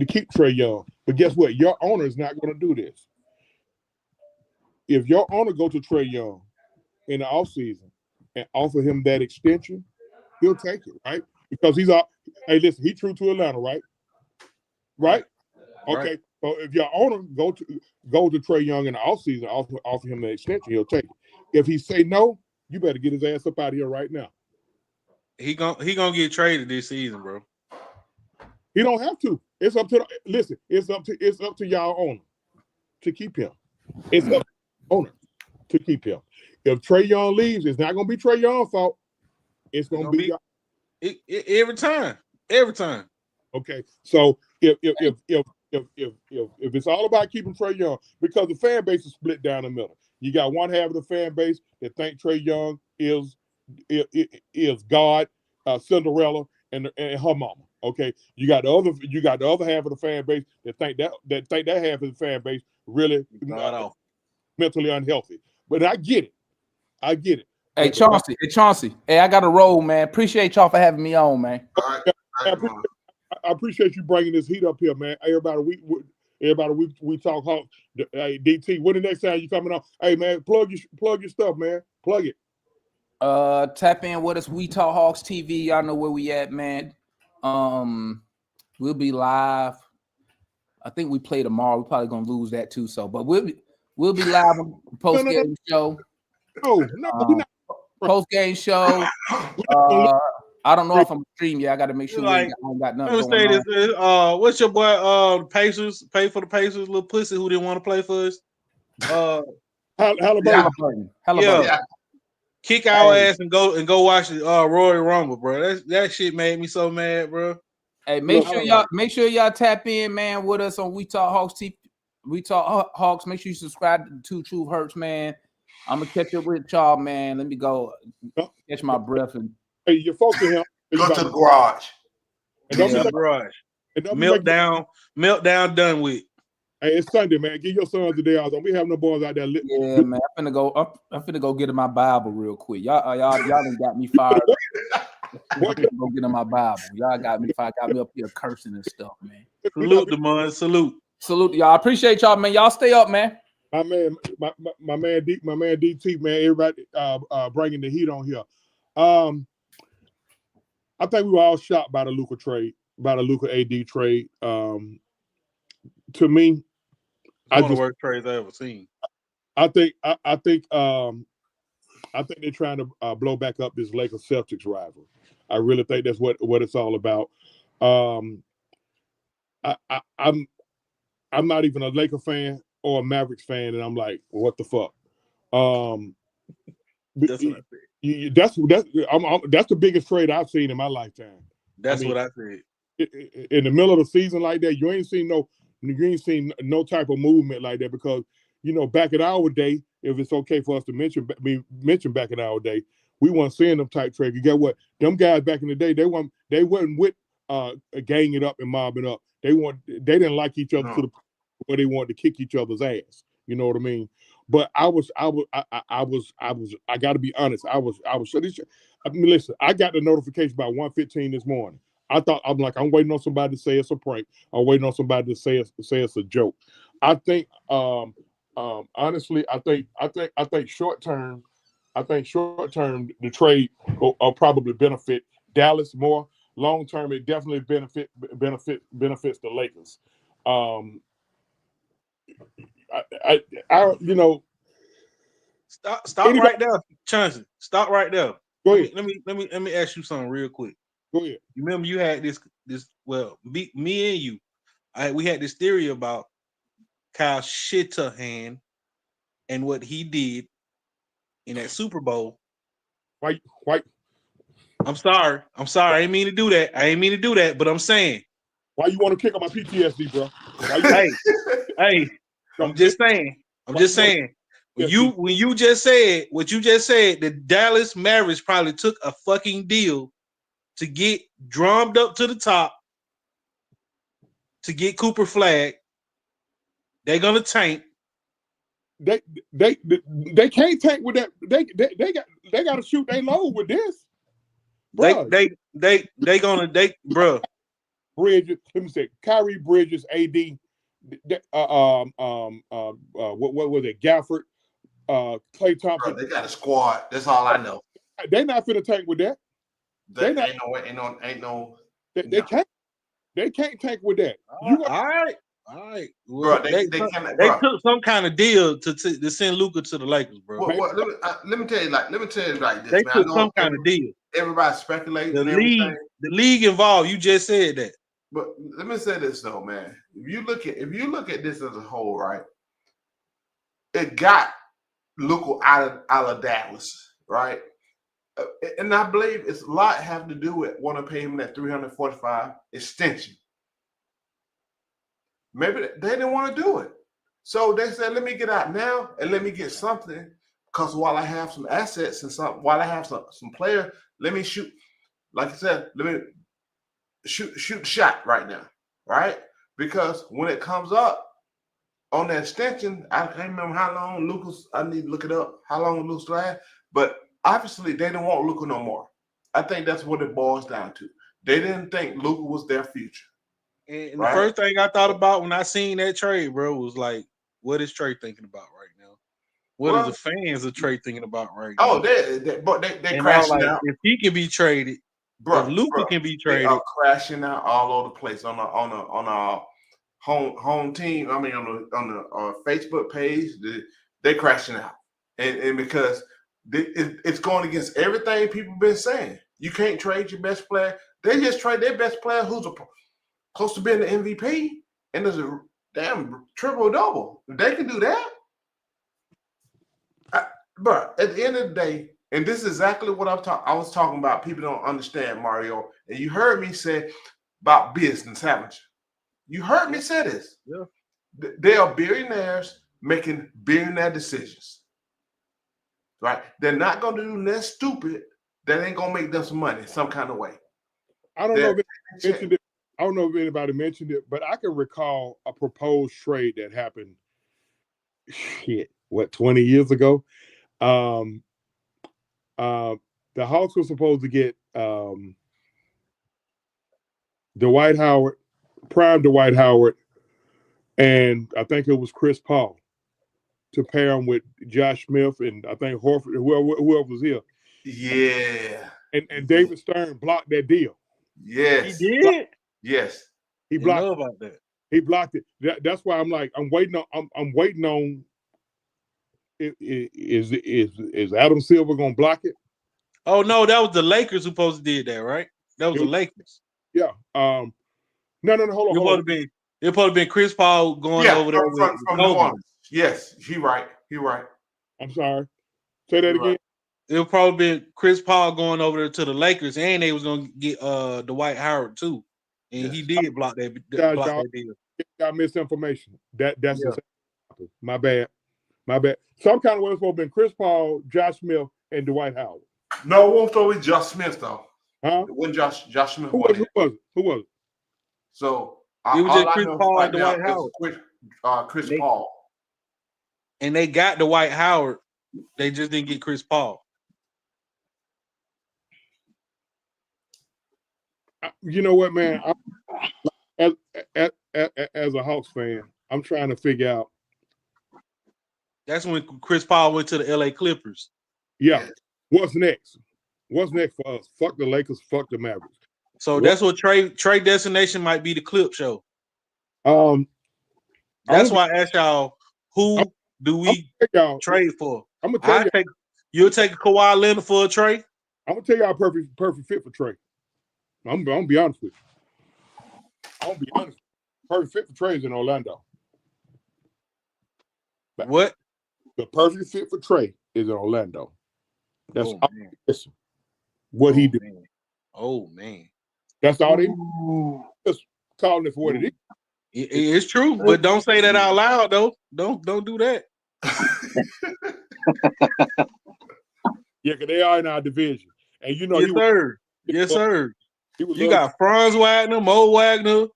keep Trae Young, but guess what? Your owner is not going to do this. If your owner go to Trae Young in the offseason and offer him that extension, he'll take it, right? Because he's all, hey, listen, he's true to Atlanta, right? Right? Okay. Right. So if your owner go to Trae Young in the offseason, offer him the extension, he'll take it. If he say no, you better get his ass up out of here right now. He gonna get traded this season, bro. He don't have to. It's up to it's up to y'all owner to keep him. It's up to the owner to keep him. If Trae Young leaves, it's not gonna be Trae Young's fault. It's gonna be every time. Every time. Okay. So if it's all about keeping Trae Young, because the fan base is split down the middle. You got one half of the fan base that think Trae Young is God, Cinderella, and her mama. Okay, you got the other half of the fan base that think that half of the fan base really mentally unhealthy. But I get it. Hey Chauncey. Hey, I got a roll, man. Appreciate y'all for having me on, man. All right. I appreciate you bringing this heat up here, man. Everybody, we talk Hawks. Hey, DT, when the next time you coming on? Hey, man, plug your stuff, man. Plug it. Tap in with us. We Talk Hawks TV. Y'all know where we at, man. We'll be live. I think we play tomorrow. We're probably gonna lose that too. So, but we'll be live on post game show. No, we're not. Post game show. I don't know if I'm streaming yet. I got to make sure I don't got nothing going on. This, what's your boy? Pacers pay for the Pacers, little pussy who didn't want to play for us. Halliburton. Yeah. Kick our ass and go watch the Royal Rumble, bro. That shit made me so mad, bro. Hey, make sure y'all tap in, man, with us on We Talk Hawks TV. We Talk Hawks. Make sure you subscribe to Two Truth Hurts, man. I'm gonna catch up with y'all, man. Let me go catch my breath and. Hey, your folks in here. Go to the garage. Garage. Meltdown done with. Hey, it's Sunday, man. Give your sons the day off. Don't be having no boys out there. Yeah, man. I'm finna go get in my Bible real quick. Y'all done got me fired. Go get in my Bible. Y'all got me fired. Got me up here cursing and stuff, man. Salute the man. Salute y'all. I appreciate y'all, man. Y'all stay up, man. My man DT, man. Everybody bringing the heat on here. I think we were all shocked by the Luka trade, by the Luka AD trade. To me, one of the worst trades I ever seen. I think they're trying to blow back up this Lakers Celtics rivalry. I really think that's what it's all about. I'm not even a Laker fan or a Mavericks fan, and I'm like, what the fuck? That's what I think. That's the biggest trade I've seen in my lifetime. That's what I said. In the middle of the season like that, you ain't seen no type of movement like that, because back in our day, if it's okay for us to mention back in our day, we weren't seeing them type trades. You get what? Them guys back in the day, they wasn't with ganging it up and mobbing up. They didn't like each other to the point where they wanted to kick each other's ass. You know what I mean? But I got to be honest. I mean, listen, I got the notification about 1:15 this morning. I'm waiting on somebody to say it's a prank. I'm waiting on somebody to say it's a joke. I think, honestly, I think short term, the trade will probably benefit Dallas more. Long term, it definitely benefits the Lakers. Stop right there, Chauncey. Stop right there. Go ahead. Let me ask you something real quick. Go ahead. You remember you had this me and you, we had this theory about Kyle Shanahan and what he did in that Super Bowl. Why? I'm sorry. I didn't mean to do that. But I'm saying. Why you want to kick on my PTSD, bro? Hey, I'm just saying. When you just said what you just said, the Dallas Mavericks probably took a fucking deal to get drummed up to the top to get Cooper Flag. They're gonna tank. They can't tank with that. They got to shoot they load with this. Bro, Bro. Bridges. Let me say, Kyrie Bridges, AD. What was it? Gafford, Klay Thompson. Bro, they got a squad. That's all I know. They not finna tank with that. They not, ain't no. They can't. They can't tank with that. All right. Well, Bro, they took some kind of deal to send Luka to the Lakers, bro. Let me tell you like this. They man. took some kind of deal. Everybody's speculating. The league involved. You just said that. But let me say this though, man. If you look at this as a whole, right? It got Luka out of Dallas, right? And I believe it's a lot have to do with want to pay him that $345 extension. Maybe they didn't want to do it. So they said, let me get out now and let me get something. Because while I have some assets and while I have some players, let me shoot. Like I said, let me shoot the shot right now, right? Because when it comes up on that extension, I can't remember how long Luka's, I need to look it up, how long Luka's last, but obviously they didn't want Luka no more. I think that's what it boils down to. They didn't think Luka was their future. And right? The first thing I thought about when I seen that trade, bro, was like, what is Trey thinking about right now? What are the fans of Trey thinking about right now? Oh, they crashing out. If he can be traded, if Luka can be traded, they are crashing out all over the place on our home team. I mean, on the Facebook page, they crashing out, and because it's going against everything people been saying. You can't trade your best player. They just trade their best player who's close to being the MVP, and there's a damn triple-double. If they can do that, but at the end of the day, and this is exactly what I was talking about. People don't understand, Mario. And you heard me say about business, haven't you? You heard me say this. Yeah. They are billionaires making billionaire decisions. Right? They're not going to do nothing stupid that ain't going to make them some money some kind of way. I don't know if anybody mentioned it, but I can recall a proposed trade that happened 20 years ago. The Hawks were supposed to get Dwight Howard, prime Dwight Howard, and I think it was Chris Paul to pair him with Josh Smith and I think Horford, whoever was here. Yeah. And David Stern blocked that deal. Yes. He did? Yes. He blocked know about that. He blocked it. That's why I'm like, I'm waiting on is Adam Silver gonna block it? Oh no, that was the Lakers who supposed to did that, right? That was the Lakers. Yeah. No, hold on. It supposed to be Chris Paul going over there from New Orleans. Yes, he right. I'm sorry. Say that again. It'll probably be Chris Paul going over there to the Lakers, and they was gonna get Dwight Howard too, and he did block that deal. Got misinformation. That's my bad. Some kind of way it's supposed to be Chris Paul, Josh Smith, and Dwight Howard. No, it won't always Josh Smith though. Huh? It wasn't Josh Smith. Who was it? So it was just Chris Paul and Dwight Howard. Chris Paul. And they got Dwight Howard. They just didn't get Chris Paul. You know what, man? As a Hawks fan, I'm trying to figure out. That's when Chris Paul went to the LA Clippers. Yeah. What's next? What's next for us? Fuck the Lakers, fuck the Mavericks. So that's what trade destination might be, the clip show. That's why I asked y'all, who do we trade for? I'm gonna tell you. You'll take a Kawhi Leonard for a trade? I'm gonna tell y'all a perfect fit for Trey. I'm gonna be honest with you. Perfect fit for Trey is in Orlando. What? The perfect fit for Trey is in Orlando. That's what he did. Oh man. That's all they just calling it for what it is. It's true, but don't say that out loud though. Don't do that. Yeah, because they are in our division. And you know, yes, sir. You got Franz Wagner, Mo Wagner,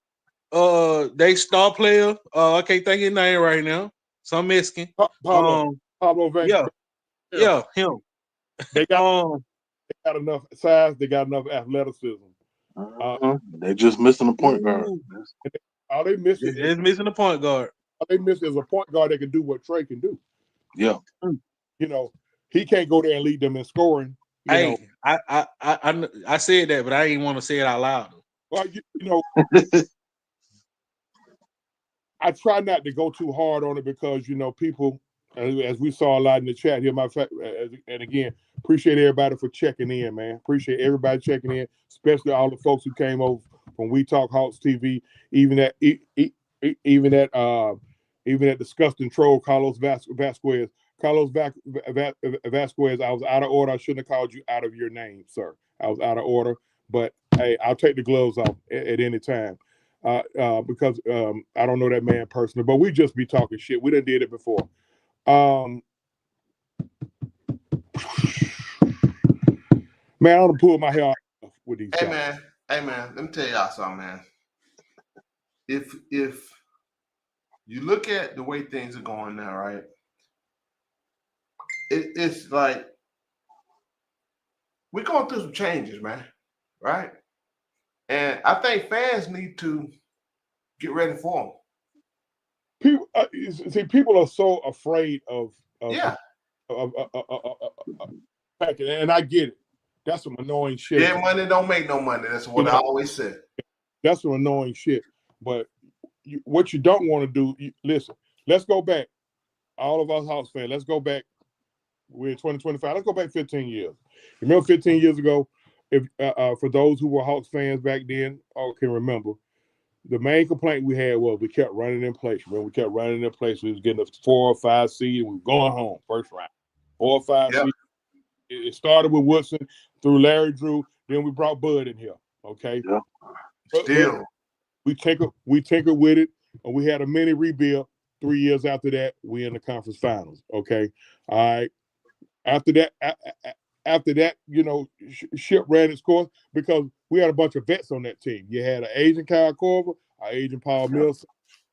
they star player. I can't think his name right now. Some Mexican. Pablo Van. Yeah, him. They got They got enough size. They got enough athleticism. They're just missing a point guard. All they miss They're just missing a point guard. all they miss is a point guard that can do what Trey can do. Yeah. You know, he can't go there and lead them in scoring. You know. I said that, but I didn't want to say it out loud. Well, you know, I try not to go too hard on it because, you know, people, as we saw a lot in the chat here, and again, appreciate everybody for checking in, man. Appreciate everybody checking in, especially all the folks who came over from We Talk Hawks TV, even that disgusting troll Carlos Vasquez. Carlos Vasquez, I was out of order. I shouldn't have called you out of your name, sir. I was out of order, but hey, I'll take the gloves off at any time. Because I don't know that man personally, but we just be talking shit. We done did it before. Man, I don't pull my hair off with these guys. Hey man, let me tell y'all something, man. If you look at the way things are going now, right? It's like we're going through some changes, man. Right? And I think fans need to get ready for them. People are so afraid of yeah. And I get it. That's some annoying shit. Yeah, money don't make no money. That's what I always said. That's some annoying shit. But what you don't want to do, listen, let's go back. All of us Hawks fans, let's go back. We're in 2025. Let's go back 15 years. Remember 15 years ago, if for those who were Hawks fans back then or can remember, the main complaint we had was we kept running in place. Remember, we kept running in place. We was getting a 4 or 5 seed, and we were going home first round. 4 or 5 seed. It started with Woodson through Larry Drew. Then we brought Bud in here. Okay. Yeah. Still, we tinkered with it, and we had a mini rebuild. 3 years after that, we in the conference finals. Okay. All right. After that, you know, ship ran its course because we had a bunch of vets on that team. You had an Asian Kyle Korver, an Asian Paul Mills.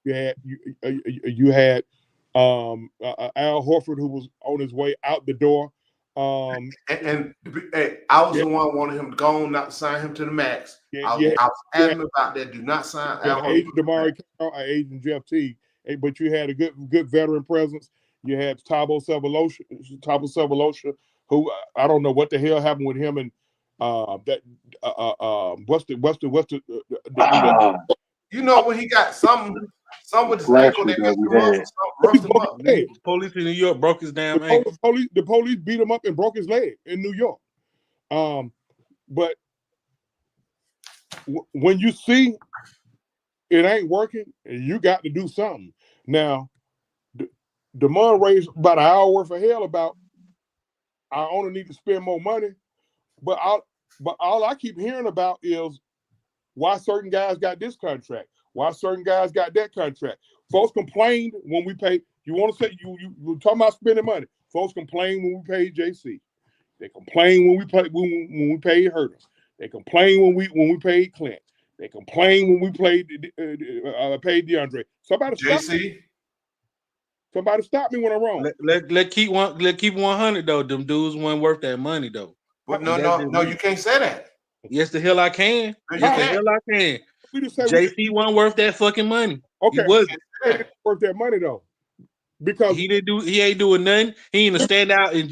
You had Al Horford, who was on his way out the door. And I was the one wanting him to go on, not to sign him to the max. I was adamant about that. Do not sign Al Horford. Agent Damari Carroll, Agent Jeff Teague. But you had a good veteran presence. You had Thabo Sefolosha, who I don't know what the hell happened with him and you know when he got some with his ankle that roughed him up. Police in New York broke his damn ankle. The police beat him up and broke his leg in New York. But when you see it ain't working, you got to do something. Now, DeMond raised about an hour worth of hell about I only need to spend more money, but all I keep hearing about is why certain guys got this contract, why certain guys got that contract. Folks complained when we paid. You want to say you were talking about spending money. Folks complained when we paid JC. They complained when we paid Herter. They complained when we paid Clint. They complained when we paid DeAndre. Somebody stop me when I'm wrong. Let keep 100 though. Them dudes weren't worth that money though. But no, you can't say that. Yes, the hell I can. Yes, the hell I can. JC wasn't worth that fucking money. Okay, he wasn't worth that money though, because he ain't doing nothing. He ain't to stand out in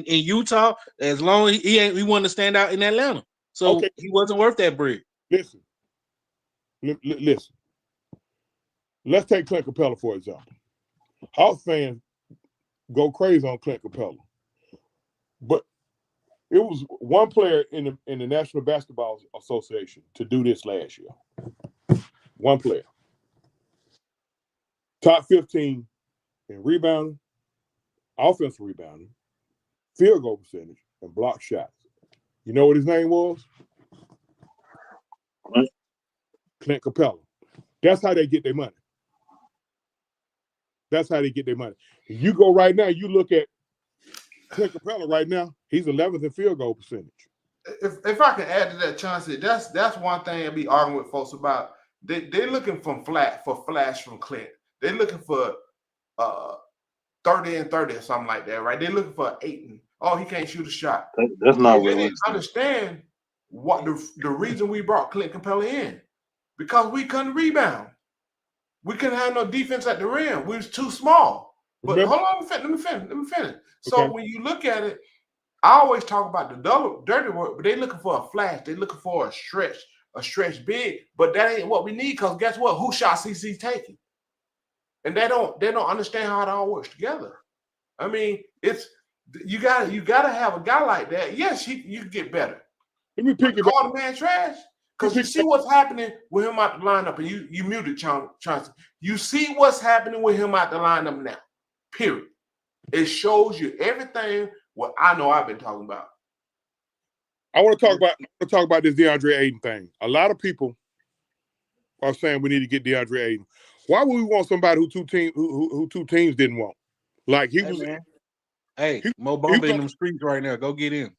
Utah as long as he wanted to stand out in Atlanta. So he wasn't worth that bread. Listen. Let's take Clint Capella for example. Hawks fans go crazy on Clint Capella, but it was one player in the National Basketball Association to do this last year. One player, top 15 in rebounding, offensive rebounding, field goal percentage, and block shots. You know what his name was? Clint Capella. That's how they get their money. You go right now, you look at Clint Capella right now, he's 11th in field goal percentage. If I can add to that, Chauncey, that's one thing I be arguing with folks about. They're looking for flash from Clint. They're looking for 30 and 30 or something like that, right? They're looking for oh, he can't shoot a shot. That's not They didn't realistic. understand what the reason we brought Clint Capella in, because we couldn't rebound. We couldn't have no defense at the rim. We was too small. But Remember? hold on, let me finish. So Okay. when you look at it, I always talk about the dirty work, but they're looking for a flash. They're looking for a stretch big. But that ain't what we need, because guess what? Who shot CC taking? And they don't understand how it all works together. I mean, it's you gotta have a guy like that. Yes, you can get better. Let me pick it back. Call the man trash. Because you see what's happening with him out the lineup, and you muted Chauncey. You see what's happening with him out the lineup now. Period. It shows you everything what I know I've been talking about. I want to talk about this DeAndre Ayton thing. A lot of people are saying we need to get DeAndre Ayton. Why would we want somebody who two teams didn't want? Like he was. Man. Hey, Mo Bamba in them streets right now. Go get him.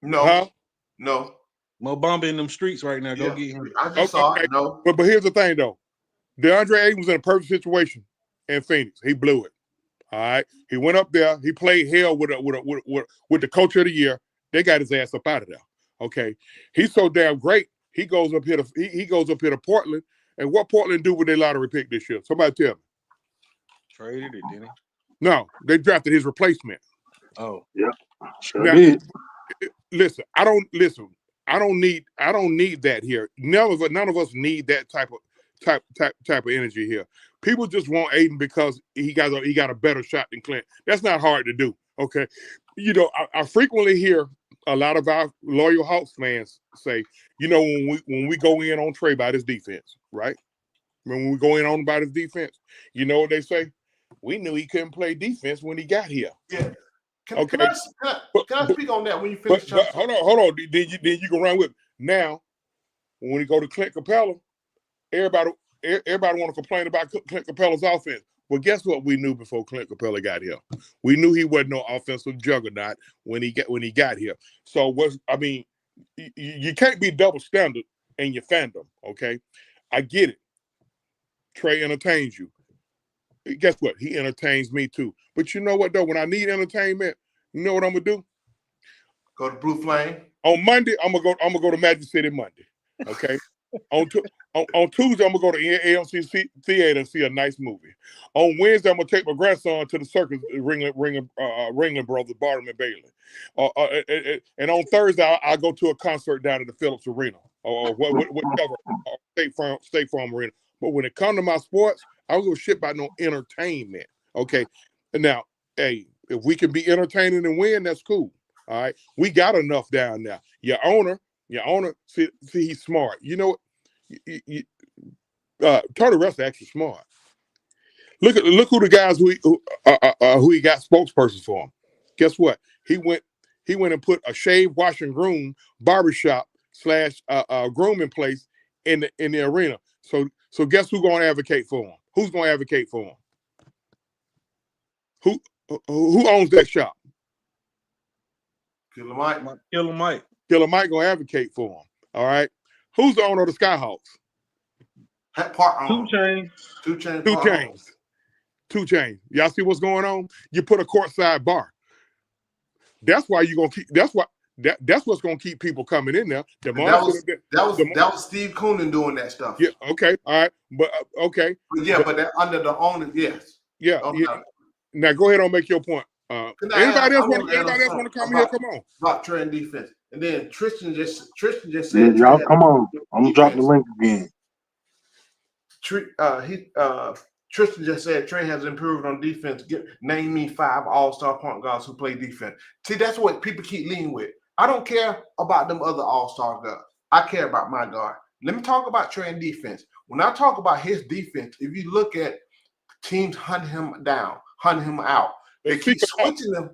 No. Mo Bamba in them streets right now. Go get him. I just saw it. No. But here's the thing though. DeAndre Ayton was in a perfect situation in Phoenix. He blew it. All right. He went up there. He played hell with the coach of the year. They got his ass up out of there. Okay. He's so damn great. He goes up here to Portland. And what Portland do with their lottery pick this year? Somebody tell me. Traded it, didn't he? No, they drafted his replacement. Oh, yeah, sure did. Listen, I don't need that here. None of us need that type of energy here. People just want Aiden because he got a better shot than Clint. That's not hard to do. Okay, you know, I frequently hear a lot of our loyal Hawks fans say, you know, when we go in on Trey about his defense, right? When we go in on about his defense, you know what they say? We knew he couldn't play defense when he got here. Yeah. Can I speak on that when you finish? But hold on. Then you can run with it. Now, when we go to Clint Capella, everybody want to complain about Clint Capella's offense. Well, guess what we knew before Clint Capella got here? We knew he wasn't no offensive juggernaut when he got here. So you can't be double standard in your fandom, okay? I get it. Trey entertains you. Guess what? He entertains me too. But you know what though? When I need entertainment, you know what I'm gonna do? Go to Blue Flame. On Monday, I'm gonna go to Magic City Monday. Okay. on Tuesday, I'm gonna go to AMC Theater and see a nice movie. On Wednesday, I'm gonna take my grandson to the circus, Ringling Brothers, Barnum and Bailey. And on Thursday, I'll go to a concert down at the Phillips Arena or whatever, State Farm Arena. But when it comes to my sports, I don't give a shit about no entertainment. Okay. And now, hey, if we can be entertaining and win, that's cool. All right. We got enough down there. Your owner, see he's smart. You know, Tony Russ actually smart. Look who the guys who he got spokespersons for him. Guess what? He went and put a shave, wash, and groom barbershop / grooming place in the arena. So guess who's going to advocate for him? Who's going to advocate for him? Who owns that shop? Killer Mike. Killer Mike going to advocate for him. All right. Who's the owner of the Skyhawks? 2 Chainz. Y'all see what's going on? You put a courtside bar. That's why you're gonna keep. That's what's gonna keep people coming in there. That was Steve Koonin doing that stuff. Yeah. Okay. All right. But okay. But that under the owner, yes. Yeah. Now go ahead and make your point. Anybody else want to come here? Come on. About Trey and defense, and then Tristan just said, y'all come on. I'm gonna drop the link again. Tristan just said Trey has improved on defense. Name me 5 all-star point guards who play defense. See, that's what people keep leaning with. I don't care about them other all-star guards. I care about my guard. Let me talk about Trey and defense. When I talk about his defense, if you look at teams hunting him down, hunting him out, they keep switching them.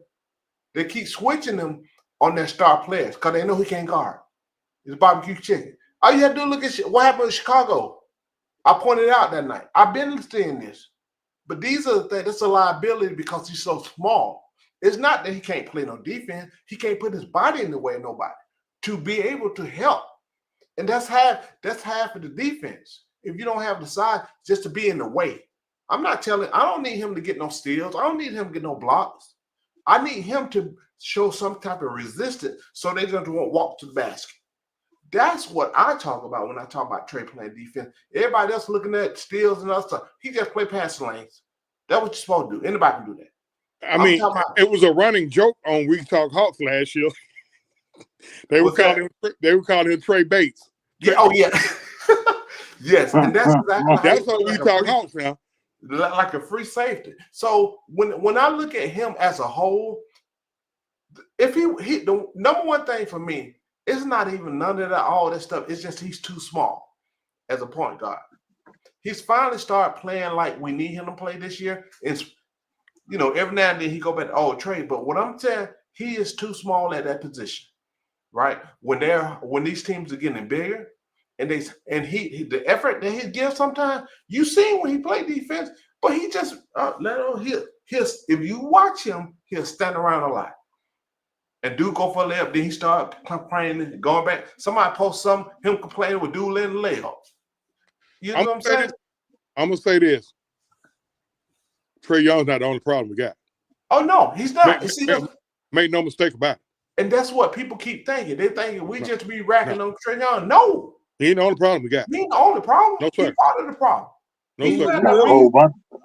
They keep switching them on their star players because they know he can't guard. It's barbecue chicken. All you have to do is look at what happened in Chicago. I pointed out that night. I've been seeing this. But these are the things. That's a liability because he's so small. It's not that he can't play no defense. He can't put his body in the way of nobody to be able to help. And that's half of the defense. If you don't have the size, just to be in the way. I don't need him to get no steals. I don't need him to get no blocks. I need him to show some type of resistance so they just won't walk to the basket. That's what I talk about when I talk about Trey playing defense. Everybody else looking at steals and other stuff. He just play pass lanes. That's what you're supposed to do. Anybody can do that. I mean, it was a running joke on We Talk Hawks last year. They were calling him Trey Bates. Yeah, oh yeah. Yes, and that's exactly that's what We Talk Hawks now. Like a free safety. So when I look at him as a whole, if he the number one thing for me, it's not even none of that, all that stuff. It's just he's too small as a point guard. He's finally started playing like we need him to play this year. It's, you know, every now and then he go back to trade. But what I'm telling, he is too small at that position, right? When these teams are getting bigger, and the effort that he gives sometimes, you see when he play defense, but he just if you watch him, he'll stand around a lot. And dude go for a layup, then he start complaining, going back. Somebody post something, him complaining with dude letting the layup. You know what I'm saying? I'm gonna say this. Trey Young's not the only problem we got. Oh no, he's not. Make no mistake about it. And that's what people keep thinking. They thinking we just be racking on Trey Young. No. He ain't the only problem we got. He ain't the only problem. No, sir. He's part of the problem. No, sir.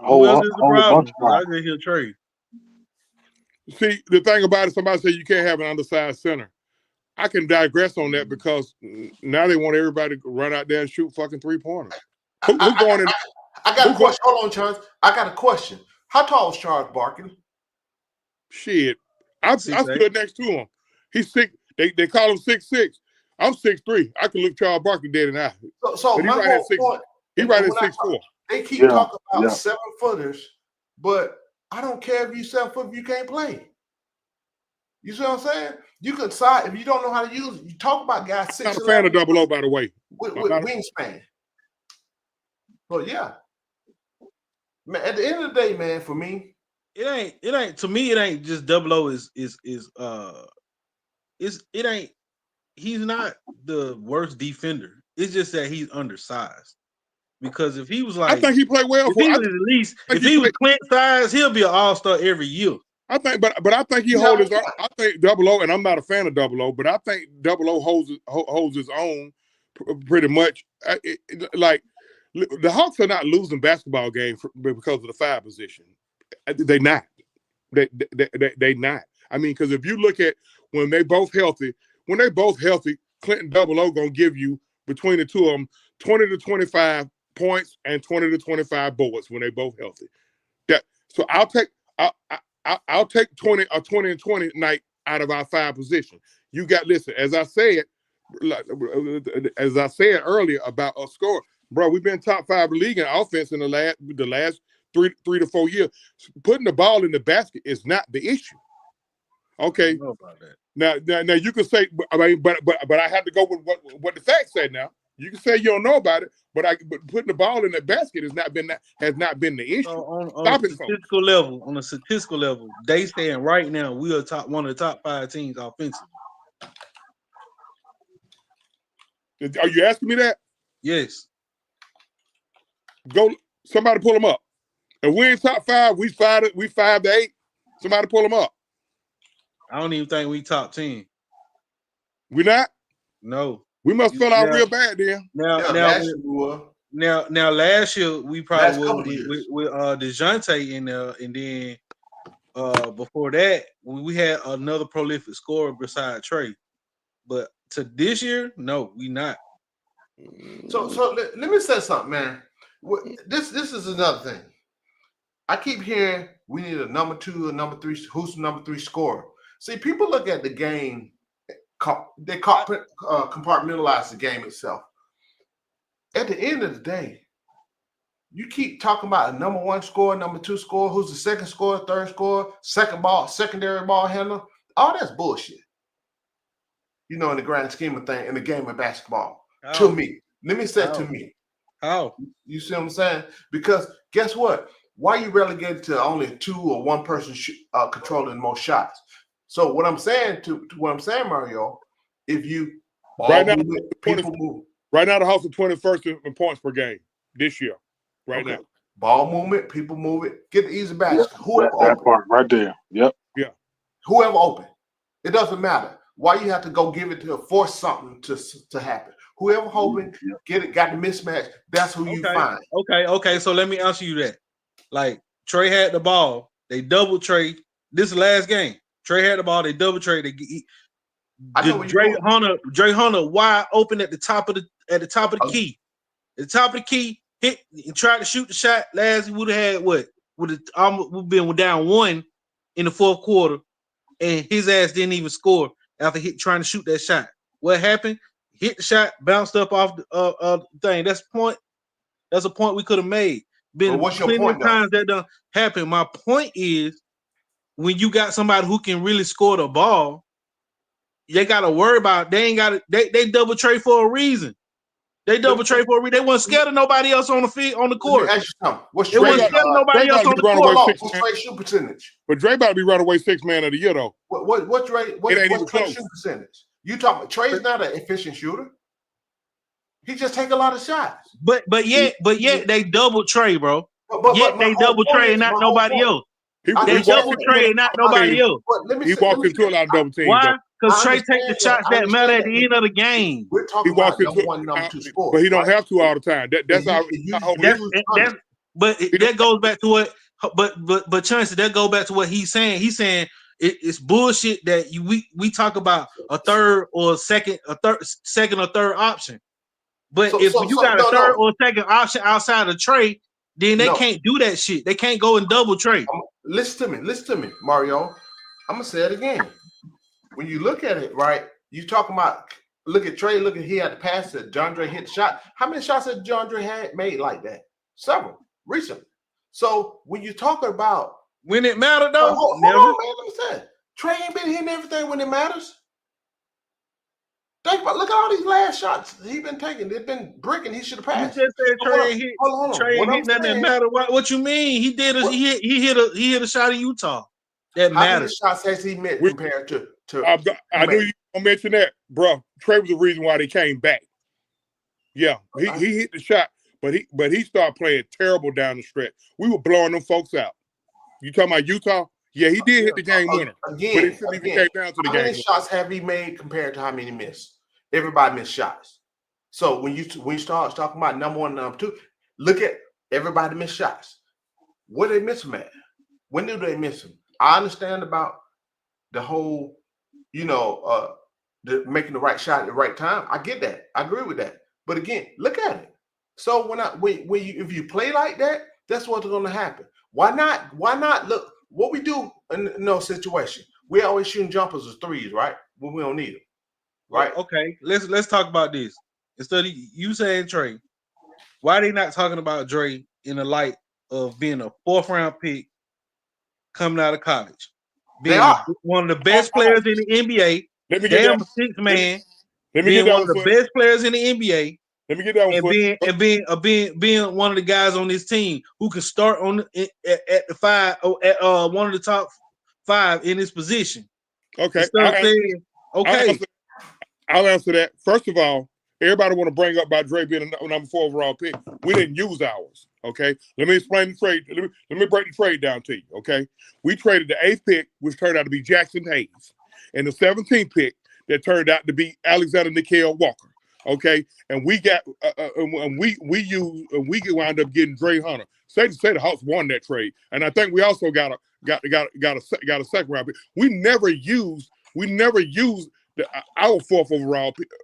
Whole bunch I just hear Trey. See, the thing about it, somebody said you can't have an undersized center. I can digress on that because now they want everybody to run out there and shoot fucking 3-pointers. Who's going in? I got a question. Hold on, Charles. I got a question. How tall is Charles Barkley? Shit. I stood next to him. He's 6. They call him 6'6". I'm 6'3". I can look Charles Barkley dead in the eye. So my whole point, he right at 6'4". They keep talking about 7-footers, but I don't care if you 7 foot if you can't play. You see what I'm saying? You can side if you don't know how to use it. You talk about guys 6'11". I'm not a fan of 00, by the way. With wingspan. But yeah. Man, at the end of the day, man, for me, it ain't to me, it ain't just 00 he's not the worst defender. It's just that he's undersized. Because if he was like, I think he played well. If he was Clint size, he'll be an all-star every year. I think, but I think he holds his own. I think 00, and I'm not a fan of 00, but I think 00 holds his own pretty much. Like the Hawks are not losing basketball games because of the 5 position. They not. They not. I mean, because if you look at when they both healthy, Clinton 00 gonna give you between the two of them 20 to 25 points and 20 to 25 boards when they both healthy. So I'll take 20 and 20 night out of our 5 position. You got listen, as I said earlier about a score, bro. We've been top 5 league in offense in the last 3 to 4 years. Putting the ball in the basket is not the issue. Okay. I don't know about that. Now you can say, I mean, but I have to go with what the facts say. Now you can say you don't know about it, but putting the ball in the basket has not been the issue. So on a statistical level, they saying right now we are one of the top 5 teams offensively. Are you asking me that? Yes. Go, somebody pull them up. If we ain't top 5, we 5 to 8. Somebody pull them up. I don't even think we top 10. We not? No. We must fill out real bad then. Now, last year we probably with DeJounte in there, and then before that we had another prolific scorer beside Trey. But to this year, no, we not. So let me say something, man. This is another thing. I keep hearing we need a number 2, a number 3. Who's the number 3 scorer? See, people look at the game. They compartmentalize the game itself. At the end of the day, you keep talking about a number 1 scorer, number 2 scorer, who's the second scorer, third scorer, secondary ball handler. All that's bullshit. You know, in the grand scheme of things, in the game of basketball. To me. Let me say it to me. How? You see what I'm saying? Because guess what? Why are you relegated to only 2 or 1 person controlling most shots? So what I'm saying Mario, if you right now, people move. Right now, the Hawks are 21st in points per game this year. Right now, ball movement, people move it, get the easy basket. That part right there. Yep. Yeah. Whoever open, It doesn't matter. Why you have to go give it to force something to happen? Whoever hoping got the mismatch. That's who you find. Okay. So let me answer you that. Like Trey had the ball. They double Trey. This last game. Trey had the ball. They double Trey. Dre Hunter wide open at the top of the key. At the top of the key, hit and tried to shoot the shot. Last he would have had what? Would have almost been down 1 in the fourth quarter, and his ass didn't even score after trying to shoot that shot. What happened? Hit the shot, bounced up off the thing. That's a point. That's a point we could have made. Been what's your plenty point, of times that done happen. My point is, when you got somebody who can really score the ball, they got to worry about. They ain't got to. They double Trey for a reason. They double Trey for a reason. They weren't scared of nobody else on the field on the court. Let me ask you something. What's They weren't scared of nobody else on the court. What's Trey's shoot percentage? But Dre about to be runaway 6th man of the year though. What's Trey's close. shoot percentage? You talking? Trey's not an efficient shooter. He just take a lot of shots. But yet they double Trey, bro. Yet they double Trey and not nobody else. They double Trey and not nobody else. He walked into a lot of double teams. Why? Because Trey take the shots that matter at the end of the game. We're talking about number 1, number 2 sport, but he don't have to all the time. That's how. But that goes back to what. But Chance, that goes back to what he's saying. He's saying it's bullshit that we talk about a third or second or third option. But if you got a third or second option outside of Trey, then they can't do that shit. They can't go and double Trey. Listen to me, Mario. I'm gonna say it again. When you look at it, right, you talking about look at Trey, he had the pass that John Dre hit the shot. How many shots had John Dre had made like that? Several recently. So when you talk about when it mattered though, hold on, man, let me say it. Trey ain't been hitting everything when it matters. Think about look at all these last shots he been taking. They've been bricking. He should have passed. You just said Trey ain't hit. Trey ain't hit nothing that matter. What you mean? He did. He hit a shot in Utah. That matters. How many shots has he made compared to? I knew you gonna mention that, bro. Trey was the reason why they came back. Yeah, he hit the shot, but he started playing terrible down the stretch. We were blowing them folks out. You talking about Utah? Yeah, he did hit the game winner. Again, came down to the how many shots have he made compared to how many missed? Everybody missed shots. So when you start talking about number 1, number 2, look at everybody missed shots. Where they miss them at? When do they miss them? I understand about the whole, the making the right shot at the right time. I get that. I agree with that. But again, look at it. So if you play like that, that's what's going to happen. Why not look what we do in those situations? We always shooting jumpers as threes, right? When we don't need them. Right. Okay. Let's talk about this. Instead of you saying Trey, why are they not talking about Dre in the light of being a 4th round pick coming out of college? Being one of the best players in the NBA. Damn 6th man. Being one of the best players in the NBA. Let me get that one. And being one of the guys on this team who can start at the 5 or at one of the top 5 in this position. Okay. Okay. I'll answer that. First of all, everybody want to bring up about Dre being a number 4 overall pick. We didn't use ours. Okay. Let me explain the trade. Let me break the trade down to you. Okay. We traded the 8th pick, which turned out to be Jackson Hayes, and the 17th pick that turned out to be Alexander Nickel Walker. Okay. And we got we wound up getting Dre Hunter. Say the Hawks won that trade. And I think we also got a second round pick. We never used our 4th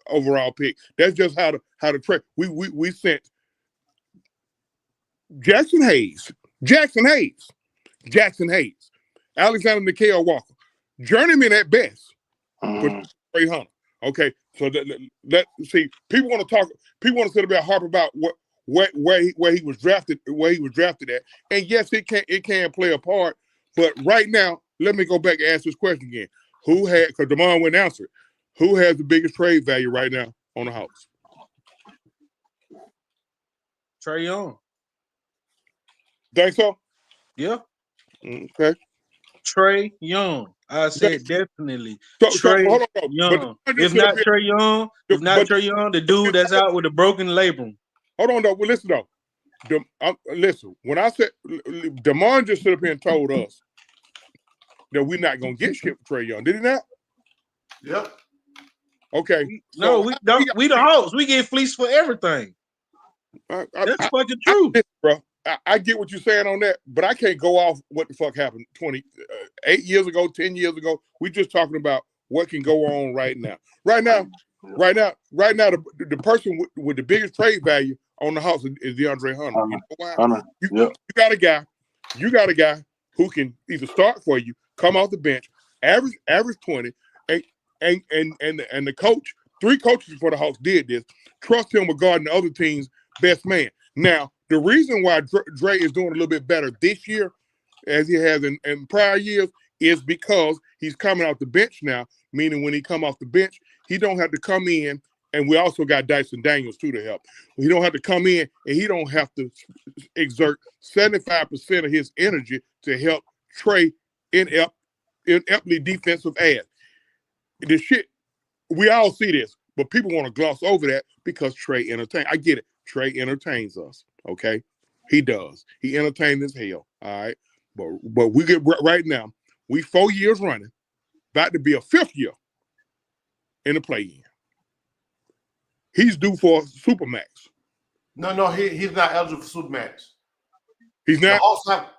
overall pick. That's just how to trade. We sent Jackson Hayes, Alexander Nickel Walker, journeyman at best, for Trey Hunter. Okay, so let's see. People want to sit about harp about where he was drafted at. And yes, it can play a part. But right now, let me go back and ask this question again. Because Damon wouldn't answer it. Who has the biggest trade value right now on the Hawks? Trae Young. Think so? Yeah. Okay. Trae Young. I said definitely. Trae Young. If not Trae Young, the dude that's out with a broken labrum. Hold on though. Well, listen though. Listen. When I said Damon just stood up here and told us that we're not gonna get shit for Trae Young, did he not? Yep. Okay. No, we don't. We the Hawks. We get fleeced for everything. That's fucking true, bro. I get what you're saying on that, but I can't go off what the fuck happened 8 years ago, 10 years ago. We just talking about what can go on right now. Right now, the person with the biggest trade value on the Hawks is DeAndre Hunter. You know why? You got a guy who can either start for you, come off the bench, average 20, and the coach, 3 coaches for the Hawks did this. Trust him regarding the other team's best man. Now, the reason why Dre is doing a little bit better this year, as he has in prior years, is because he's coming off the bench now, meaning when he come off the bench, he don't have to come in, and we also got Dyson Daniels too to help. He don't have to come in, and he don't have to exert 75% of his energy to help Trey ineptly defensive ass. The shit, we all see this, but people want to gloss over that because Trey entertains. I get it. Trey entertains us, okay? He does. He entertains as hell, all right? But we get right now, we 4 years running, about to be a 5th year in the play-in. He's due for Supermax. No, he's not eligible for Supermax. He's not?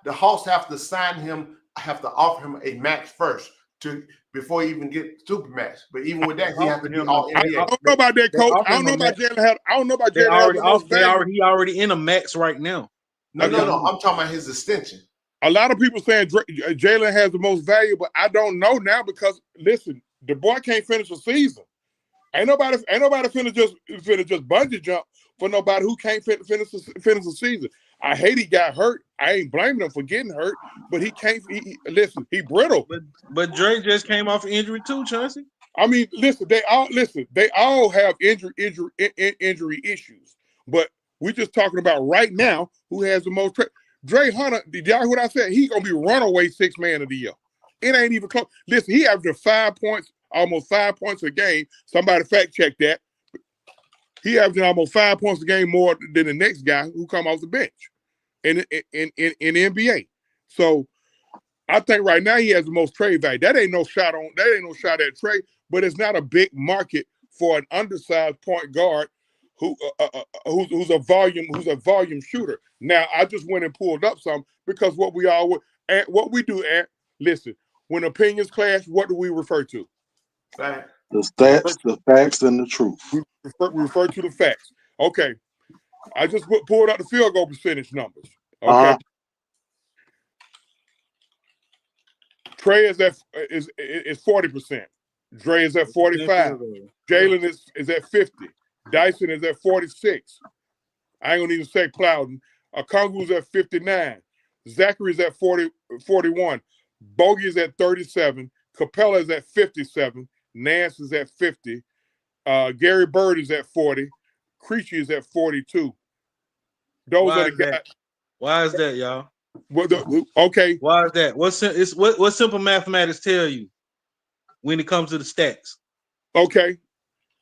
The Hawks have to sign him, have to offer him a max first before he even get Supermax. But even with that, he has to be all NBA. I don't know about that, coach. I don't know about Jalen. I don't know about Jalen. He already in a max right now. No. I'm talking about his extension. A lot of people saying Jalen has the most value, but I don't know now because listen, the boy can't finish a season. Ain't nobody finna just bungee jump for nobody who can't finish a season. I hate he got hurt. I ain't blaming him for getting hurt, but he can't. Listen, he brittle. But Dre just came off injury too, Chauncey. I mean, listen. They all have injury issues. But we're just talking about right now who has the most. Dre Hunter. Did y'all hear what I said? He's gonna be runaway 6th man of the year. It ain't even close. Listen, he averaged 5 points, almost 5 points a game. Somebody fact check that. He averaged almost 5 points a game more than the next guy who come off the bench in the NBA. So I think right now he has the most trade value. That ain't no shot at Trey, but it's not a big market for an undersized point guard who's a volume shooter. Now I just went and pulled up some because what we do at listen, when opinions clash, what do we refer to? Fact. The stats, the facts, and the truth. We refer to the facts. Okay. I just pulled out the field goal percentage numbers. Okay. Trey is 40%. Dre is at 45. Jalen is at 50. Dyson is at 46. I ain't gonna even say Plowden. Okongu's at 59. Zachary's at 41. Bogey is at 37. Capella is at 57. Nance is at 50. Gary Bird is at 40. Creechy is at 42. Those are the guys. Why is that, y'all? Okay. Why is that? What simple mathematics tell you when it comes to the stats? Okay.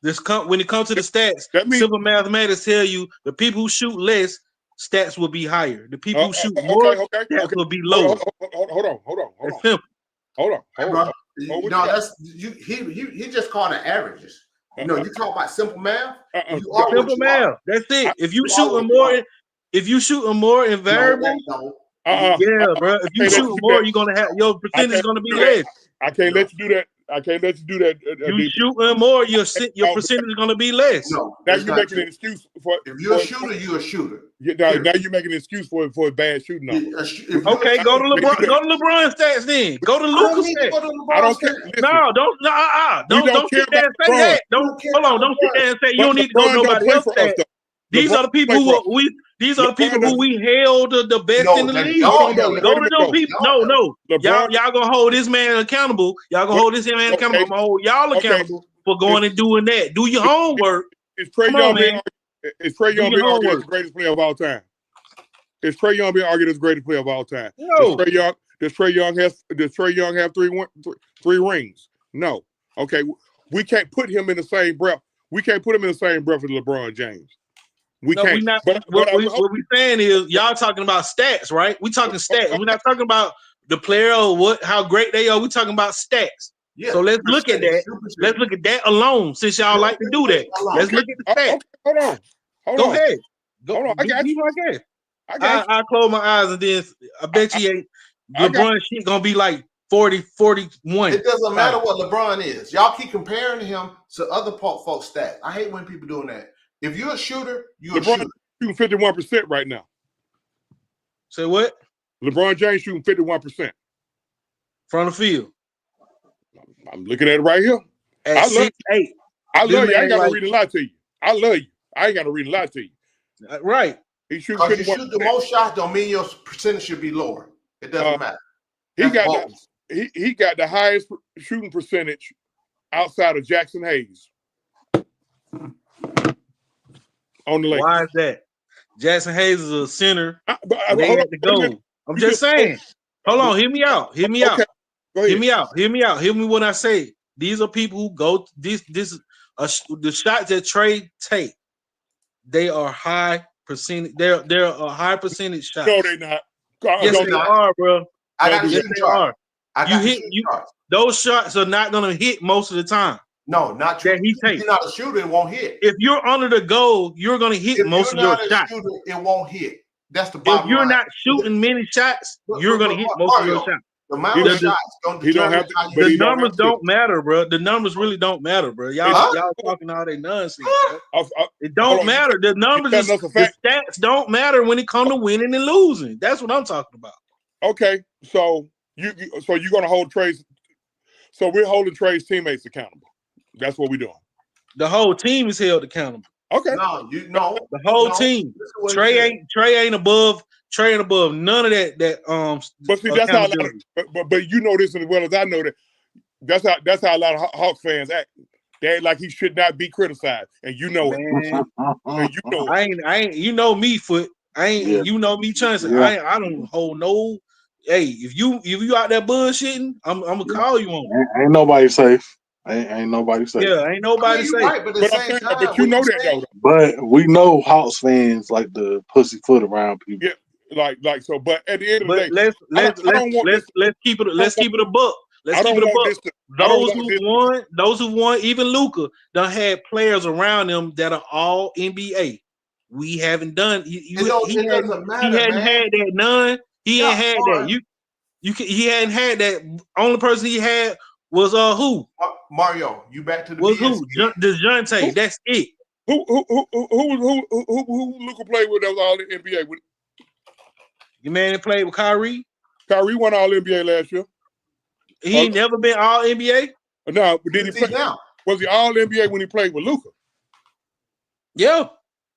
When it comes to the stats, simple mathematics tell you the people who shoot less, stats will be higher. The people who shoot more, stats will be lower. Hold on. It's simple. Hold on. He just called it averages. You talk about simple math. Simple math. That's it. If you shooting more in variable, bro. If you shoot more, you're gonna have your percentage is gonna be less. I can't let you do that. You shooting more, your percentage is gonna be less. No, now you're making an excuse for. If you're a shooter, you're a shooter. Now you're making an excuse for a bad shooting number. Okay, go to LeBron. Go to LeBron stats then. Go to Luka stats. I don't care. Don't sit there and say that. Don't sit there and say you don't need to go to nobody else's stats. These are the people who we held the best in the league. Go to those people. No. Y'all gonna hold this man accountable. Y'all gonna hold this man accountable. I'm gonna hold y'all accountable for going and doing that. Do your homework. Is Trey Young being argued as the greatest player of all time? Is Trey Young being argued as the greatest player of all time? No. Does Trey Young have three rings? No. Okay. We can't put him in the same breath. We can't put him in the same breath with LeBron James. We can't. What we're saying is y'all talking about stats, right? We talking stats. We're not talking about the player or how great they are. We're talking about stats. Yeah. So let's look at that. Let's look at that alone. Since y'all like to do that, let's look at the stats. Okay, hold on. Go ahead. Go. Hold on. I got you. I got you. I close my eyes and then I bet you ain't LeBron shit gonna be like 40, 41. It doesn't matter what LeBron is. Y'all keep comparing him to other folks' stats. I hate when people doing that. If you're a shooter, you're a shooter. Shooting 51% right now. Say what? LeBron James shooting 51% from the field. I'm looking at it right here. At 6'8". I love you. I ain't got no reason to lie to you. I love you. I ain't got no reason to lie to you. Right. He shooting 51%. You shoot the most shots don't mean your percentage should be lower. It doesn't matter. He got the highest shooting percentage outside of Jackson Hayes on the Lakers. Why is that? Jackson Hayes is a center. They had to go. I'm just saying. Hold on. Hear me out. Hear me out. Hear me out. Hear me out. Hear me when I say these are people who go. The shots that Trey take, they are high percentage. They're a high percentage shot. No, they're not. Yes, they are, bro. I got yes, they are. Those shots are not gonna hit most of the time. No, not true. That he takes. If you're not a shooter, it won't hit. If you're under the goal, you're gonna hit most of your shots. Shooter, it won't hit. That's the bottom line. If you're not shooting many shots, you're gonna hit most of your shots. The amount of shots don't determine how you the numbers don't matter, bro. The numbers really don't matter, bro. Y'all talking all that nonsense. It don't matter. The numbers, the stats don't matter when it comes to winning and losing. That's what I'm talking about. Okay, so you're gonna hold Trey's. So we're holding Trey's teammates accountable. That's what we're doing. The whole team is held accountable. Okay. No, the whole team. Trey ain't above. Trey ain't above none of that. But see, that's how. But you know this as well as I know that. That's how a lot of Hawks fans act. They act like he should not be criticized, and you know it. And you know I ain't. You know me, Foot. I ain't. Yeah. You know me, Chance. Yeah. I don't hold no. Hey, if you out there bullshitting, I'm gonna call you on it. Ain't nobody safe. Ain't nobody safe. Yeah, ain't nobody safe. Right, but you know that though. But we know Hawks fans like the pussyfoot around people. Yeah, like so. But at the end of the day, let's keep it. Let's keep it a buck. Let's keep it a buck. Those who won, even Luka, done had players around them that are all NBA. We haven't done. He hadn't had that none. He ain't had that. He hadn't had that. Only person he had was who? Mario. You back to the was who? DeJounte. That's it. Who Luka played with that was all in NBA with? You man that played with Kyrie. Kyrie won all NBA last year. He ain't never been all NBA. No, but did he play? Now? Was he all NBA when he played with Luka? Yeah.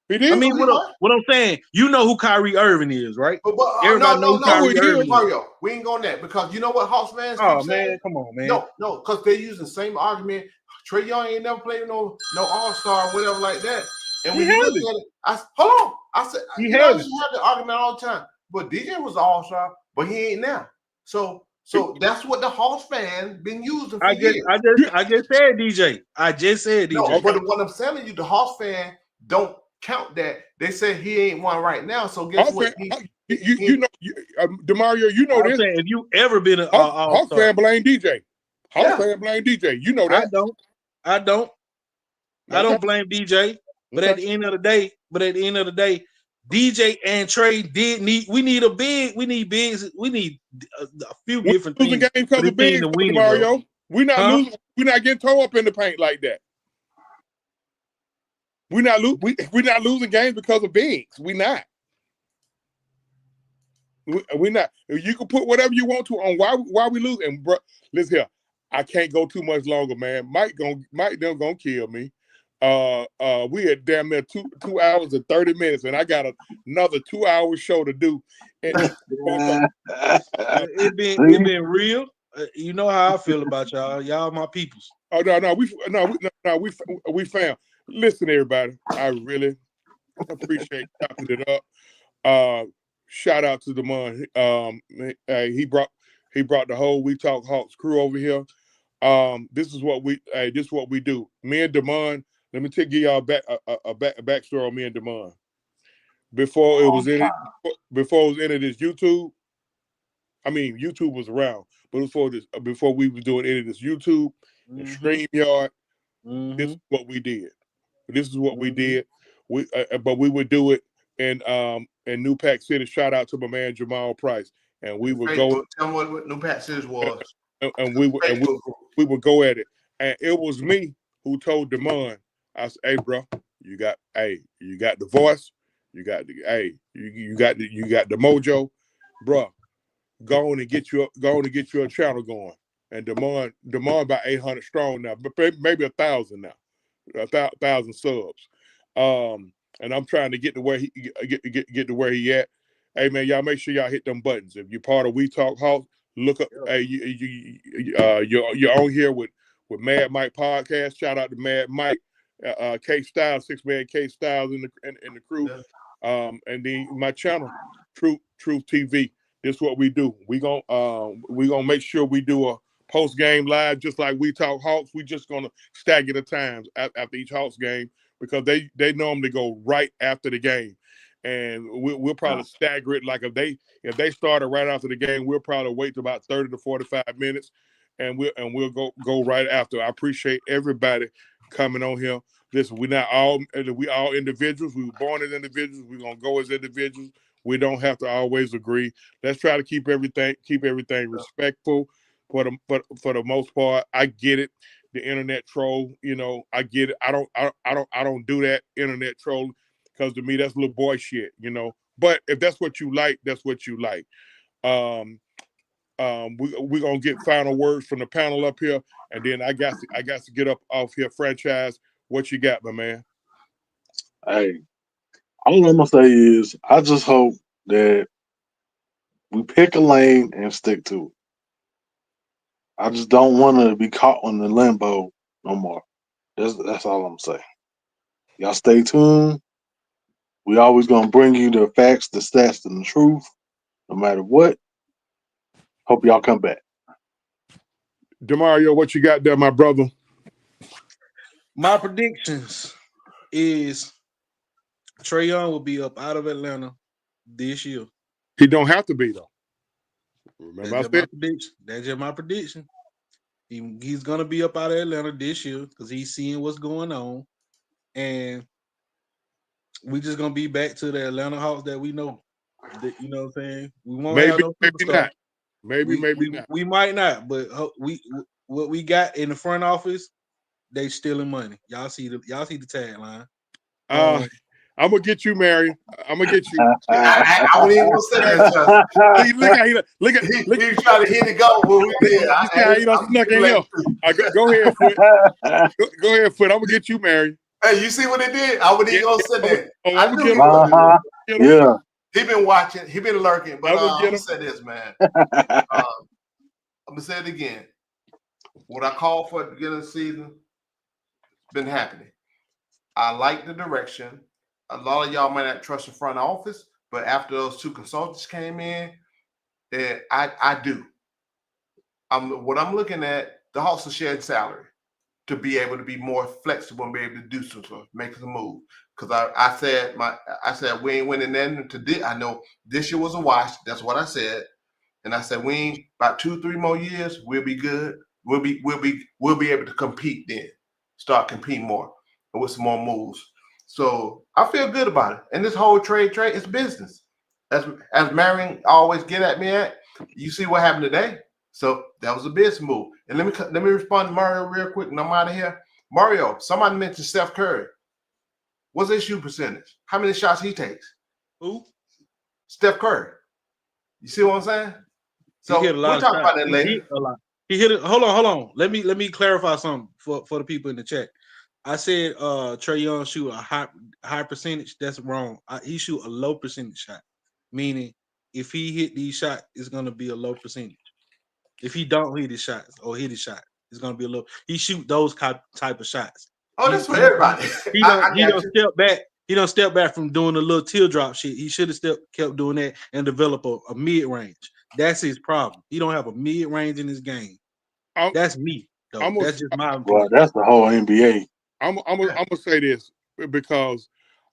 He did. I mean, what I'm saying, you know who Kyrie Irving is, right? Everybody knows who Kyrie Irving is. Mario, we ain't going that because you know what Hawks fans keep saying? Come on, man. No, because they use the same argument. Trey Young ain't never played no All-Star or whatever like that. And when you look at it, hold on. I said I used to have the argument all the time. But DJ was an All-Star, but he ain't now. So that's what the Hawks fan been using for years. I just said DJ. I just said DJ. No, but what I'm telling you, the Hawks fan don't count that. They say he ain't one right now. So guess what? You know, DeMario, you know this. Saying, if you ever been a Hawks fan, blame DJ. Hawks fan, blame DJ. You know that. I don't blame DJ. But at the end of the day, DJ and Trey we need a big. We need bigs. We need a few different things. Losing games because of bigs, Mario. We're not losing. We're not getting tore up in the paint like that. We're not losing games because of bigs. We're not. We're not. You can put whatever you want to on why we lose. And bro, listen here, I can't go too much longer, man. Mike gonna kill me. We had damn near 2 hours and 30 minutes, and I got another 2-hour show to do. And it been real. You know how I feel about y'all. Y'all my peoples. Oh we found. Listen, everybody, I really appreciate chopping it up. Shout out to Damon. He brought the whole We Talk Hawks crew over here. This is what we do. Me and Damon. Let me give y'all a backstory on me and Damon. Before it was in it this YouTube, I mean, YouTube was around, but before we was doing any of this YouTube and Mhm. StreamYard. This Mhm. is what we did. This is what we Mhm. did. But we would do it in New Pack City. Shout out to my man Jamal Price, and we would go. Facebook. Tell me what New Pat Cities was. And we would Facebook group. we would go at it. And it was me who told Damon, I said, "Hey, bro, you got the voice, you got you got the mojo, bro. Go on and get your channel going." And Damon about 800 strong now, but maybe 1,000 now, 1,000 subs. And I'm trying to get to where he get to where he at. Hey man, y'all make sure y'all hit them buttons. If you're part of We Talk Hawks, look up. Hey, you're on here with Mad Mike podcast. Shout out to Mad Mike, K Styles, 6-man K Styles in the crew. Yeah. And then my channel, Truth TV. This is what we do. We gonna make sure we do a post game live, just like We Talk Hawks. We just gonna stagger the times after each Hawks game, because they normally go right after the game, and we'll probably stagger it. Like if they started right after the game, we'll probably wait to about 30 to 45 minutes, and we'll go right after. I appreciate everybody coming on here. Listen, we all individuals. We were born as individuals. We're gonna go as individuals. We don't have to always agree. Let's try to keep everything respectful for the most part. I get it. The internet troll, I get it. I don't do that internet troll, because to me that's little boy shit, But if that's what you like, that's what you like. We're gonna get final words from the panel up here, and then I got to get up off here. Franchise, what you got, my man? Hey, all I'm gonna say is I just hope that we pick a lane and stick to it. I just don't want to be caught on the limbo no more. That's all I'm saying. Y'all stay tuned. We always gonna bring you the facts, the stats, and the truth, no matter what. Hope y'all come back. Demario, what you got there, my brother? My predictions is Trae Young will be up out of Atlanta this year. He don't have to be though. Remember, That's just my prediction. He's gonna be up out of Atlanta this year because he's seeing what's going on, and we just gonna be back to the Atlanta Hawks that we know. You know what I'm saying? We won't have no superstar. Not. Maybe not. We might not, but what we got in the front office, they stealing money. Y'all see the tagline. I'm gonna get you, Marion. I'm gonna get you. I wouldn't even gonna say that. Look at he was trying to hit it go when we did. Snuck in here. Go ahead, Foot. Go ahead, Foot. I'm gonna get you, Marion. Hey, you see what they did? I wouldn't even gonna say that. I'm gonna get him. Yeah. He been watching. He been lurking. But I'm gonna say this, man. I'm gonna say it again. What I called for at the beginning of the season been happening. I like the direction. A lot of y'all might not trust the front office, but after those two consultants came in, I do. What I'm looking at, the Hawks are sharing salary to be able to be more flexible and be able to do some stuff, make some move. Because I said we ain't winning then today. I know this year was a wash. That's what I said. And I said we ain't about 2-3 more years, we'll be good. We'll be able to compete then. Start competing more with some more moves. So I feel good about it. And this whole trade, it's business. As Marion always get at me at, you see what happened today. So that was a business move. And let me respond to Mario real quick, and I'm out of here. Mario, somebody mentioned Steph Curry. What's his shoot percentage? How many shots he takes? Who? Steph Curry. You see what I'm saying? So we'll talk about that later. He hit it. Hold on. Let me clarify something for the people in the chat. I said Trae Young shoot a high percentage. That's wrong. He shoot a low percentage shot, meaning if he hit these shots, it's gonna be a low percentage. If he don't hit his shots or hit his shot, it's gonna be a low. He shoot those type of shots. Oh, that's for everybody. He don't step back. He don't step back from doing the little teardrop shit. He should have kept doing that and develop a mid range. That's his problem. He don't have a mid range in his game. That's me though. That's just my opinion. Well, that's the whole NBA. I'm gonna say this because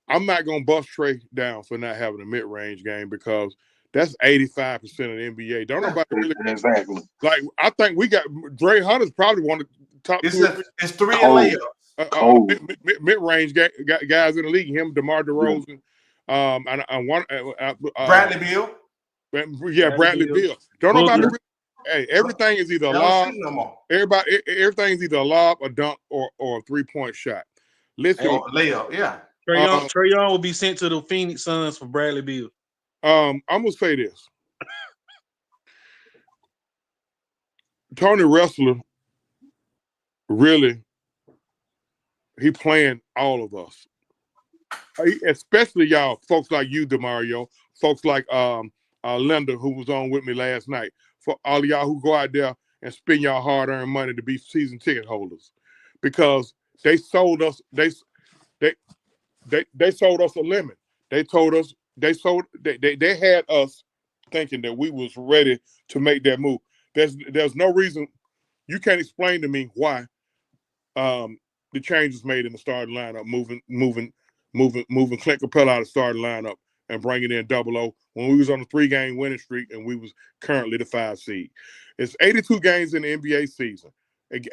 I'm not gonna bust Trae down for not having a mid-range game, because That's 85% of the NBA. Don't nobody really Exactly. like. I think we got Dre Hunter's probably one of the top It's three in Cold. layups. mid-range guys in the league. Him, DeMar DeRozan, and one Bradley Beal. Bradley Beal. Don't nobody really. Hey, everything is either a They don't lob. shoot no more. Everything's either a lob, a dunk, or a 3-point shot. Listen, Layup, yeah. Trae Young will be sent to the Phoenix Suns for Bradley Beal. I'm gonna say this. Tony Wrestler really he playing all of us. Especially y'all, folks like you, DeMario, folks like Linda, who was on with me last night. For all of y'all who go out there and spend y'all hard-earned money to be season ticket holders. Because they sold us, they sold us a lemon. They told us they had us thinking that we was ready to make that move. There's no reason you can't explain to me why the changes made in the starting lineup, moving Clint Capella out of the starting lineup and bringing in 00 when we was on a 3-game winning streak and we was currently the 5 seed. It's 82 games in the NBA season.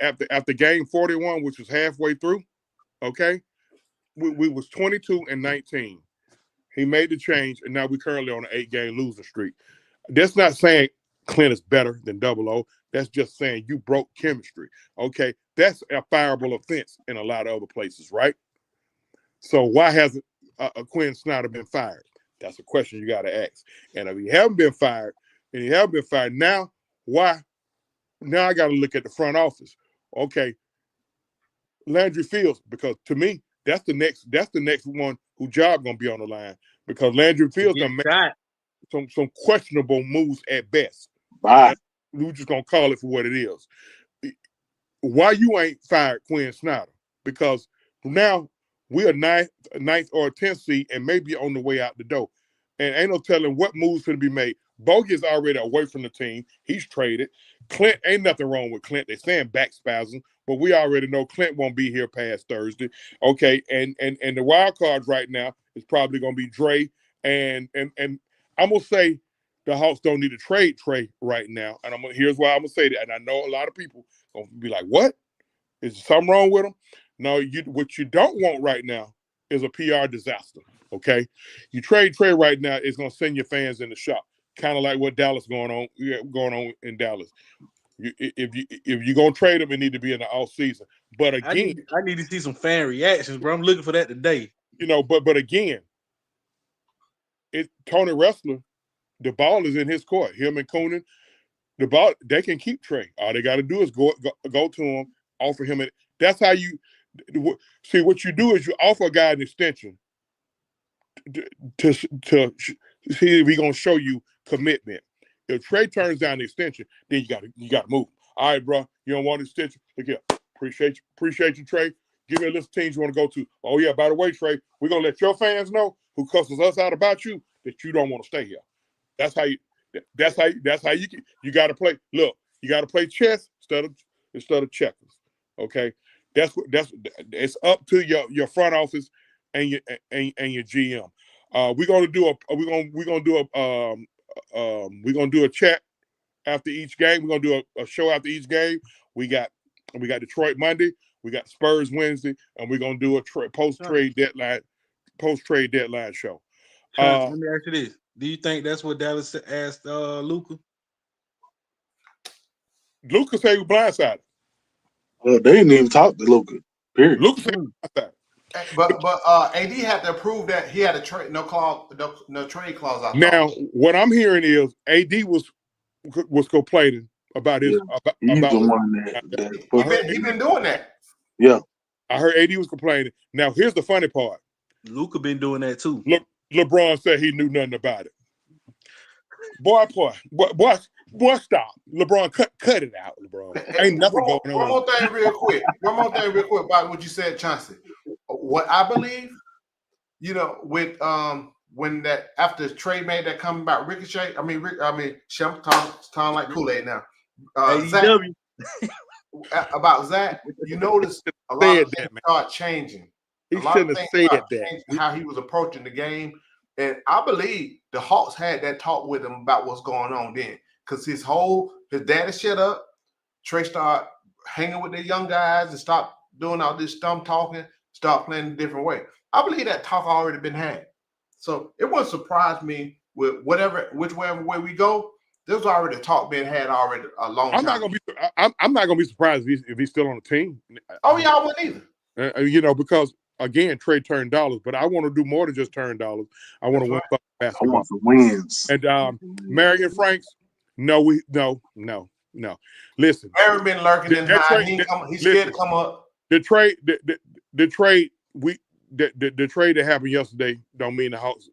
After game 41, which was halfway through, okay, we was 22-19. He made the change, and now we're currently on an 8-game losing streak. That's not saying Clint is better than 00. That's just saying you broke chemistry. Okay, that's a fireable offense in a lot of other places, right? So why hasn't Quinn Snyder been fired? That's a question you got to ask. And if he haven't been fired, now why? Now I got to look at the front office. Okay, Landry Fields, because to me that's the next one whose job gonna be on the line, because Landry Fields done made some questionable moves at best. We're just gonna call it for what it is. Why you ain't fired Quinn Snyder? Because now we're a ninth or a 10th seed and maybe on the way out the door. And ain't no telling what moves going to be made. Bogey's already away from the team. He's traded. Clint, ain't nothing wrong with Clint. They're saying back spasm, but we already know Clint won't be here past Thursday. Okay, and the wild card right now is probably going to be Dre. And I'm going to say the Hawks don't need to trade Trey right now. And here's why I'm going to say that. And I know a lot of people going to be like, what? Is there something wrong with him? No, what you don't want right now is a PR disaster, okay? You trade Trey right now, it's going to send your fans in the shop, kind of like what Dallas going on in Dallas. If you're going to trade him, it need to be in the off season. But again, I need to see some fan reactions, bro. I'm looking for that today. But again, Tony Wrestler, the ball is in his court. Him and Coonan, the ball, they can keep Trey. All they got to do is go to him, offer him it. That's how you see. What you do is you offer a guy an extension to see if he's gonna show you commitment. If Trey turns down the extension, then you gotta move. All right, bro. You don't want an extension? Look here. Appreciate you, Trey. Give me a list of teams you want to go to. Oh yeah, by the way, Trey, we're gonna let your fans know who cusses us out about you that you don't want to stay here. That's how you gotta play. Look, you gotta play chess instead of checkers. Okay. It's up to your front office and your GM. We're gonna do a chat after each game. We're gonna do a show after each game. We got Detroit Monday, we got Spurs Wednesday, and we're gonna do a post trade deadline show. Let me ask you this: do you think that's what Dallas asked Luka? Luka said he was blindsided. Well, they didn't even talk to Luka. Period. Luka said blindsided. But AD had to prove that he had a trade no trade clause out. Now, what I'm hearing is AD was complaining about his He's the one that he been doing that. Yeah, I heard AD was complaining. Now, here's the funny part. Luka been doing that too. Look, LeBron said he knew nothing about it. Boy, stop. LeBron, cut it out, LeBron. Ain't nothing going on. One more thing real quick about what you said, Chauncey. What I believe, with when that after Trey made that comment about Ricochet, I'm talking like Kool-Aid now. Zach, about Zach, you notice a lot of things start changing. He shouldn't have said that. How he was approaching the game, And I believe the Hawks had that talk with him about what's going on then. Because his daddy shut up. Trey started hanging with the young guys and stopped doing all this dumb talking, start playing a different way. I believe that talk already been had. So it wouldn't surprise me with whichever way we go. There's already a talk being had already a long time. I'm not gonna be surprised if he's still on the team. Oh yeah, I wouldn't either. Because again, Trey turned dollars, but I want to do more than just turn dollars. I want to win basketball. I want some wins. And Marion Franks, no. Listen, Aaron been lurking in high. He's scared to come up. The trade that happened yesterday don't mean the Hawks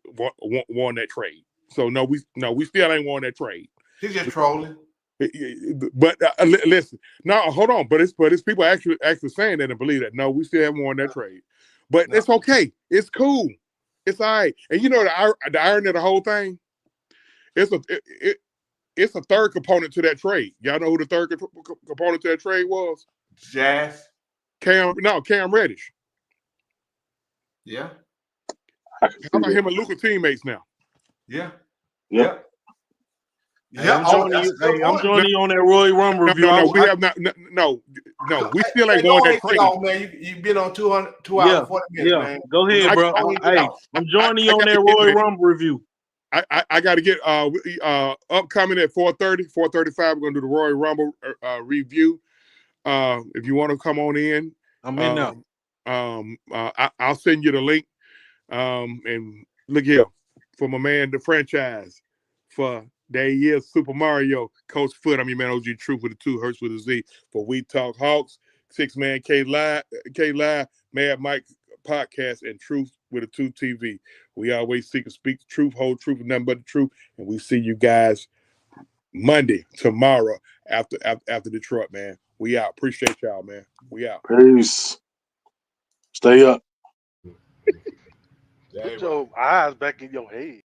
won that trade. So no, we still ain't won that trade. He's just trolling. But listen, no, hold on. But it's people actually saying that and believe that. No, we still haven't won that trade. But it's okay. It's cool. It's all right. And you know the irony of the whole thing. It's a third component to that trade. Y'all know who the third component to that trade was? Jazz. Cam Reddish. Yeah. How about him and Luka teammates now? Yeah. Yeah. Yeah, I'm joining you on that Roy Rumble review. No, we have not. No, we still ain't won that trade. Man, you've been on 2 hours 40 minutes, man. Go ahead, bro. I'm joining you on that Roy Rumble review. I got to get upcoming at 4:30, 4:35. We're gonna do the Roy Rumble review. If you want to come on in, I'm in now. I'll send you the link. And look here for my man, the franchise for that year's Super Mario, Coach Foot. I'm your man, OG Truth with a 2, Hurts with a Z. For We Talk Hawks, 6-Man K Live, Mad Mike Podcast, and Truth with a 2 TV. We always seek to speak the truth, whole truth, and nothing but the truth. And we see you guys Monday, tomorrow, after Detroit, man. We out. Appreciate y'all, man. We out. Peace. Stay up. Put your eyes back in your head.